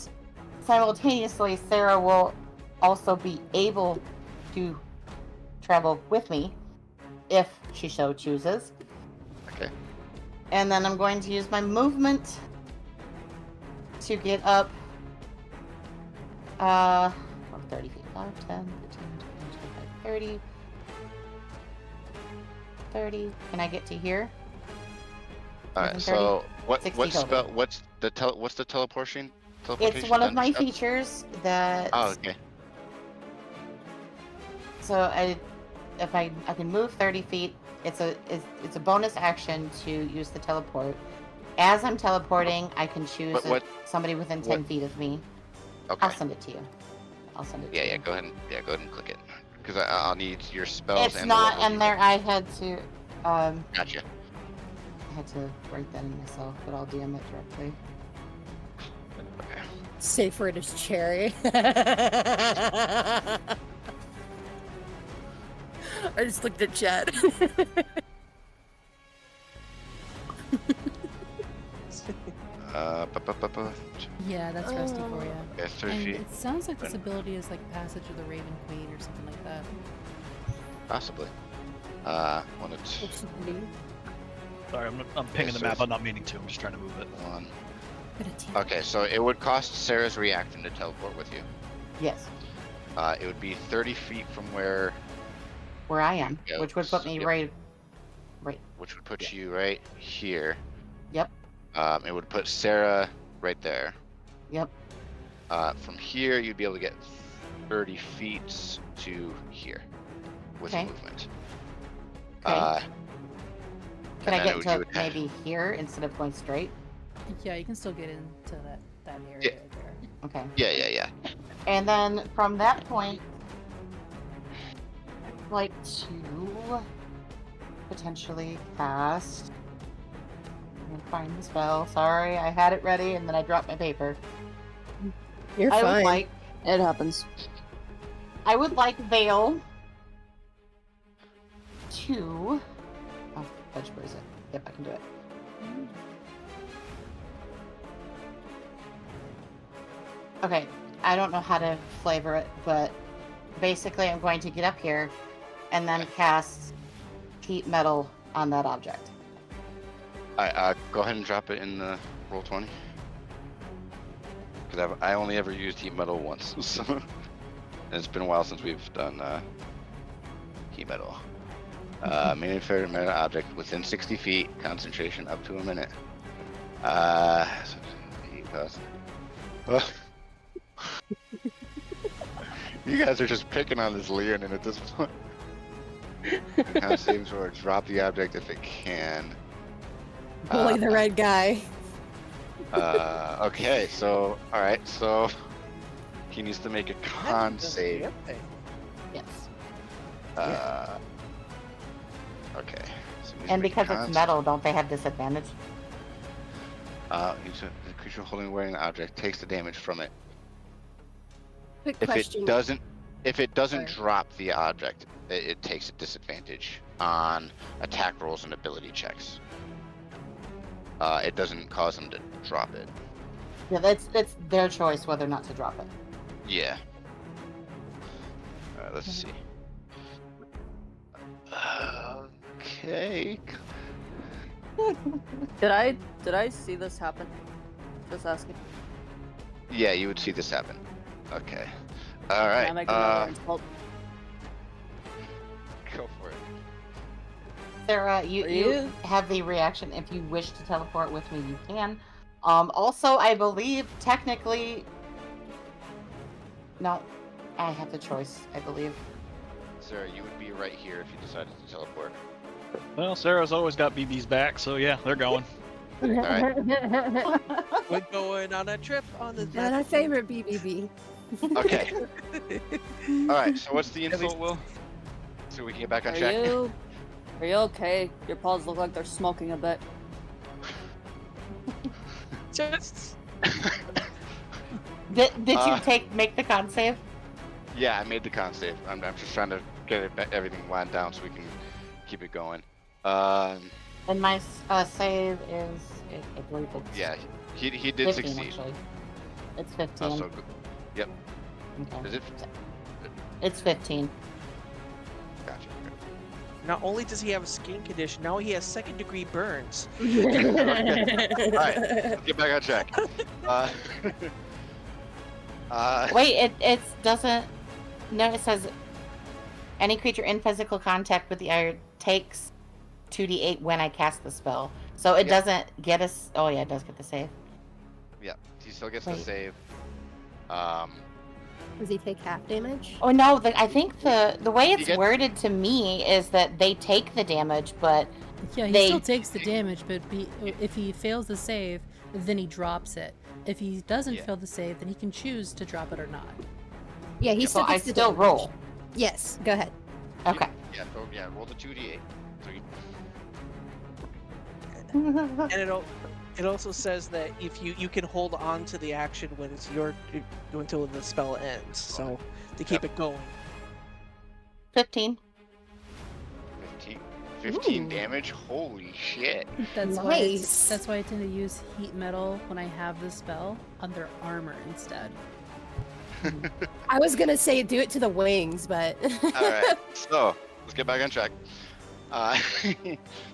simultaneously, Sarah will also be able to travel with me if she so chooses. Okay. And then I'm going to use my movement to get up 30 feet. 5, 10, 15, 20, 25, 30. Can I get to here? Alright, so what 60 spell? total. What's the teleportation? It's one of my spell? features that. Oh, okay. So I can move 30 feet. It's a bonus action to use the teleport. As I'm teleporting, I can choose somebody within 10 feet of me. Okay. I'll send it to you. Yeah, go ahead and click it, because I'll need your spells. It's and not the in there. I had to. Gotcha. I had to write that in myself, but I'll DM it directly. Okay. Safe word is cherry. I just looked at chat. Yeah, that's Rusty for you. Yeah, 30 And feet. it sounds like this ability is like Passage of the Raven Queen or something like that. Possibly. One of two. Sorry, I'm pinging the map. I'm not meaning to. I'm just trying to move it. One. Okay, so it would cost Sarah's reaction to teleport with you. Yes. It would be 30 feet from where I am, Yeah, which would put me yep. right. Which would put you right here. Yep. It would put Sarah right there. Yep. From here, you'd be able to get 30 feet to here with Okay. movement. Okay. Can I and get then to would- maybe here instead of going straight? Yeah, you can still get into that area right there. Okay. Yeah. And then from that point, I'd like to potentially cast. I'm gonna find the spell. Sorry, I had it ready and then I dropped my paper. You're I fine. would like. It happens. I would like Vale to. Oh, fudge, where is it? Yep, I can do it. Okay, I don't know how to flavor it, but basically I'm going to get up here and then cast heat metal on that object. Alright, go ahead and drop it in the roll 20. Because I only ever used heat metal once, so and it's been a while since we've done heat metal. Manufactured metal object within 60 feet, concentration up to a minute. You guys are just picking on this Leonin at this point. Con saves for drop the object if it can. Bully the red guy. Okay, so alright, so he needs to make a con save. Yes. Okay. So he needs to And make a because con it's metal, don't they have disadvantage? the creature holding or wearing the object takes the damage from it. Quick If question. it doesn't Sorry. drop the object, it takes a disadvantage on attack rolls and ability checks. It doesn't cause them to drop it. Yeah, that's their choice whether or not to drop it. Yeah. Alright, let's see. Okay. Did I see this happen? Just asking. Yeah, you would see this happen. Okay. Can I Alright. make another insult? Go for it. Sarah, you have the reaction. If you wish to teleport with me, you can. Also, I believe technically, no, I have the choice. I believe. Sarah, you would be right here if you decided to teleport. Well, Sarah's always got BB's back, so yeah, they're going. Alright. We're going on a trip on the. Not our favorite BBB. Okay. Alright, so what's the insult, Will? So we can get back on track. Are you okay? Your paws look like they're smoking a bit. Just. Did you make the con save? Yeah, I made the con save. I'm just trying to get everything wound down so we can keep it going. And my save is, I believe it's. Yeah, he did 15, succeed. Actually. It's 15. Also good. Yep. Okay. Is it? It's 15. Gotcha. Not only does he have a skin condition, now he has second-degree burns. Okay. All right, let's get back on track. Wait, it doesn't. No, it says any creature in physical contact with the iron takes 2d8 when I cast the spell. So it doesn't get us. Oh yeah, it does get the save. Yeah, he still gets the Wait. save. Does he take half damage? Oh no, I think the way it's get- worded to me is that they take the damage, but Yeah, he They- still takes the damage, but if he fails the save, then he drops it. If he doesn't Yeah. fail the save, then he can choose to drop it or not. Yeah, he so still I gets the still damage. roll. Yes, go ahead. Okay. Yeah, roll the 2d8. So you, And it also says that if you can hold on to the action when it's until the spell ends. So to keep it going. 15. 15 Ooh. damage. Holy shit! That's Nice. why I tend to use heat metal when I have the spell on their armor instead. I was gonna say do it to the wings, but All right, so let's get back on track.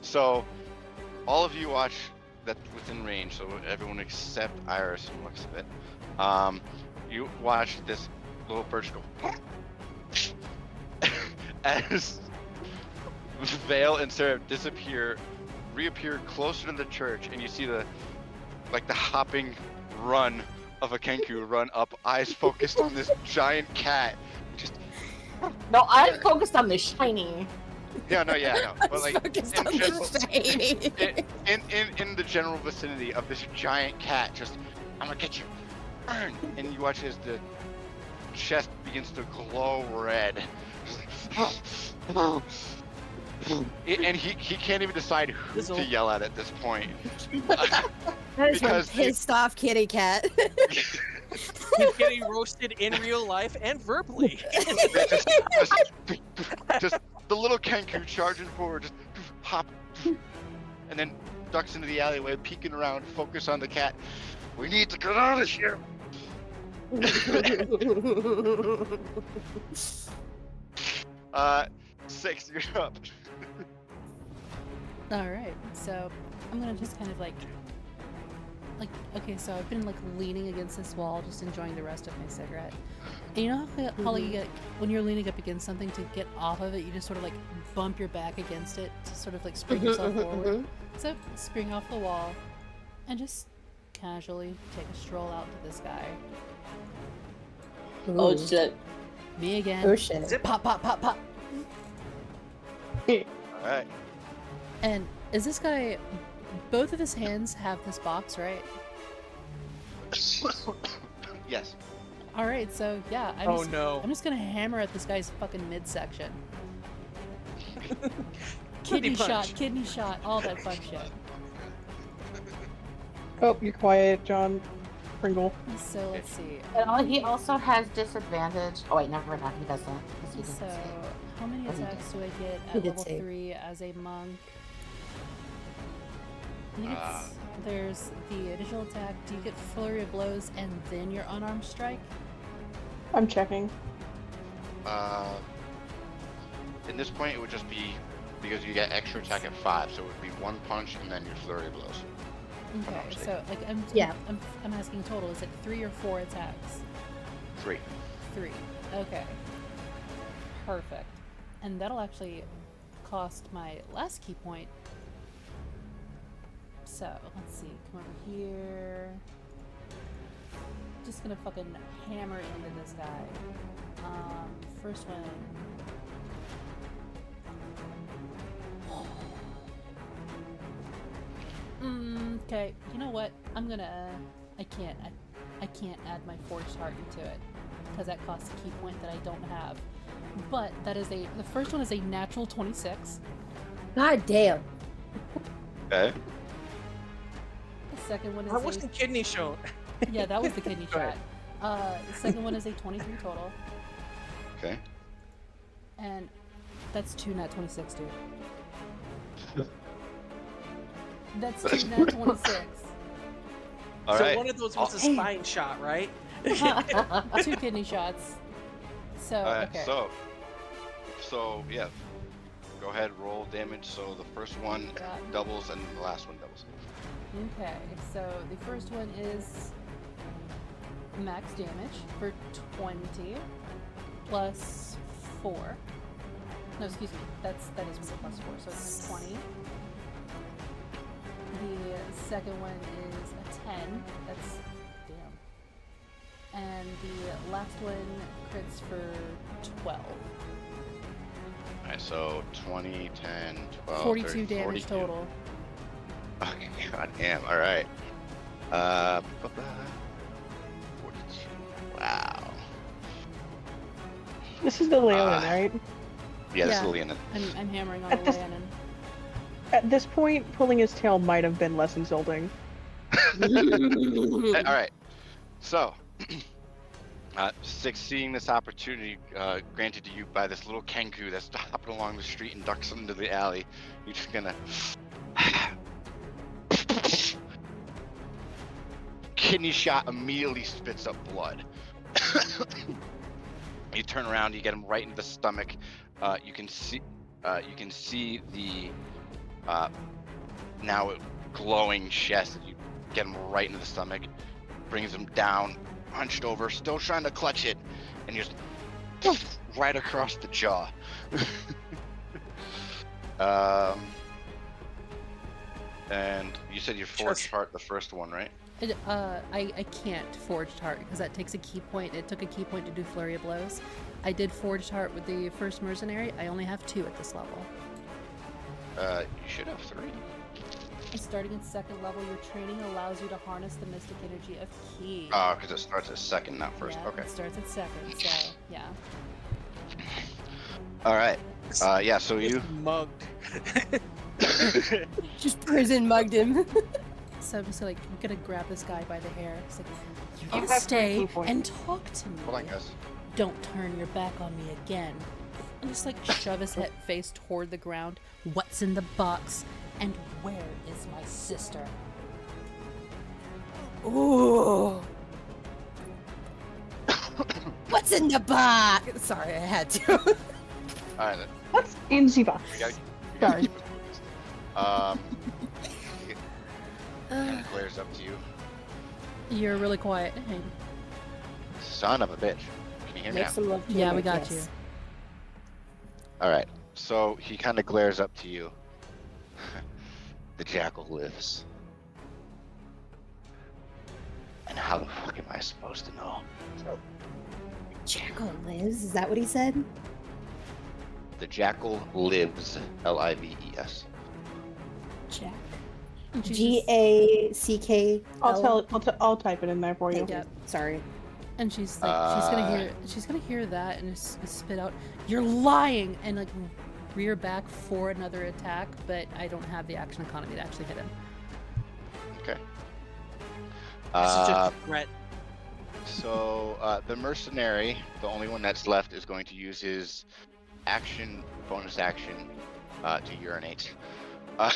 So all of you watch that within range. So everyone except Iris and looks of it. You watch this little birch go as Vale and Sarah reappear closer to the church, and you see the hopping run of a Kenku run up, eyes focused on this giant cat. Just No, I'm focused on the shiny. no, but like focused on in general, the shiny. in the general vicinity of this giant cat, just I'm gonna get you, burn, and you watch as the chest begins to glow red. Just like, and he can't even decide who to yell at this point. That is one because pissed off kitty cat. He's getting roasted in real life and verbally. just the little Kenku charging forward, just hop, and then ducks into the alleyway, peeking around, focus on the cat. We need to get out of here. Six, you're up. Alright, so I'm gonna just kind of like, okay, so I've been like leaning against this wall, just enjoying the rest of my cigarette. And you know how you get, when you're leaning up against something, to get off of it, you just sort of like bump your back against it to sort of like spring yourself forward. So spring off the wall and just casually take a stroll out to this guy. Oh shit. Me again. Oh shit. Pop, pop, pop, pop. Alright. And is this guy, both of his hands have this box, right? Yes. Alright, so yeah, Oh no. I'm just gonna hammer at this guy's fucking midsection. Kidney kidney shot, all that fun shit. Oh, you're quiet, John Pringle. So let's see. And he also has disadvantage. Oh wait, never mind. He doesn't. 'cause he didn't So say. how many What he attacks do I get He at did level save. 3 as a monk? I think there's the additional attack. Do you get flurry of blows and then your unarmed strike? I'm checking. In this point, it would just be because you get extra attack at 5, so it would be 1 punch and then your flurry of blows. Okay, Unarmed strike. so like Yeah. I'm asking total. Is it 3 or 4 attacks? 3. 3. Okay. Perfect. And that'll actually cost my last key point. So, let's see. Come over here. Just gonna fucking hammer into this guy. First one. Okay, you know what? I'm gonna. I can't add my forged heart into it because that costs a key point that I don't have. But that is the first one is a natural 26. God damn. Okay. The second one is How was the kidney shown? yeah, that was the kidney Go shot. The second one is a 23 total, Okay. and that's 2 nat 26, dude. That's 2 nat 26. All so right. one of those was a spine shot, right? 2 kidney shots. So All right. okay. So yeah. Go ahead, roll damage. So the first one Got- doubles and the last one doubles. Okay, so the first one is max damage for 20 plus 4. No, excuse me. That is with a plus 4, so it's 20. The second one is a 10. That's damn. And the last one crits for 12. Alright, so 20, 10, 12, 42 30, damage 42. total. Okay, god damn, alright. 42. Wow. This is the Leonin, right? Yeah, this Yeah. is Lillian. I'm hammering on At the this- Leonin. At this point, pulling his tail might have been less insulting. Alright, so, seeing this opportunity granted to you by this little kenku that's hopping along the street and ducks into the alley, you're just gonna... Kidney shot immediately spits up blood. You turn around, you get him right into the stomach. You can see the now glowing chest. You get him right into the stomach, brings him down, hunched over, still trying to clutch it, and you just right across the jaw. And you said you forged heart the first one, right? I can't Forged Heart because that takes a key point. It took a key point to do Flurry of Blows. I did Forged Heart with the first mercenary. I only have 2 at this level. You should have 3. Starting at 2nd level, your training allows you to harness the mystic energy of Ki. Oh, because it starts at second, not first. Yeah, Okay. it starts at 2nd, so yeah. All right. Yeah. So you. Mugged. Just prison mugged him. So I'm just like gonna grab this guy by the hair. It's like, you I'll can have stay 13 points. and talk to me. Hold on, guys. Don't turn your back on me again. And just like shove his head face toward the ground. What's in the box? And where is my sister? Ooh. What's in the box? Sorry, I had to. All right. Then. What's in the box? We gotta Sorry. keep moving. He kind of glares up to you. You're really quiet. Hey. Son of a bitch. Can you hear me Make now? some love to Yeah, your we mic, got yes. All right. So he kind of glares up to you. The jackal lives. And how the fuck am I supposed to know? Jackal lives? Is that what he said? The jackal lives. Lives. Jack. And she's G-A-C-K. I'll type it in there for you. Yeah. Sorry. And she's like, she's gonna hear that and just spit out, "You're lying!" and like rear back for another attack, but I don't have the action economy to actually hit him. Okay. This is just a threat. So the mercenary, the only one that's left, is going to use his bonus action, to urinate. I'll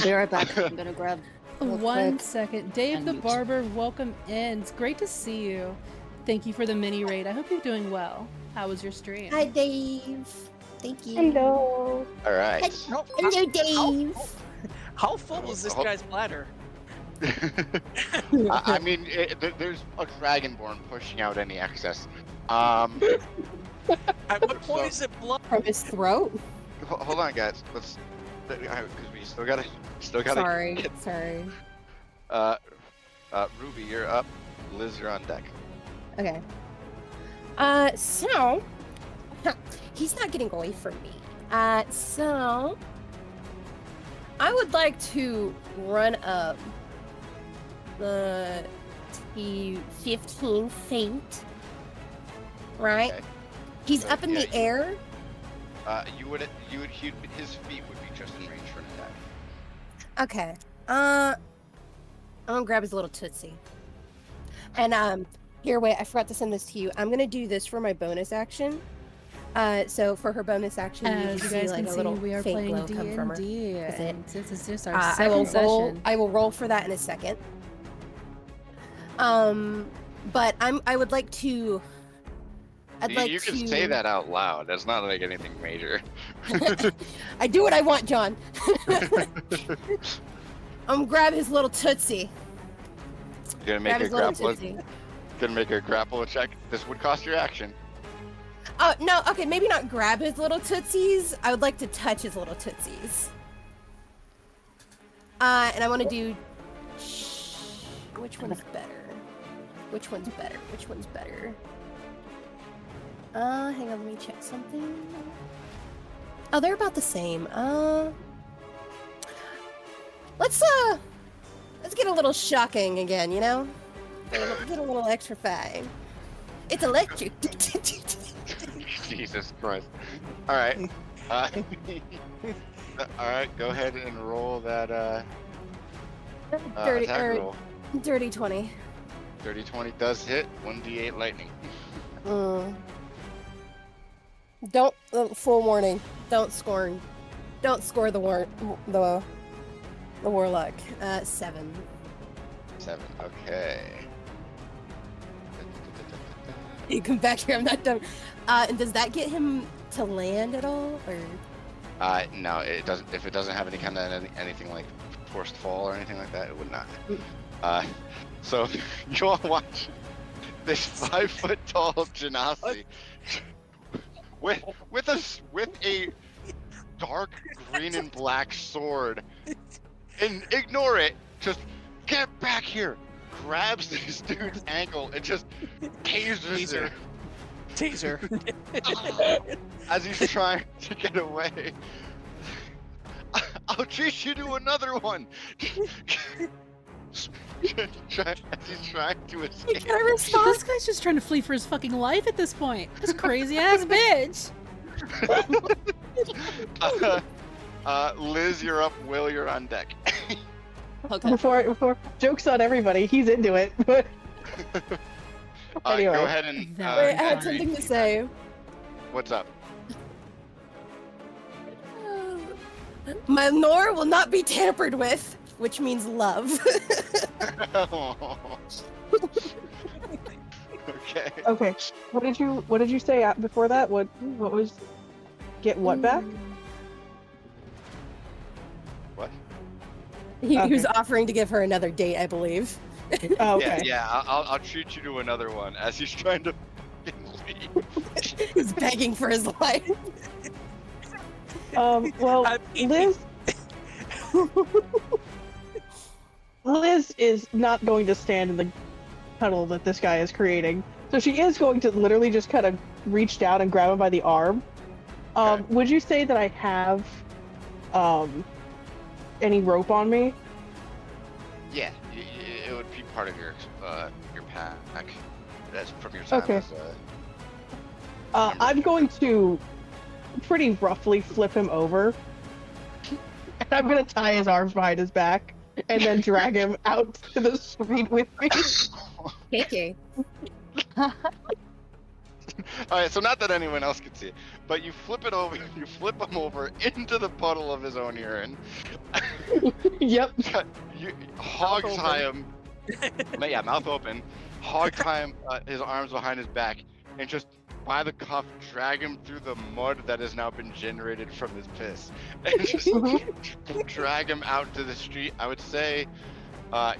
be right back. I'm gonna grab. real 1 quick. second. Dave and the mute. Barber, welcome in. It's great to see you. Thank you for the mini raid. I hope you're doing well. How was your stream? Hi, Dave. Thank you. Hello. All right. No, Hello, Dave. how full is this guy's bladder? I mean, there's a dragonborn pushing out any excess. At what point So- is it blood? From his throat? Hold on, guys. Let's, because we still gotta Sorry. get- Sorry. Ruby, you're up. Liz, you're on deck. Okay. So he's not getting away from me. So I would like to run up the 15 feet. Right? Okay. He's So, up in yeah, the air. His feet would be just in range for an attack. Okay. I'm gonna grab his little tootsie. And here, wait, I forgot to send this to you. I'm gonna do this for my bonus action. So for her bonus action, As you you see guys like can a see, little we are faint playing glow come from her. D&D, That's it. and this is just our I will second roll. session. I will roll for that in a second. But I would like to. You can say that out loud. That's not like anything major. I do what I want, John. I'm gonna grab his little tootsie. You're gonna make Grab a his little grapple. tootsie. Gonna make a grapple check. This would cost your action. Oh no, okay, maybe not grab his little tootsies. I would like to touch his little tootsies. And I want to do. Which one's better? Which one's better? Which one's better? Hang on, let me check something. Oh, they're about the same. Let's get a little shocking again, you know? Get a little electrifying. It's electric. Jesus Christ. All right. All right. Go ahead and roll that Dirty, attack roll. dirty 20. Dirty 20 does hit. 1d8 lightning. Don't full warning. Don't score the warlock. 7. 7. Okay. You come back here. I'm not done. And does that get him to land at all, or? No, it doesn't. If it doesn't have any kind of anything like forced fall or anything like that, it would not. So you all watch this 5-foot tall Genasi with a dark green and black sword, and ignore it. Just get back here. Grabs this dude's ankle and just tasers him Taser. as he's trying to get away. I'll treat you to another one. As he's trying to escape. Can I respond? This guy's just trying to flee for his fucking life at this point. This crazy ass bitch. Liz, you're up. Will, you're on deck. Okay. Before joke's on everybody, he's into it. Anyway. Go ahead and. Wait, I had read something to feedback. say. What's up? My lore will not be tampered with, which means love. Okay. Okay. What did you say before that? What was get what back? What? He was Okay. offering to give her another date, I believe. Oh, Yeah, okay. yeah. I'll treat you to another one as he's trying to leave. He's begging for his life. Well, I mean, Liz is not going to stand in the tunnel that this guy is creating. So she is going to literally just kind of reach down and grab him by the arm. Okay. Would you say that I have any rope on me? Yeah, it would be part of your pack. That's from your time Okay. as a. I'm going to pretty roughly flip him over. And I'm going to tie his arms behind his back and then drag him out to the street with me. KK. All right, so not that anyone else can see it, but you flip it over. You flip him over into the puddle of his own urine. Yep. You hog tie him. Yeah, mouth open. Hog tie him, his arms behind his back, and just by the cuff drag him through the mud that has now been generated from his piss, and just drag him out to the street. I would say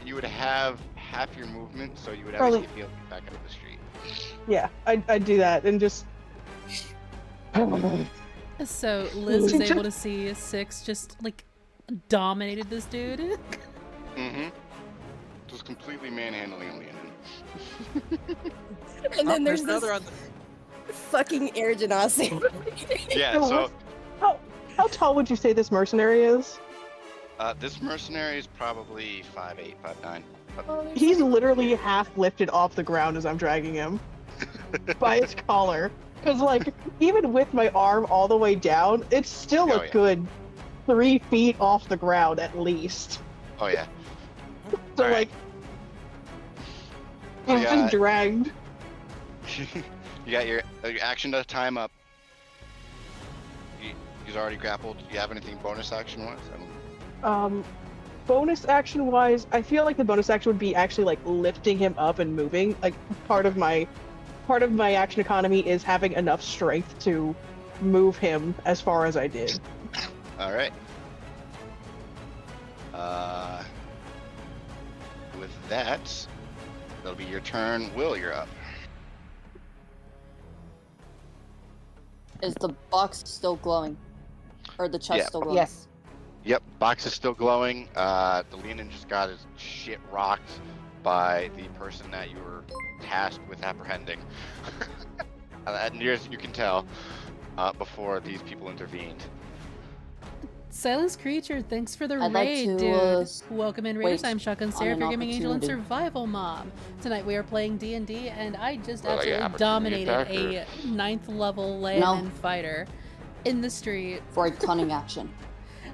you would have half your movement, so you would Probably- actually be able to get back out of the street. Yeah, I'd do that and just. So Liz is able to see Six just like dominated this dude. Mm-hmm. Just completely manhandling Leonin. And then there's another this on the fucking air genasi. Yeah, so How tall would you say this mercenary is? this mercenary is probably 5'8", 5'9". He's literally half lifted off the ground as I'm dragging him by his collar. Because, like, even with my arm all the way down, it's still Oh, a yeah. good 3 feet off the ground at least. Oh yeah. So, Alright. like, he's Yeah. just dragged. You got your action to time up. He's already grappled. Do you have anything bonus action wise? Bonus action wise, I feel like the bonus action would be actually like lifting him up and moving. Like part of my action economy is having enough strength to move him as far as I did. All right. With that, that'll be your turn. Will, you're up. Is the box still glowing? Or the chest Yeah. still glowing? Yes. Yep, box is still glowing. The Leonin just got his shit rocked by the person that you were tasked with apprehending. And near as you can tell, before these people intervened. Silence Creature, thanks for the I'd like raid, to, dude. Welcome in, Raiders. wait I'm Shotgun on Sarah, an your gaming angel and opportunity. survival mom. Tonight we are playing D&D, and I just Well, yeah, absolutely opportunity dominated attack a 9th level landman fighter in the street. For a cunning action.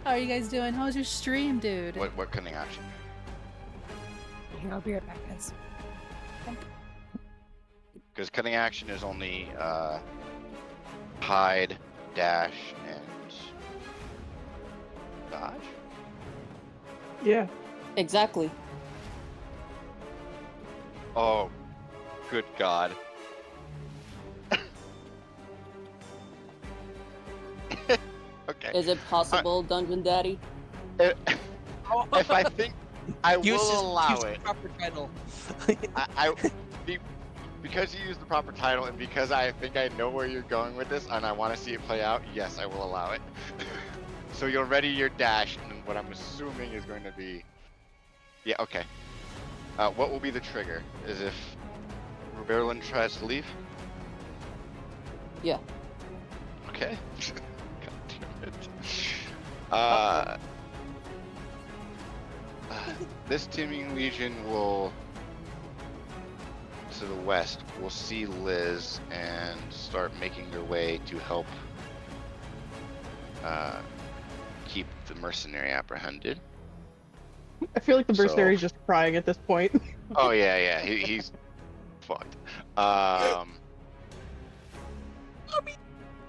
How are you guys doing? How's your stream, dude? What cunning action? Here, I'll be right back, guys. Because cutting action is only hide, dash, and dodge. Yeah. Exactly. Oh, good God. Okay. Is it possible, Dungeon Daddy? If I think I use will allow the it, proper title. because you used the proper title and because I think I know where you're going with this and I want to see it play out, yes, I will allow it. So you'll ready your dash, and what I'm assuming is going to be, yeah, okay. What will be the trigger? Is if Ruberlin tries to leave? Yeah. Okay. God damn it. This teaming legion will, to the west, will see Liz and start making their way to help keep the mercenary apprehended. I feel like the So- mercenary's just crying at this point. Oh yeah, he's fucked.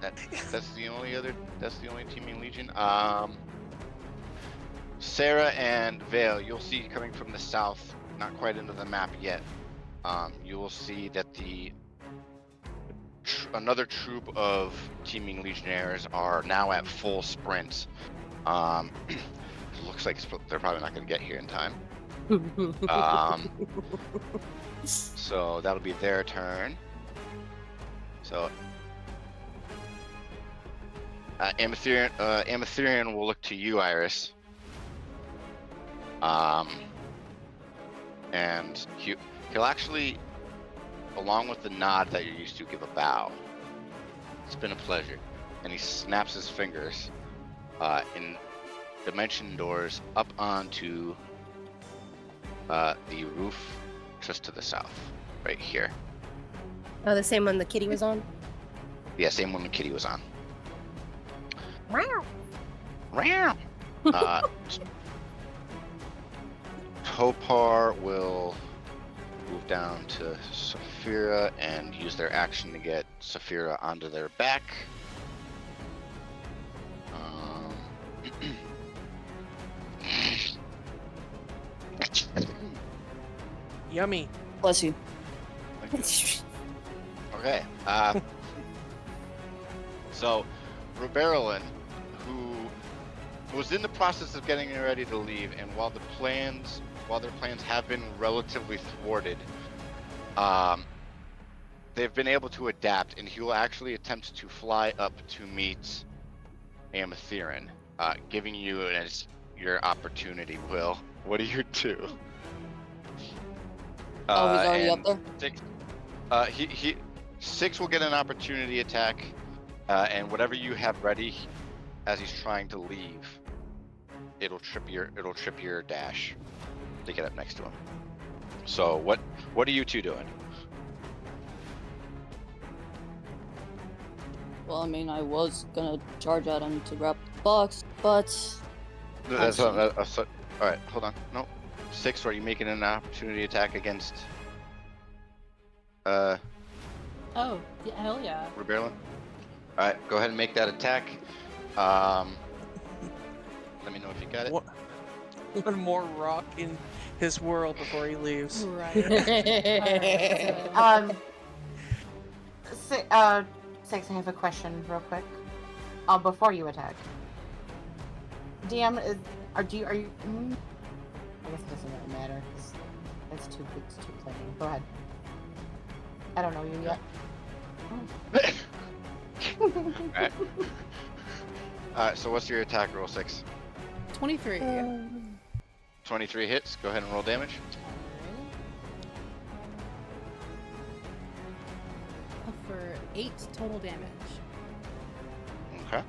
That's the only teaming legion. Sarah and Vale, you'll see coming from the south, not quite into the map yet. You will see that the another troop of teaming legionnaires are now at full sprint. It looks like they're probably not going to get here in time. So that'll be their turn. So Amatherian will look to you, Iris. And he'll actually, along with the nod that you're used to, give a bow. It's been a pleasure. And he snaps his fingers in dimension doors up onto the roof just to the south, right here. Oh, the same one the kitty was on? Yeah, same one the kitty was on. Wow. Wow. Topar will move down to Saphira and use their action to get Saphira onto their back. Yummy. Bless you. Okay. So, Ruberlin, who was in the process of getting ready to leave, and while their plans have been relatively thwarted, they've been able to adapt, and he will actually attempt to fly up to meet Amatherian, giving you as your opportunity. Will, what do you do? Oh, he's already up there? Six will get an opportunity attack, and whatever you have ready as he's trying to leave, it'll trip your dash to get up next to him. So what are you two doing? Well, I mean, I was gonna charge at him to grab the box, but... All right, hold on. No, 6. Are you making an opportunity attack against? Oh, yeah, hell yeah. Ruberlin? All right, go ahead and make that attack. Let me know if you got it. One more rock in his world before he leaves. Right. Six, I have a question real quick. Before you attack. DM, are you? I guess it doesn't really matter. It's too plain. Go ahead. I don't know you yet. Alright, so what's your attack roll, 6? 23. 23 hits. Go ahead and roll damage. For 8 total damage. Okay.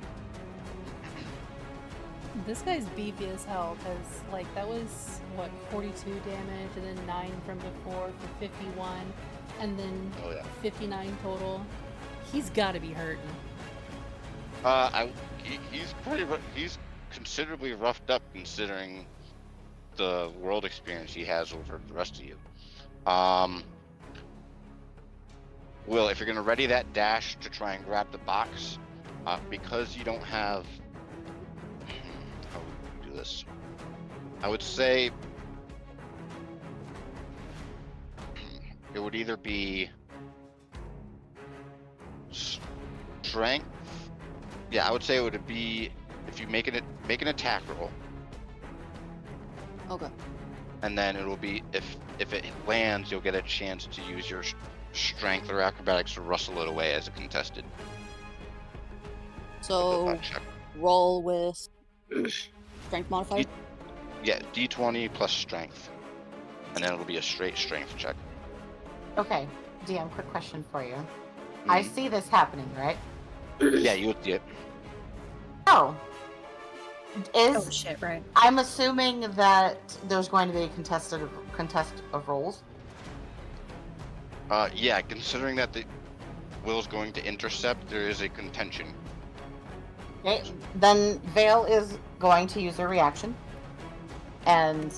This guy's beefy as hell, because, like, that was, 42 damage, and then 9 from before for 51, and then 59 total. He's gotta be hurting. He's considerably roughed up considering the world experience he has over the rest of you. Will, if you're gonna ready that dash to try and grab the box, because you don't have, how would we do this? I would say it would either be strength. Yeah, I would say it would be if you make an attack roll. Okay. And then it will be if it lands, you'll get a chance to use your strength or acrobatics to rustle it away as a contested. So roll with strength modifier? Yeah, d20 plus strength. And then it'll be a straight strength check. Okay, DM, quick question for you. I see this happening, right? Yeah, you would see it. Oh. Oh shit, right. I'm assuming that there's going to be a contest of rolls. Yeah, considering that the Will's going to intercept, there is a contention. Okay, then Vale is going to use her reaction. And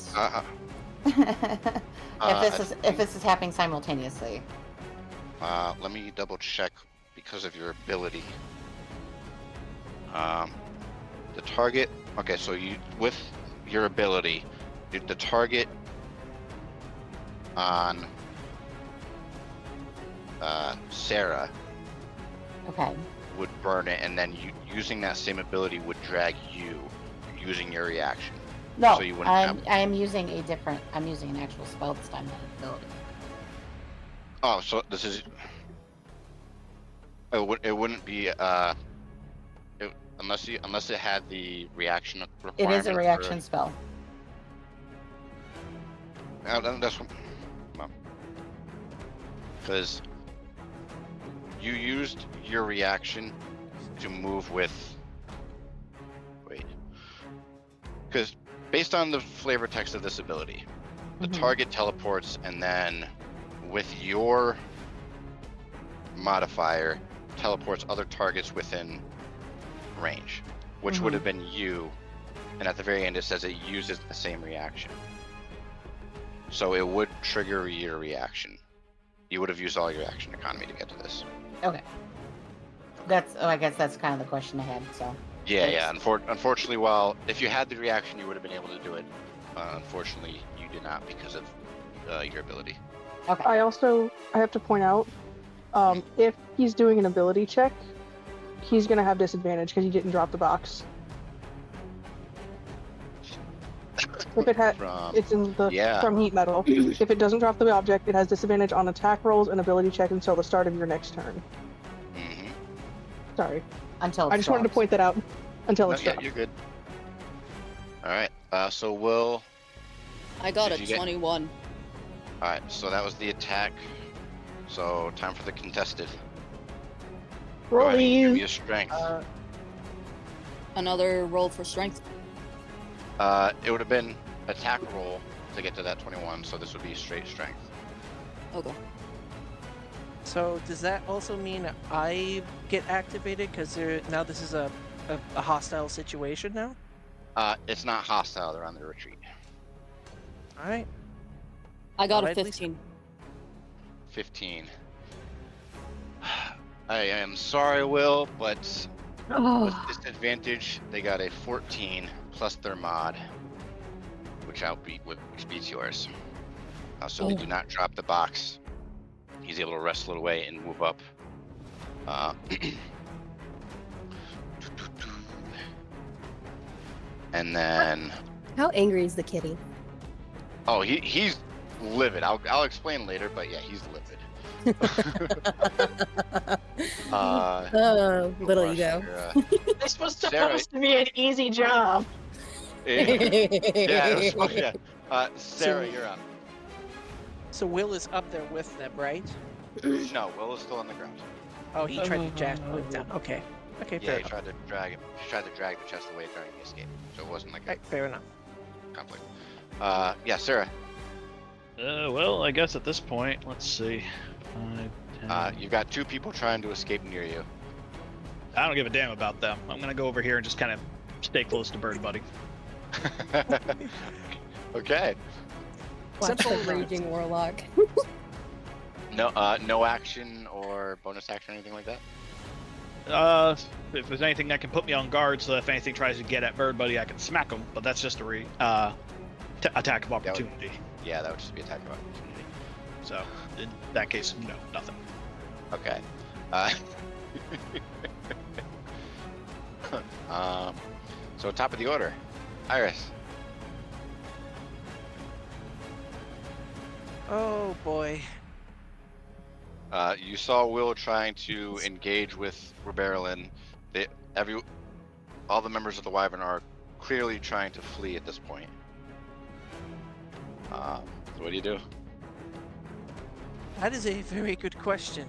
if this is happening simultaneously. Let me double check because of your ability. The target. Okay, so you with your ability, the target on Sarah Okay. would burn it, and then using that same ability would drag you using your reaction. No, So you wouldn't I'm using a different. I'm using an actual spell this time, not an ability. Oh, so this is. It wouldn't be unless it had the reaction It requirement. is a reaction spell. That's because you used your reaction to move with. Wait. Because based on the flavor text of this ability, the target teleports, and then with your modifier, teleports other targets within range, which would have been you. And at the very end, it says it uses the same reaction. So it would trigger your reaction. You would have used all your action economy to get to this. Okay. I guess that's kind of the question I had. So. Yeah. Unfortunately, while if you had the reaction, you would have been able to do it. Unfortunately, you did not because of your ability. Okay. I have to point out, if he's doing an ability check, he's gonna have disadvantage because he didn't drop the box. If it had, it's in the from heat metal. If it doesn't drop the object, it has disadvantage on attack rolls and ability check until the start of your next turn. Mm-hmm. Sorry. Until I just wanted to point that out. Until it's yeah, dropped. you're good. All right. So Will. I got Did a you get- 21. All right. So that was the attack. So time for the contested. Go ahead and give me a strength. Another roll for strength. It would have been attack roll to get to that 21. So this would be straight strength. Okay. So does that also mean I get activated because now this is a hostile situation now? It's not hostile. They're on the retreat. All right. I got Well, a at least- 15. 15. I am sorry, Will, but with disadvantage, they got a 14 plus their mod, which beats yours. So they do not drop the box. He's able to wrestle it away and move up. And then. How angry is the kitty? Oh, he's livid. I'll explain later, but yeah, he's livid. Oh, little ego. This was Sarah- supposed to be an easy job. Yeah. Sarah, you're up. So Will is up there with them, right? No, Will is still on the ground. Oh, he tried to jack it down. Okay. Okay, Yeah, fair he enough. tried to drag him. He tried to drag the chest away during the escape, so it wasn't like a Right, fair enough. conflict. Yeah, Sarah. Well, I guess at this point, let's see. 5, 10. You've got two people trying to escape near you. I don't give a damn about them. I'm gonna go over here and just kind of stay close to Bird Buddy. Okay. Watch the Simple raging warlock. No action or bonus action or anything like that. If there's anything that can put me on guard, so if anything tries to get at Bird Buddy, I can smack them. But that's just a attack of opportunity. Yeah, that would just be attack of opportunity. So in that case, no, nothing. Okay. So top of the order, Iris. Oh boy. You saw Will trying to engage with Reberlin. All the members of the Wyvern are clearly trying to flee at this point. So what do you do? That is a very good question.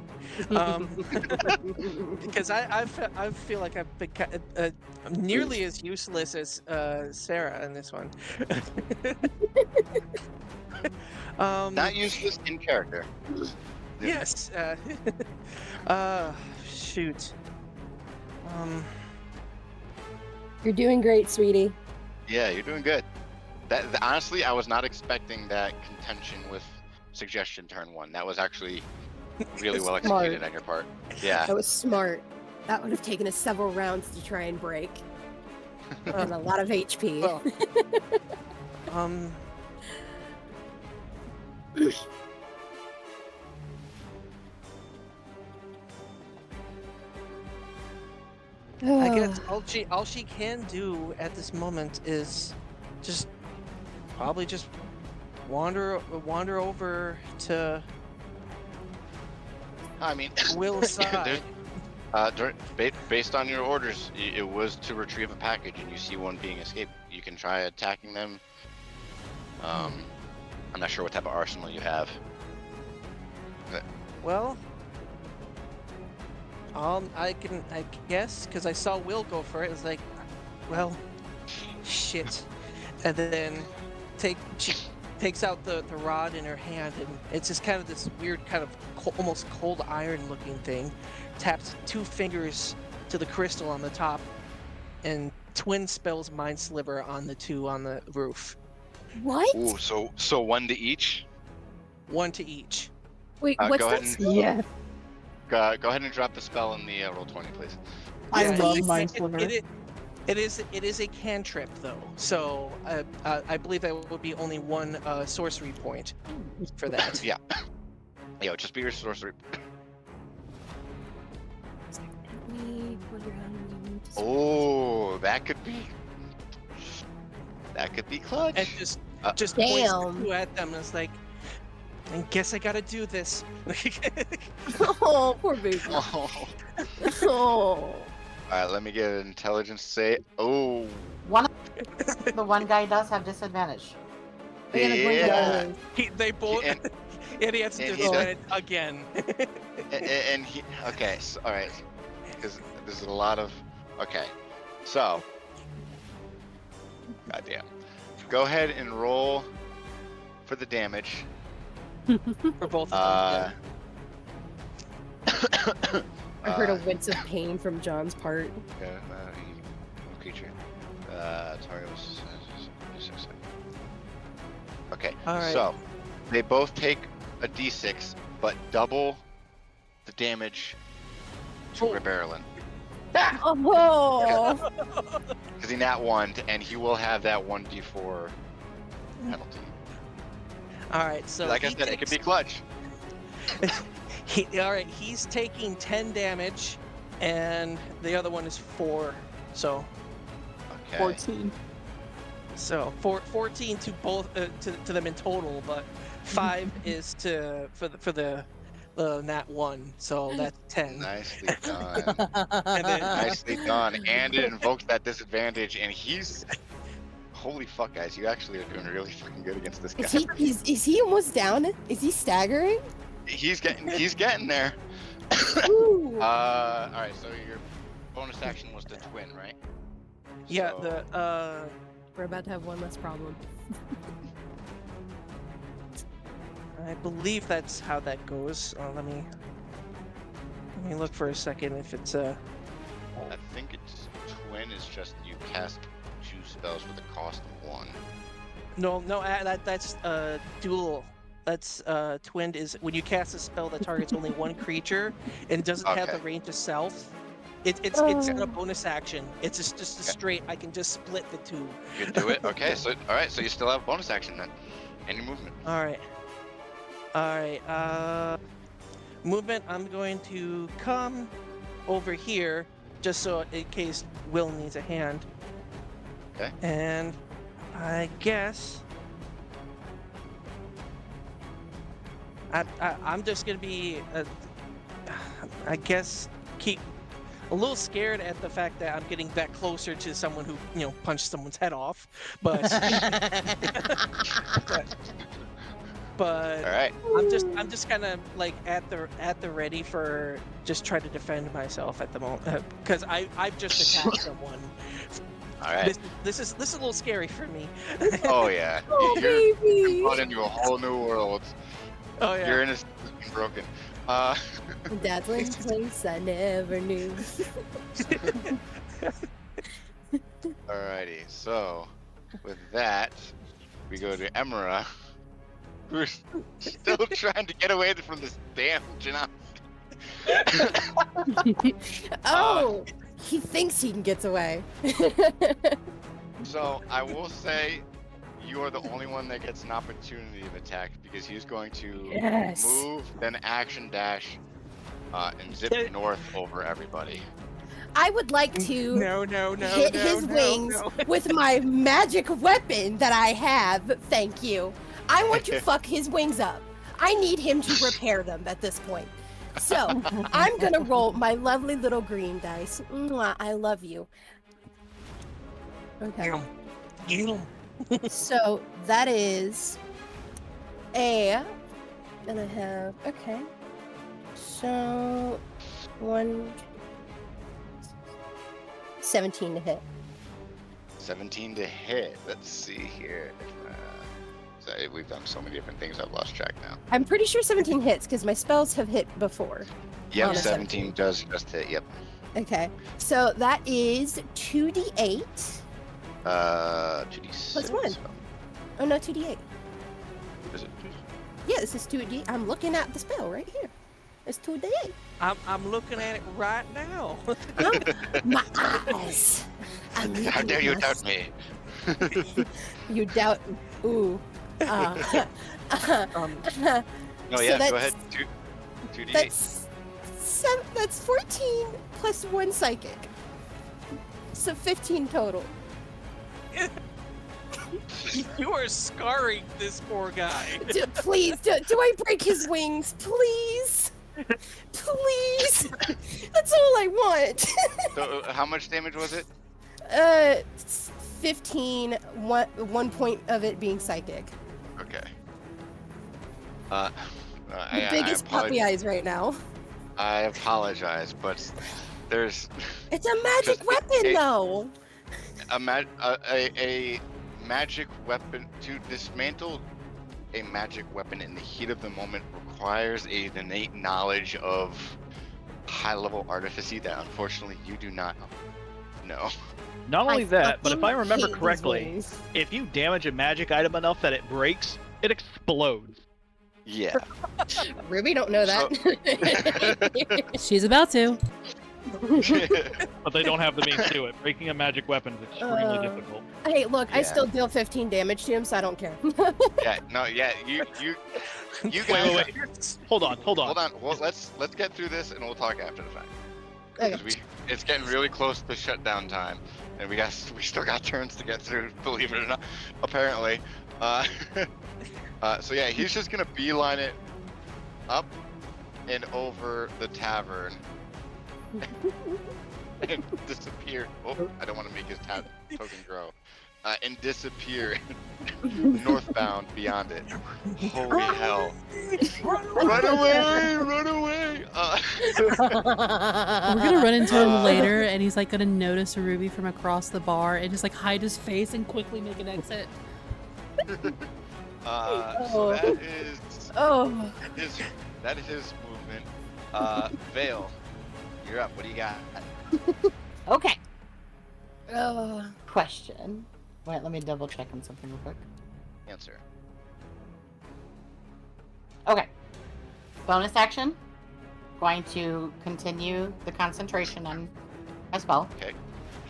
Because I feel like I've been nearly as useless as Sarah in this one. Not useless in character. Yes. Shoot. You're doing great, sweetie. Yeah, you're doing good. Honestly, I was not expecting that contention with suggestion turn one. That was actually really well executed on your part. Yeah. That was smart. That would have taken us several rounds to try and break. And a lot of HP. Well, I guess all she can do at this moment is just probably just wander over to I mean, Will's side. based on your orders, it was to retrieve a package, and you see one being escaped. You can try attacking them. I'm not sure what type of arsenal you have. Well, I guess because I saw Will go for it. It was like, well, shit, and then she takes out the rod in her hand, and it's just kind of this weird kind of almost cold iron looking thing. Taps 2 fingers to the crystal on the top, and twin spells Mind Sliver on the 2 on the roof. What? Ooh, so 1 to each. 1 to each. Wait, Go what's ahead that? and Yeah. go ahead and drop the spell in the roll 20, please. I Yeah, love it- Mind it- Sliver. It is a cantrip though, so I believe that would be only 1 sorcery point for that. Yeah. Yo, just be your sorcery. Oh, that could be clutch. And just points Damn. the 2 at them, and it's like, I guess I gotta do this. Oh, poor baby. Oh. Oh. All right, let me get an intelligence save. Oh, The one guy does have disadvantage. yeah. They both, And- and he has to and do he does- it again. And he, okay, so, all right, because there's a lot of, okay, so, goddamn, go ahead and roll for the damage. For both of them. I heard a wince of pain from John's part. Creature. Target was. Okay, All right. so they both take a d6, but double the damage to Rebellion. Oh. Because he nat 1, and he will have that 1d4 penalty. All right, so Like I he said, it could be takes- clutch. All right, he's taking 10 damage, and the other one is 4. So, Okay. 14. so 14 to both to them in total, but 5 is for the nat 1. So that's 10. Nicely done. And then, Nicely done. And it invokes that disadvantage, and he's. Holy fuck, guys! You actually are doing really fucking good against this guy. Is he almost down? Is he staggering? He's getting there. Ooh. All right. So your bonus action was the twin, right? yeah, So- We're about to have one less problem. I believe that's how that goes. Let me look for a second if it's I think it's twin is just you cast 2 spells with a cost of 1. no that's dual. That's twinned is when you cast a spell that targets only 1 creature and doesn't have the Okay. range of self. It's not a bonus action. It's just a straight. I can just split the 2. You do it. Okay. So all right. So you still have bonus action then. Any movement. All right. Movement. I'm going to come over here just so in case Will needs a hand. Okay. And I guess I'm just gonna be, I guess, keep a little scared at the fact that I'm getting that closer to someone who punched someone's head off, but but All right. I'm just kind of like at the ready for just try to defend myself at the moment because I've just attacked someone. All right. This is a little scary for me. Oh yeah. Oh, You're baby. going into a whole new world. Oh yeah. Your innocence is broken. Dazzling place I never knew. Alrighty. So with that, we go to Emera, who's still trying to get away from this damn Janelle. Oh, he thinks he can get away. So I will say you are the only one that gets an opportunity of attack because he's going to Yes. move, then action dash, and zip north over everybody. I would like to No, hit his wings with my magic weapon that I have. Thank you. I want to fuck his wings up. I need him to repair them at this point. So I'm gonna roll my lovely little green dice. Mwah, I love you. Okay. Get him. So that is a, and I have, okay. So 17 to hit. 17 to hit. Let's see here. Sorry, we've done so many different things. I've lost track now. I'm pretty sure 17 hits because my spells have hit before. Yep, On a 17 does just hit. Yep. Okay. So that is 2d8. 2d6. Plus 1. Oh no, 2d8. Is it? Yeah, this is 2d8. I'm looking at the spell right here. It's 2d8. I'm looking at it right now. My eyes. How dare you doubt me? You doubt. Ooh. No, So yeah, go that's- ahead. 2d8. That's 14 plus 1 psychic. So 15 total. You are scarring this poor guy. Please, do I break his wings? Please? Please? That's all I want. So, how much damage was it? 15, 1 point of it being psychic. Okay. The biggest puppy eyes right now. I apologize, but there's It's a magic Just- weapon, though. a magic weapon. To dismantle a magic weapon in the heat of the moment requires an innate knowledge of high-level artificy that unfortunately you do not know. Not only I that, but if I fucking remember hate these correctly, wings. if you damage a magic item enough that it breaks, it explodes. Yeah. Ruby don't know that. She's about to. But they don't have the means to do it. Breaking a magic weapon is extremely difficult. Hey, look, I Yeah. still deal 15 damage to him, so I don't care. Yeah. No. Yeah. You guys. Wait. Hold on. Hold on. Well, let's get through this and we'll talk after the fact. Okay. 'Cause it's getting really close to shutdown time, and we still got turns to get through. Believe it or not, apparently. So yeah, he's just gonna beeline it up and over the tavern and disappear. Oh, I don't want to make his token grow. And disappear northbound beyond it. Holy hell! Run away! Run away! We're gonna run into him later, and he's like gonna notice Ruby from across the bar and just like hide his face and quickly make an exit. So that is that is his movement. Vale, you're up. What do you got? Okay. Oh. Question. Wait, let me double check on something real quick. Answer. Okay. Bonus action. Going to continue the concentration on my spell. Okay,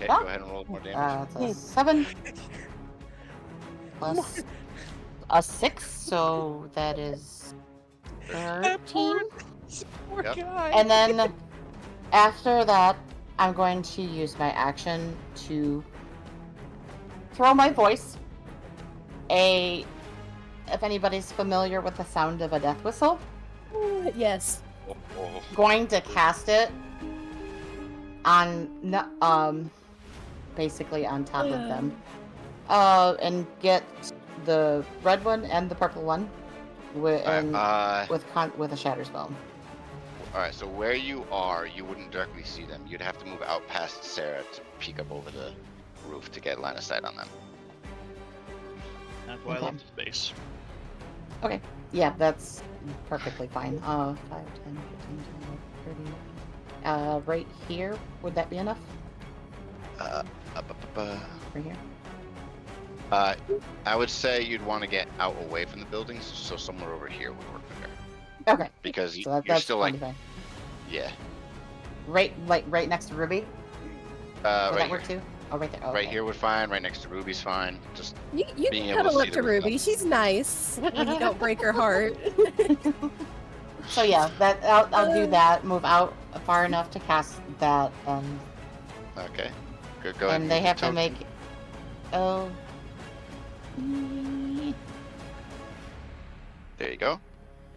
Oh. go ahead and roll more damage. It's a 7 plus a 6, so that is 13. Poor Yep. guy. And then after that, I'm going to use my action to throw my voice. If anybody's familiar with the sound of a death whistle, Yes. Oh. going to cast it on basically on top of them, and get the red one and the purple one with with a shatter spell. All right. So where you are, you wouldn't directly see them. You'd have to move out past Sarah to peek up over the roof to get line of sight on them. That's why I left the space. Okay. Yeah, that's perfectly fine. 5, 10, 15, 20, 30. Right here, would that be enough? Right here? I would say you'd want to get out away from the buildings, so somewhere over here would work better. Okay. Because So you're that's still like, totally fine. yeah. Right next to Ruby? Would Right that here. work too? Oh, right there. Okay. Right here would fine. Right next to Ruby's fine. Just You Being can able to cuddle see up the to roof. Ruby. She's nice. And you don't break her heart. So yeah, I'll do that. Move out far enough to cast that, and Okay. Go ahead. And they move have the to make. token. Oh. There you go.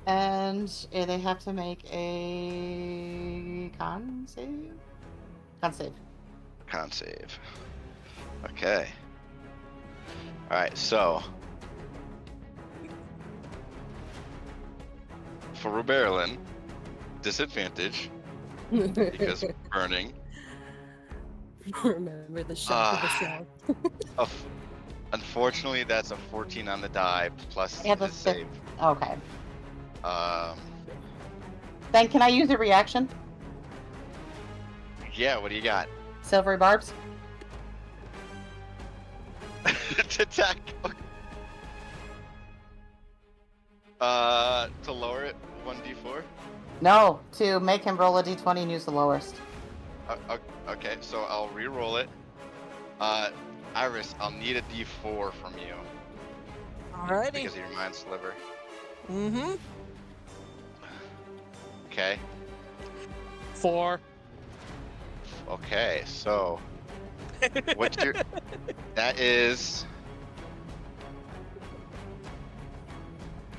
And they have to make a con save. Con save. Con save. Okay. Alright, so. For Ruberlin, disadvantage because burning. Remember the shock of the Ah. shock. Unfortunately, that's a 14 on the die plus I have a his save. Okay. Um, Then can I use a reaction? yeah, what do you got? Silvery barbs? To attack. To lower it 1d4. No, to make him roll a d20 and use the lowest. Okay, so I'll re-roll it. Iris, I'll need a d4 from you Alrighty. because of your mind sliver. Mm-hmm. Okay. 4. Okay, so what's your? That is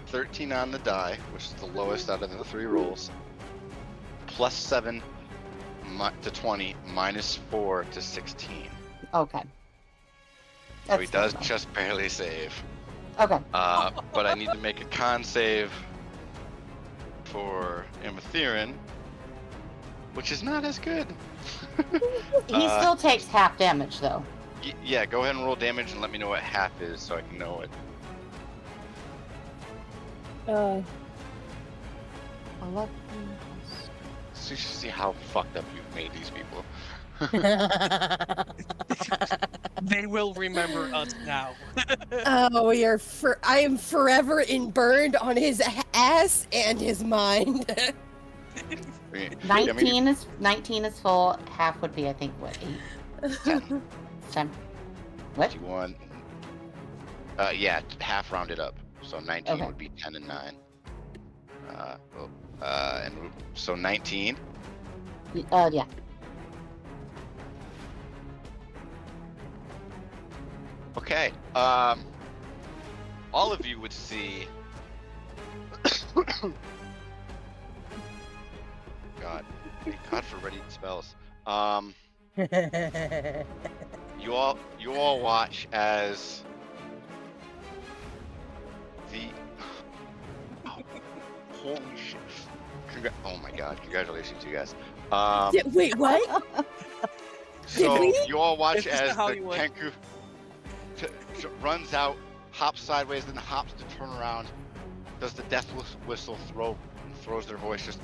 13 on the die, which is the lowest out of the 3 rolls. Plus 7 to 20, minus 4 to 16. Okay. So he That's does fine, though. just barely save. Okay. But I need to make a con save for Amatherin, which is not as good. He still takes half damage, though. Yeah, go ahead and roll damage and let me know what half is so I can know it. 11. So you should see how fucked up you've made these people. They will remember us now. Oh, I am forever burned on his ass and his mind. 19 is full. Half would be, I think, what, 8? 10. 10. What? 51. Yeah, half rounded up. So 19 Okay. would be 10 and 9. So 19. Yeah. Okay. All of you would see. God forbid spells. You all watch as the. Oh, holy shit! Oh my God! Congratulations, you guys. Wait, what? So we? you all watch Is this as the the Hollywood? Kenku runs out, hops sideways, then hops to turn around, does the death whistle, throws their voice just.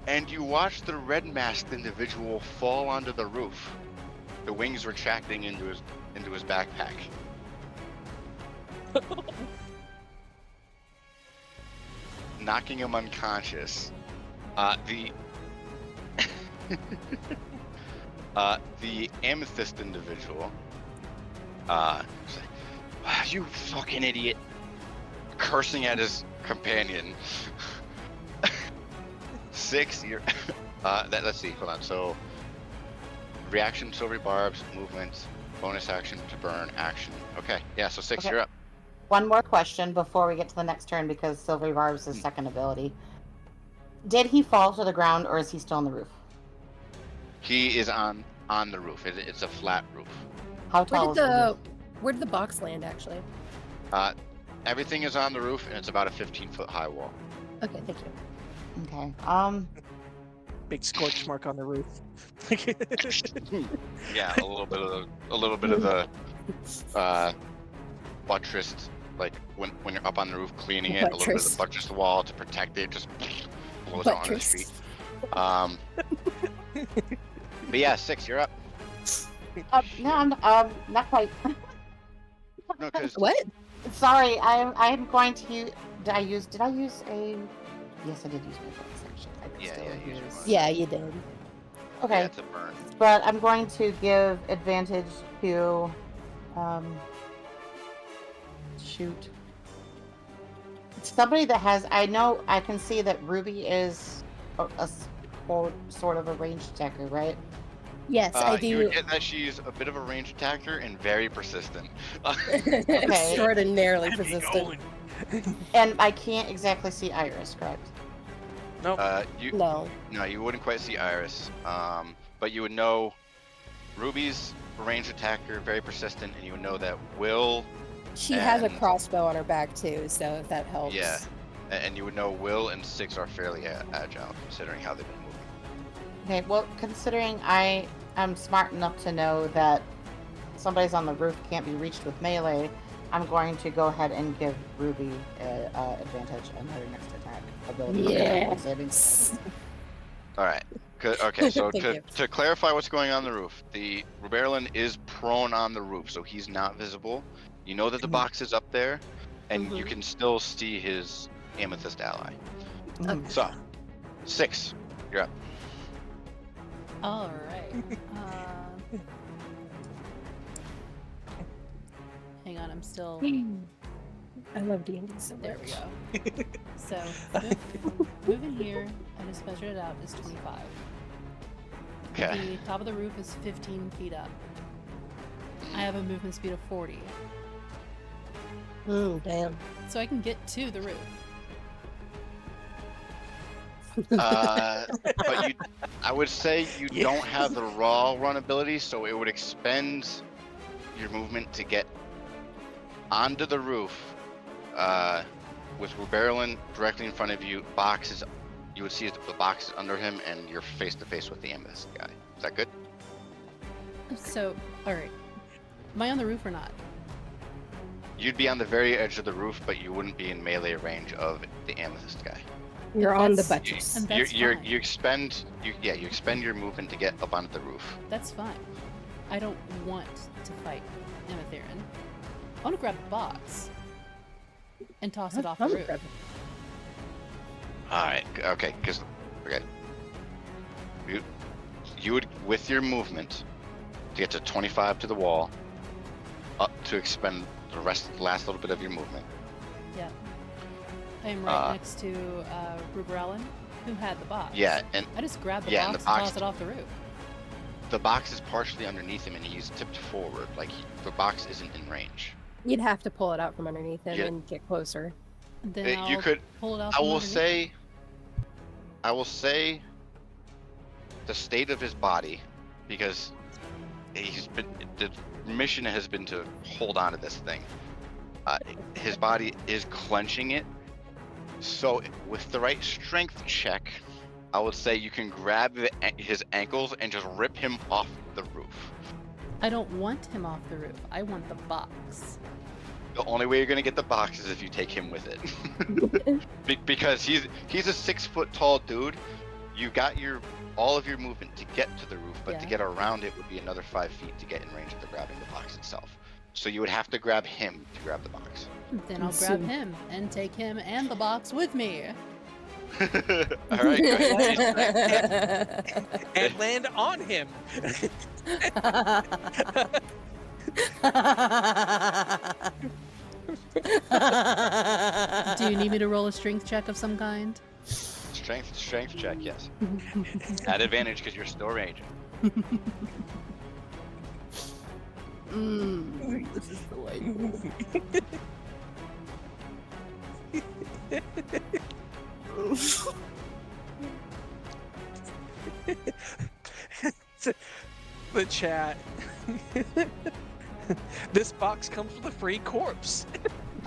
And you watch the red-masked individual fall onto the roof, the wings retracting into his backpack. Knocking him unconscious. The amethyst individual, you fucking idiot, cursing at his companion. 6, you're, let's see, hold on, so, reaction, silvery barbs, movement, bonus action to burn, action. Okay, yeah, so 6, Okay. you're up. One more question before we get to the next turn, because Silvery Barb's his second ability. Did he fall to the ground, or is he still on the roof? He is on the roof, it's a flat roof. How tall is the roof? Where did the box land, actually? Everything is on the roof, and it's about a 15-foot high wall. Okay, thank you. Okay. Big scorch mark on the roof. Yeah, a little bit of the buttressed, like when you're up on the roof cleaning it, a little bit of the buttressed wall to protect it, just blows out onto the street. But yeah, 6, you're up. No, I'm not quite. No, because What? Sorry, I'm going to use. Did I use a? Yes, I did use my bonus action. I could Yeah, still yeah, use your use. bonus. Yeah, you did. Okay, yeah, it's a burn. but I'm going to give advantage to. Shoot. Somebody that has. I know. I can see that Ruby is sort of a ranged attacker, right? Yes, I You do. would get that she's a bit of a ranged attacker and very persistent. Extraordinarily Keep me persistent. going. And I can't exactly see Iris, correct? Nope. No. No, you wouldn't quite see Iris. But you would know Ruby's a ranged attacker, very persistent, and you would know that Will. She has a And- crossbow on her back too, so if that helps. Yeah, and you would know Will and Six are fairly agile, considering how they've been moving. Okay, well, considering I am smart enough to know that somebody's on the roof can't be reached with melee, I'm going to go ahead and give Ruby advantage on her next attack ability. Yes. All right. Okay, so Thank you. to clarify what's going on the roof, the Ruberlin is prone on the roof, so he's not visible. You know that the box is up there, and you can still see his amethyst ally. So, Six, you're up. All right. Hang on, I'm still. I love D&D so much. There we go. So, moving here, I just measured it out, is 25. Okay. The top of the roof is 15 feet up. I have a movement speed of 40. Damn. So I can get to the roof. But I would say you don't have the raw run ability, so it would expend your movement to get onto the roof. With Ruberlin directly in front of you, boxes. You would see the box under him, and you're face to face with the amethyst guy. Is that good? So, alright. Am I on the roof or not? You'd be on the very edge of the roof, but you wouldn't be in melee range of the amethyst guy. You're on the That's- buttress. And that's fine. You expend your movement to get up onto the roof. That's fine. I don't want to fight Amatherin. I want to grab the box and toss it off the roof. All right. Okay. Okay. You would, with your movement, to get to 25 to the wall, up to expend the last little bit of your movement. Yeah. I am right next to Ruberlin, who had the box. Yeah, and I just grabbed the yeah, box and and, the box- tossed it off the roof. the box is partially underneath him, and he's tipped forward. Like the box isn't in range. You'd have to pull it out from underneath him Yeah. and get closer. And then You I'll could. pull it out I from will underneath. say the state of his body, because the mission has been to hold on to this thing. His body is clenching it, so with the right strength check, I would say you can grab his ankles and just rip him off the roof. I don't want him off the roof. I want the box. The only way you're gonna get the box is if you take him with it. Because he's a 6 foot tall dude. You got all of your movement to get to the roof, but to Yeah. get around it would be another 5 feet to get in range of grabbing the box itself. So you would have to grab him to grab the box. Then I'll grab him and take him and the box with me. All right. Go ahead. And land on him. Do you need me to roll a strength check of some kind? Strength check, yes. At advantage because you're still ranging. This is delightful. The chat. This box comes with a free corpse.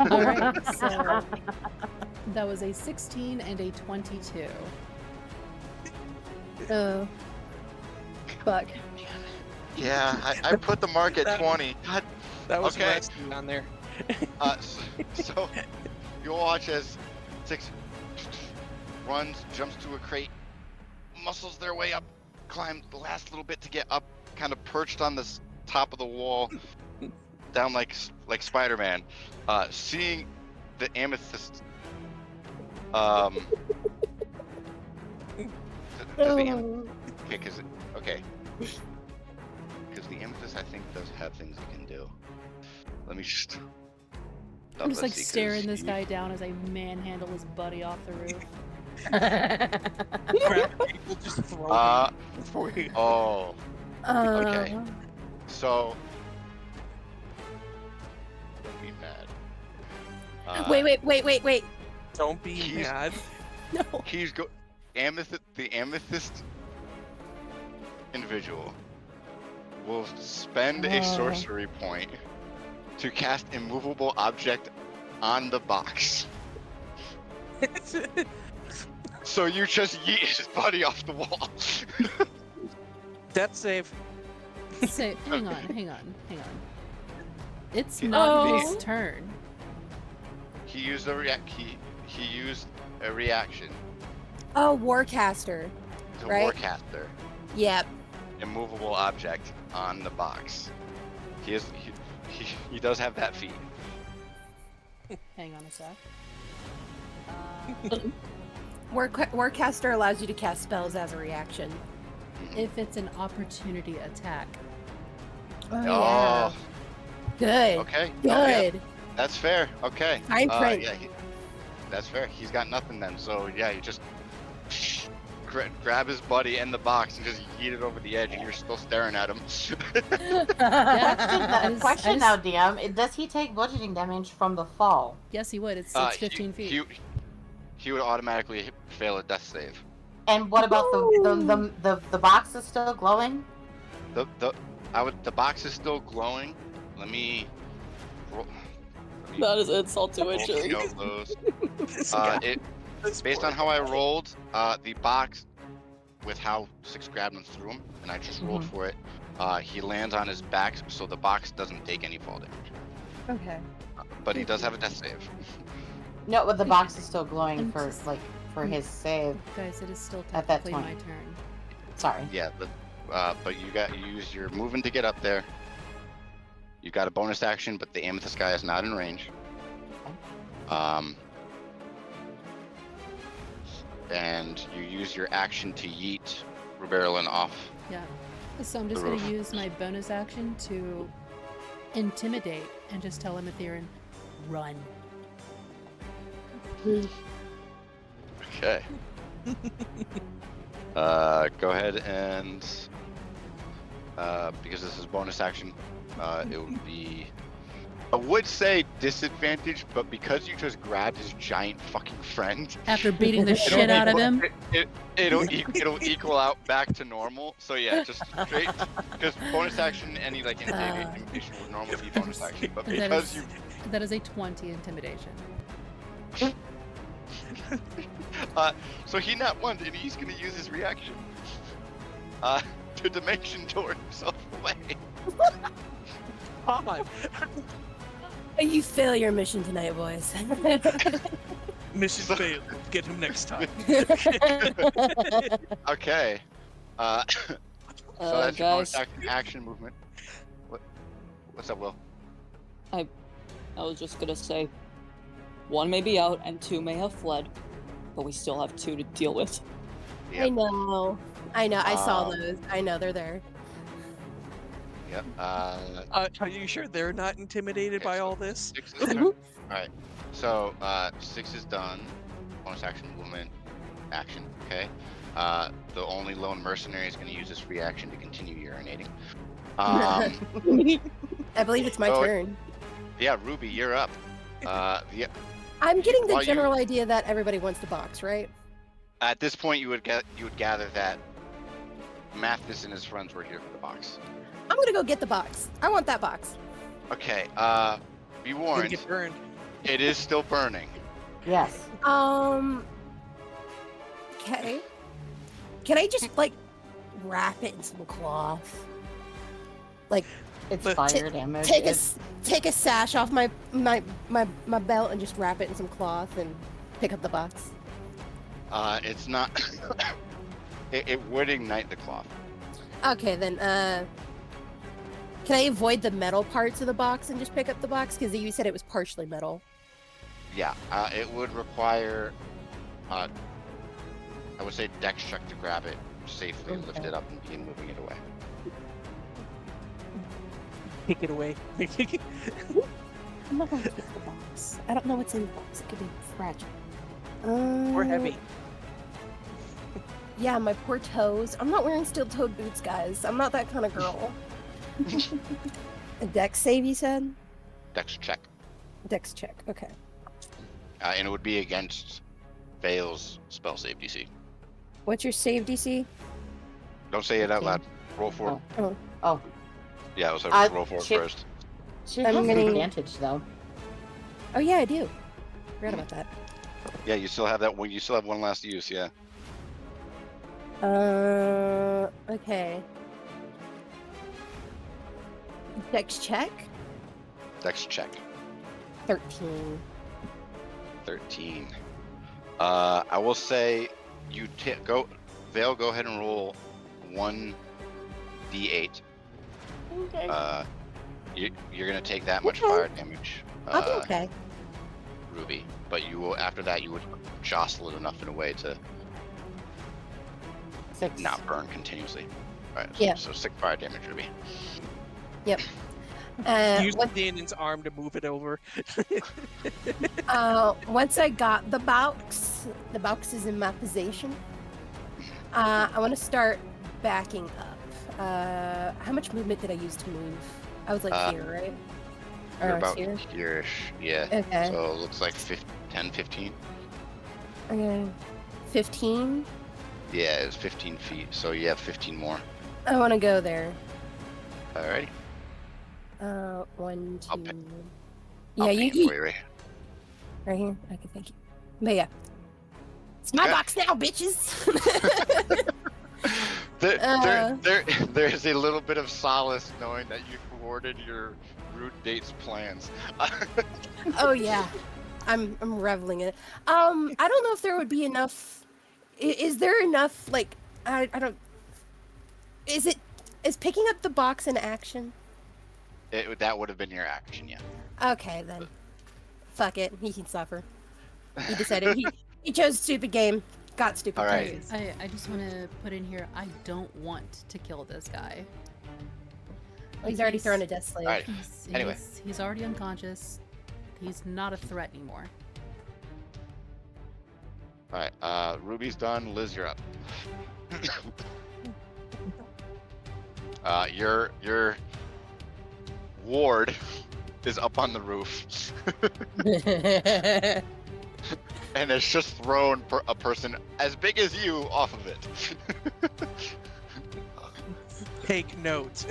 Alright, so that was a 16 and a 22. Oh. Fuck. Yeah, I put the mark at That- 20. God. That was Okay. resting on there. So you'll watch as Six runs, jumps to a crate, muscles their way up, climbs the last little bit to get up, kind of perched on the top of the wall, down like Spider-Man, seeing the amethyst. Okay, because the amethyst I think does have things it can do. Let me just. I'm just like let's see, 'cause staring this you- guy down as I manhandle his buddy off the roof. Grab people, just throw beforehand. Before you... Oh. Okay. Uh, So. Don't be mad. Wait. Don't be He's- mad. No. The amethyst individual will spend a sorcery point to cast immovable object on the box. So you just yeet his body off the wall. That's safe. Say, hang on. It's not Oh. his turn. He used a he used a reaction Oh, Warcaster. to Right. Warcaster Yep. immovable object on the box. He does have that feat. Hang on a sec. Warcaster allows you to cast spells as a reaction. If it's an opportunity attack. Oh, Good. okay. Oh, yeah, Good. that's fair. Okay. Fine print. Yeah, that's fair. He's got nothing then. So yeah, you just grab his buddy and the box and just yeet it over the edge, and you're still staring at him. Question now, DM. Does he take bludgeoning damage from the fall? Yes, he would. It's 15 feet. He would automatically fail a death save. And what about the box is still glowing? The box is still glowing. Let me roll. That is insult to injury. Based on how I rolled, the box, with how 6 grabbed him through him, and I just rolled for it, he lands on his back, so the box doesn't take any fall damage. Okay. But he does have a death save. No, but the box is still glowing for his save. Guys, it is still at that technically point. my turn. Sorry. Yeah, but you use your movement to get up there. You got a bonus action, but the amethyst guy is not in range. And you use your action to yeet Ruberlin off. Yeah. So I'm just The going to roof. use my bonus action to intimidate and just tell Etherin, run. Okay. Go ahead and because this is bonus action, it would be. I would say disadvantage, but because you just grabbed his giant fucking friend After beating the shit out of him? it'll equal out back to normal. So yeah, just straight because bonus action, any like intimidation would normally be bonus action, but because That is a 20 intimidation. So he not one, and he's gonna use his reaction to dimension door himself away. God. You fail your mission tonight, boys. Mission failed. Get him next time. Okay. So that's your bonus Guys, action movement. What's up, Will? I was just gonna say, 1 may be out and 2 may have fled, but we still have 2 to deal with. I know. I saw those. I know they're there. Yep. Are you sure they're not intimidated by all this? 6 is done. Alright. So 6 is done. Bonus action movement. Action. Okay. The only lone mercenary is going to use this reaction to continue urinating. I believe it's my turn. Yeah, Ruby, you're up. Yeah. I'm getting the While you- general idea that everybody wants to box, right? At this point, you would gather that Mathis and his friends were here for the box. I'm gonna go get the box. I want that box. Okay. Be Gonna warned. get burned. It is still burning. Yes. Okay. Can I just like wrap it in some cloth? Like It's But- fire damage. take a sash off my belt and just wrap it in some cloth and pick up the box. It's not. it would ignite the cloth. Okay, then can I avoid the metal parts of the box and just pick up the box? Because you said it was partially metal. Yeah. It would require. I would say dex check to grab it safely, lift it up, and begin moving it away. Take it away. I'm not gonna pick the box. I don't know what's in the box. It could be fragile. Or heavy. Yeah, my poor toes. I'm not wearing steel-toed boots, guys. I'm not that kind of girl. A dex save, you said? Dex check. Dex check. Okay. And it would be against Vale's spell save DC. What's your save DC? Don't say it out 15. loud. Roll for it. Oh. Oh. Yeah, I was like, roll for it shit. first. She I'm has gonna- advantage though. Oh yeah, I do. Forgot about that. Yeah, you still have that one. You still have one last use. Yeah. Okay. Dex check. Dex check. 13. 13. I will say you go. Vale, go ahead and roll 1d8. Okay. You're gonna take that much Okay. fire damage. I'll be okay. Ruby, but you will after that you would jostle it enough in a way to 6. not burn continuously. All right. Yeah. So 6 fire damage, Ruby. Yep. Use Danon's arm to move it over. Once I got the box is in my possession. I want to start backing up. How much movement did I use to move? I was like here, right? You're Or about here? here-ish. Yeah. Okay. So it looks like 10, 15. Okay. 15. Yeah, it's 15 feet. So you have 15 more. I want to go there. Alrighty. 1, 2. I'll pay- Yeah, I'll pay it you for you, right? right here. Okay, thank you. But yeah, it's my Okay. box now, bitches. There's a little bit of solace knowing that you thwarted your rude date's plans. Oh yeah, I'm reveling in it. I don't know if there would be enough. Is there enough? Like, I don't. Is picking up the box an action? That would have been your action, yeah. Okay then. Fuck it. He can suffer. He decided he chose stupid game. Got stupid All right. games. I just want to put in here, I don't want to kill this guy. He's already thrown a death slave. All right. Anyway. He's already unconscious. He's not a threat anymore. All right. Ruby's done. Liz, you're up. Your ward is up on the roof. And it's just thrown a person as big as you off of it. Take note.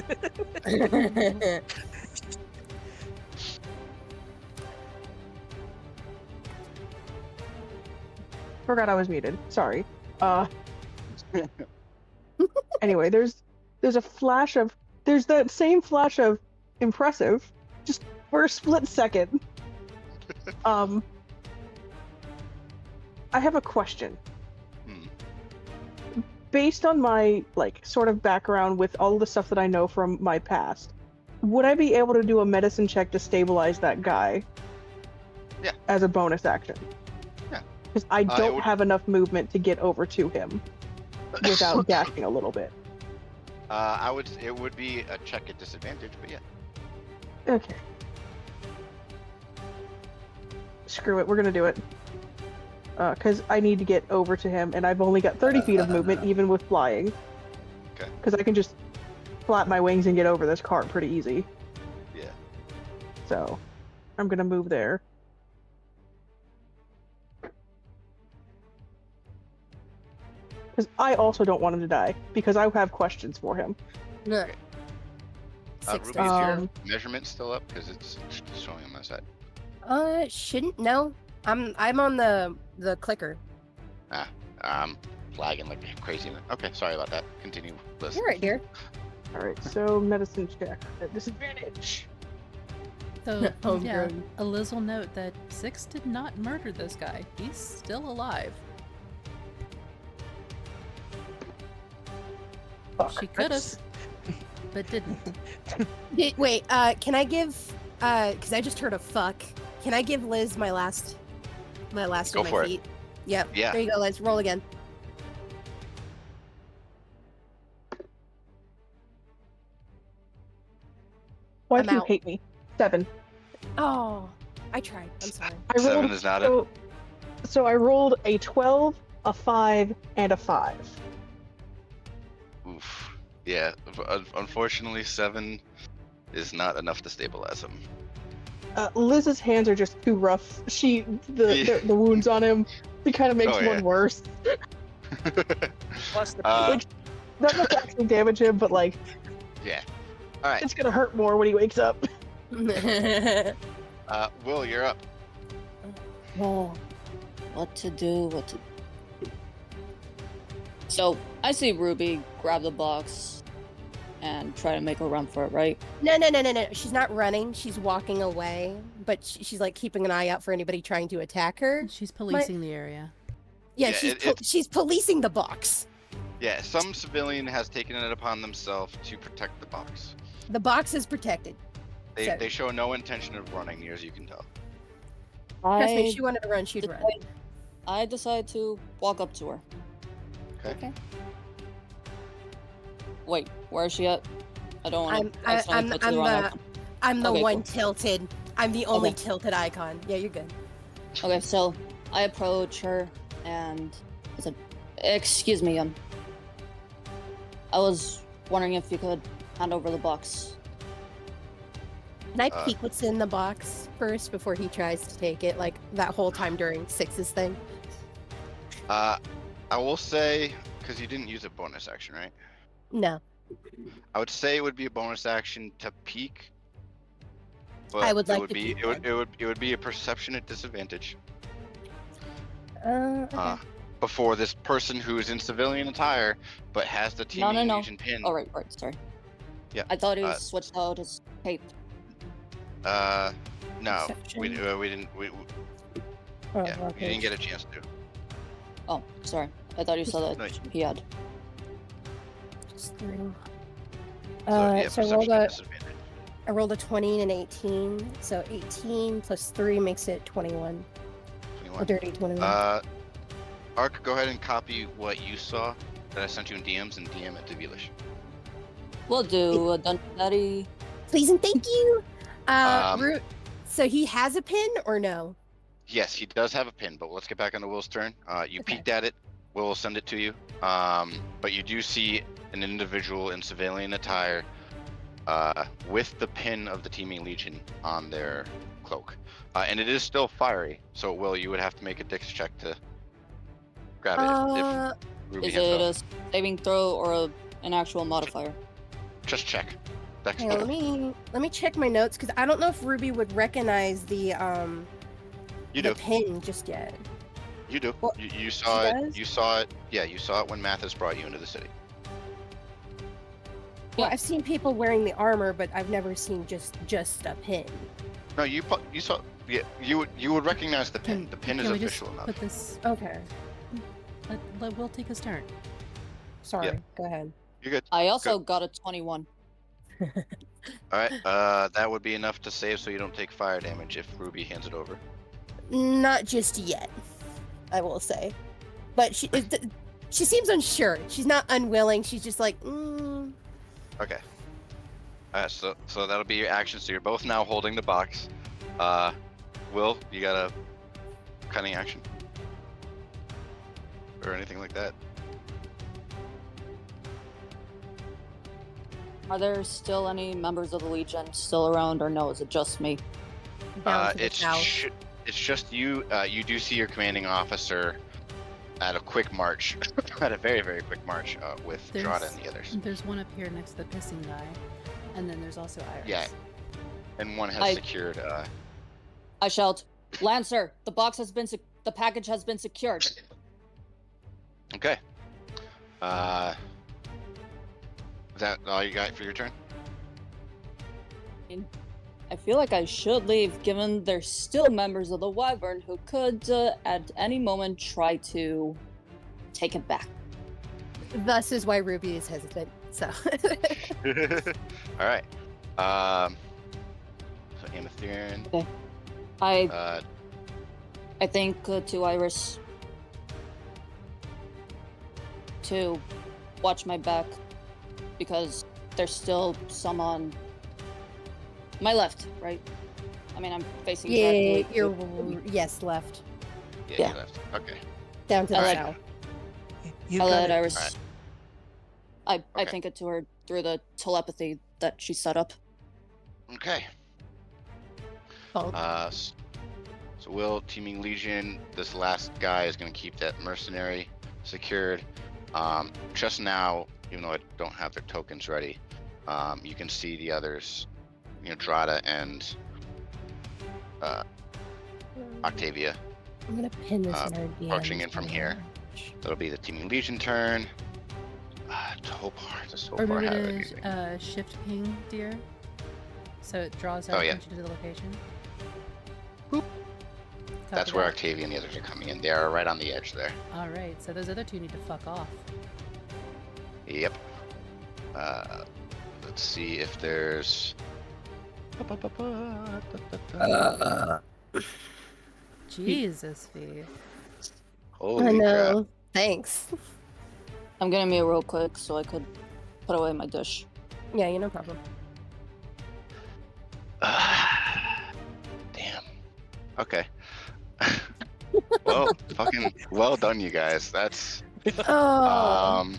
Forgot I was muted. Sorry. Anyway, there's that same flash of impressive, just for a split second. I have a question. Based on my sort of background with all the stuff that I know from my past, would I be able to do a medicine check to stabilize that guy? Yeah. As a bonus action? Yeah. Because I don't have enough movement to get over to him without dashing a little bit. It would be a check at disadvantage, but yeah. Okay. Screw it, we're gonna do it. Because I need to get over to him, and I've only got 30 feet of movement, even with flying. Okay. Because I can just flap my wings and get over this cart pretty easy. Yeah. So, I'm gonna move there. Because I also don't want him to die, because I have questions for him. No. Ruby, is your measurement still up? Because it's showing on my side. Shouldn't. No. I'm on the clicker. Flagging like crazy. Okay, sorry about that. Continue, Liz. You're right, dear. Alright, so medicine check at disadvantage. So, Oh, yeah, good. Eliz will note that Six did not murder this guy. He's still alive. She could have, but didn't. Wait, can I give, because I just heard a fuck. Can I give Liz my last Go of my for it. feet? Yep. Yeah. There you go, Liz. Roll again. Why I'm do you out. hate me? 7. Oh, I tried. I'm sorry. I rolled, 7 is not it. So I rolled a 12, a 5, and a 5. Oof. Yeah. Unfortunately, 7 is not enough to stabilize him. Liz's hands are just too rough. The wounds on him, it kind of makes Oh, yeah. one worse. Plus the Like, not enough to actually damage him, but like, yeah. All right. it's gonna hurt more when he wakes up. Will, you're up. Oh, what to do? So I see Ruby grab the box and try to make a run for it, right? No. She's not running. She's walking away, but she's like keeping an eye out for anybody trying to attack her. She's policing the area. Yeah, Yeah, she's policing the box. Yeah, some civilian has taken it upon themselves to protect the box. The box is protected. They show no intention of running, near as you can tell. Trust me, if she wanted to run, she'd run. I decide to walk up to her. Okay. Wait, where is she at? I don't want to. I'm the Okay, one cool. tilted. I'm the only Okay. tilted icon. Yeah, you're good. Okay, so I approach her and I said, "Excuse me, I was wondering if you could hand over the box." Can I peek what's in the box first before he tries to take it? Like that whole time during Six's thing. I will say, because you didn't use a bonus action, right? No, I would say it would be a bonus action to peek. But I would like it would to be peek it would be a perception at disadvantage. okay. Before this person who is in civilian attire but has the teaming No. Legion pin. Oh, right, sorry. Yeah. I thought he was switched out his cape. No, Perception. we didn't. Oh, Yeah, you didn't get a chance to. Oh, sorry. I thought you said that No. he had. Just three. So, yeah, So perception at disadvantage. I rolled a 20 and an 18. So 18 plus 3 makes it 21. A 21. dirty 21. Ark, go ahead and copy what you saw that I sent you in DMs and DM it to Velish. We'll do a Dungeon Daddy. Please and thank you. Um, So he has a pin or no? Yes, he does have a pin, but let's get back onto Will's turn. You Okay. peeked at it. Will will send it to you. But you do see an individual in civilian attire with the pin of the Teaming Legion on their cloak. And it is still fiery, so Will, you would have to make a dex check to grab it if Ruby Is hands it it a off. saving throw or an actual modifier? Just check. Dex Hang on, check. let me check my notes because I don't know if Ruby would recognize the You the do. pin just yet. You do. Well, You saw she it. does? You saw it. Yeah, you saw it when Mathis brought you into the city. Well, Yeah. I've seen people wearing the armor, but I've never seen just a pin. No, you saw. Yeah, you would recognize the pin. Can, The pin is can we just official enough. put this? Okay, Let Will take his turn. sorry. Yeah. Go ahead. You're good. I also got a 21. All right. That would be enough to save, so you don't take fire damage if Ruby hands it over. Not just yet, I will say. But she seems unsure. She's not unwilling. She's just like, Okay. So that'll be your action. So you're both now holding the box. Will, you got a cunning action or anything like that? Are there still any members of the Legion still around, or no? Is it just me? down to the south. It's just you. You do see your commanding officer at a quick march, at a very very quick march with Drada and the others. There's one up here next to the pissing guy, and then there's also Iris. Yeah. And one has secured. I shout, "Lancer, the box has been the package has been secured." Okay. Is that all you got for your turn? I feel like I should leave, given there's still members of the Wyvern who could, at any moment, try to take it back. Thus is why Ruby is hesitant. So. All right. So Amatherian. Okay. I think to Iris to watch my back, because there's still some on my left, right? I mean, I'm facing Yeah, directly. you're yes, left. Yeah, you left. Okay. Down to the Alright. south. You I'll got let it. Iris. Alright. I Okay. think it to her through the telepathy that she set up. Okay. Bonk. So Will, Teaming Legion, this last guy is going to keep that mercenary secured. Just now, even though I don't have their tokens ready, you can see the others, Drada and Octavia I'm gonna pin this in our DMs. approaching in from here. That'll be the Teaming Legion turn. Topar, does Topar Remember have anything? to shift ping, dear, so it draws out Oh, yeah. points you to the location. Boop. That's Copy where that. Octavia and the others are coming in. They are right on the edge there. All right, so those other two need to fuck off. Yep. Let's see if there's. Jesus, V. Holy I crap. know. Thanks. I'm gonna mute real quick so I could put away my dish. Yeah, no problem. Damn. Okay. Well, fucking well done, you guys. That's Oh,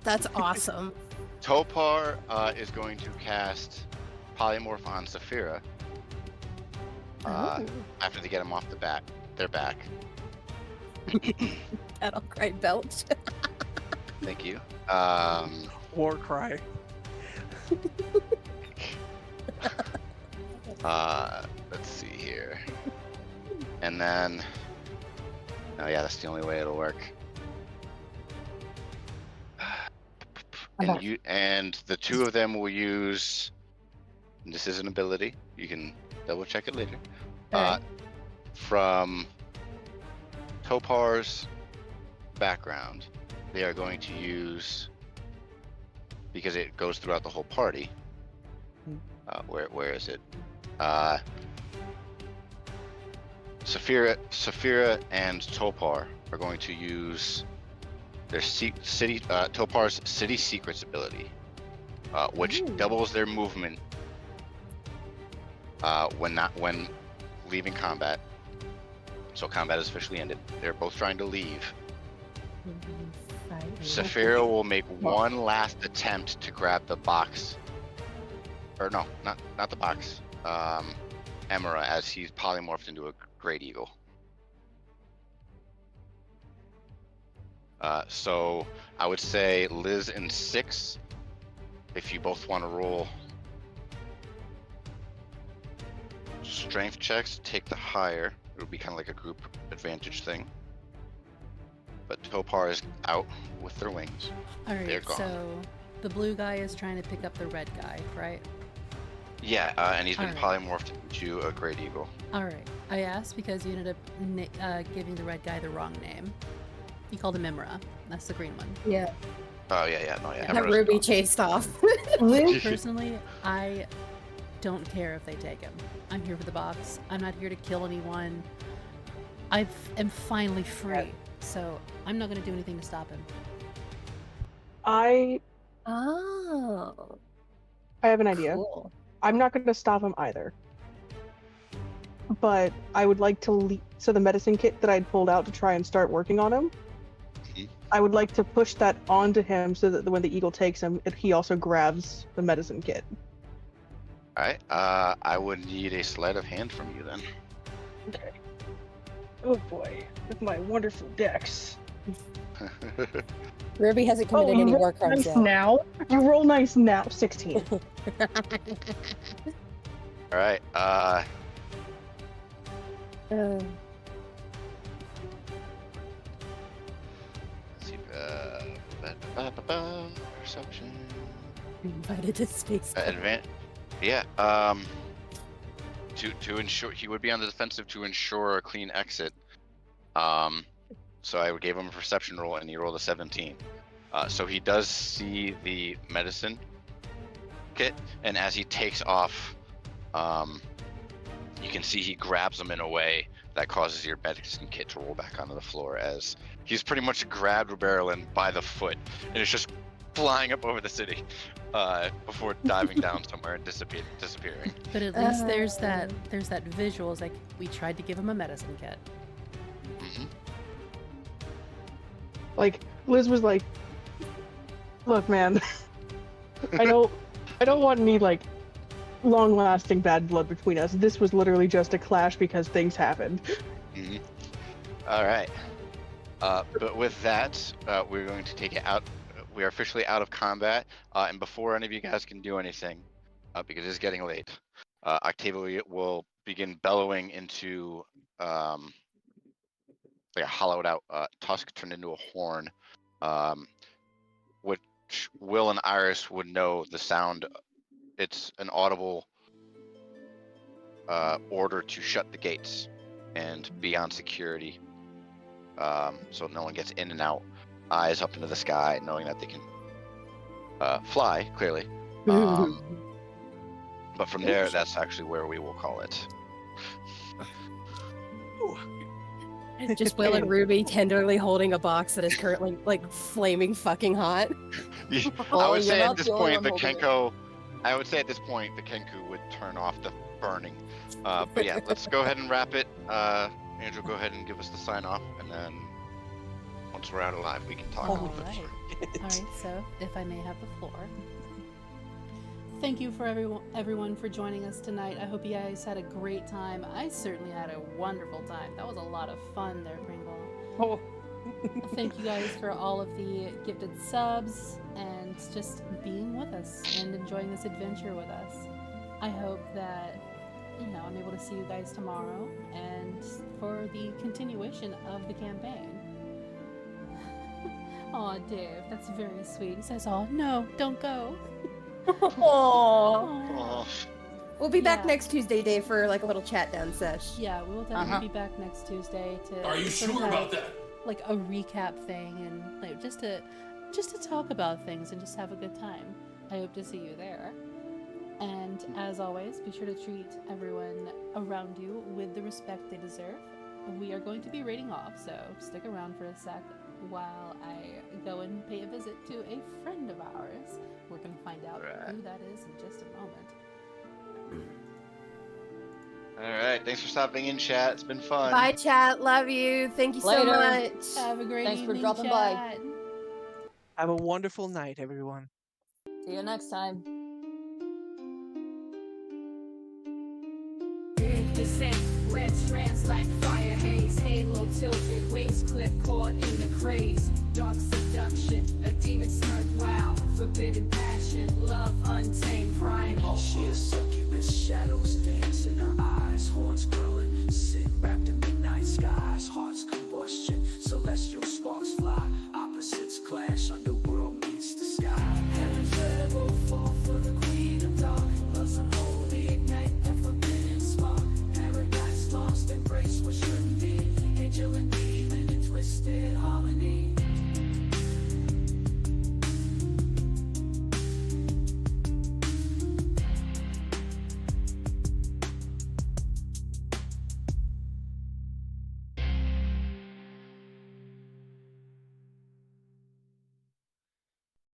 that's awesome. Topar is going to cast Polymorph on Saphira Oh. after they get him off their back. Battle cry belch. Thank you. War cry. Let's see here. And then, oh yeah, that's the only way it'll work. And the two of them will use. This is an ability. You can double check it later. Alright. From Topar's background, they are going to use, because it goes throughout the whole party. Where is it? Saphira and Topar are going to use their Topar's City Secrets ability, which doubles their movement when leaving combat. So combat is officially ended. They're both trying to leave. Saphira will make one last attempt to grab the box. Or no, not the box. Emera, as he's polymorphed into a great eagle. So I would say Liz and 6, if you both want to roll strength checks, take the higher. It'll be kind of like a group advantage thing. But Topar is out with their wings. All They're right, gone. so the blue guy is trying to pick up the red guy, right? Yeah, and he's been Alright. polymorphed into a great eagle. All right. I asked because you ended up giving the red guy the wrong name. You called him Imra. That's the green one. Yeah. Oh yeah, no, yeah. That Emera's Ruby gone. chased off. Personally, I don't care if they take him. I'm here for the box. I'm not here to kill anyone. I am finally free, so I'm not going to do anything to stop him. I Oh. have an idea. Cool. I'm not going to stop him either. But I would like to so the medicine kit that I'd pulled out to try and start working on him, Mhm. I would like to push that onto him so that when the eagle takes him, he also grabs the medicine kit. Alright, I would need a sleight of hand from you then. Okay. Oh boy, with my wonderful dex. Ruby hasn't committed any roll war crimes nice yet. now. You roll nice now. 16. Alright, let's see, perception. Invited to space. Yeah, to ensure he would be on the defensive to ensure a clean exit. So I gave him a perception roll and he rolled a 17. So he does see the medicine kit, and as he takes off, you can see he grabs them in a way that causes your medicine kit to roll back onto the floor, as he's pretty much grabbed Ruberlin by the foot and is just flying up over the city before diving down somewhere and disappearing. But at least there's that visual. It's like we tried to give him a medicine kit. Mhm. Like, Liz was like, Look, man. I don't want any like long-lasting bad blood between us. This was literally just a clash because things happened. Mhm. All right. But with that, we're going to take it out. We are officially out of combat. And before any of you guys can do anything, because it's getting late, Octavia will begin bellowing into like a hollowed out tusk turned into a horn, which Will and Iris would know the sound. It's an audible order to shut the gates and be on security, so no one gets in and out. Eyes up into the sky, knowing that they can fly, clearly. But from there, that's actually where we will call it. Just Will and Ruby tenderly holding a box that is currently like flaming fucking hot. I would say you're at not this the only point, the one holding it. Kenko. I would say at this point, the Kenku would turn off the burning. But yeah, let's go ahead and wrap it. Andrew, go ahead and give us the sign off, and then once we're out alive, we can talk a little bit more. Alright, so if I may have the floor. Thank you for everyone for joining us tonight. I hope you guys had a great time. I certainly had a wonderful time. That was a lot of fun there, Pringle. Oh. Thank you guys for all of the gifted subs and just being with us and enjoying this adventure with us. I hope that, I'm able to see you guys tomorrow and for the continuation of the campaign. Aw, Dave, that's very sweet. He says, "Oh, no, don't go." Aww. Oh, We'll be back Yeah. next Tuesday, Dave, for like a little chat down sesh. Yeah, we will definitely be back next Tuesday to Are you sort of sure have, about that? like a recap thing and like just to talk about things and just have a good time. I hope to see you there. And as always, be sure to treat everyone around you with the respect they deserve. We are going to be raiding off, so stick around for a sec while I go and pay a visit to a friend of ours. We're going to find out who that is in just a moment. all right. Thanks for stopping in, chat. It's been fun. Bye, chat. Love you. Thank you so Later. much. Have a great Thanks for evening, dropping by. chat. Have a wonderful night, everyone. See you next time. Descent, red strands like fire haze, halo tilted, wings clip caught in the craze. Dark seduction, a demon smart wow, forbidden passion, love untamed primal. She is succubus, shadows dance in her eyes, horns growing, sit wrapped in midnight skies, heart's combustion, celestial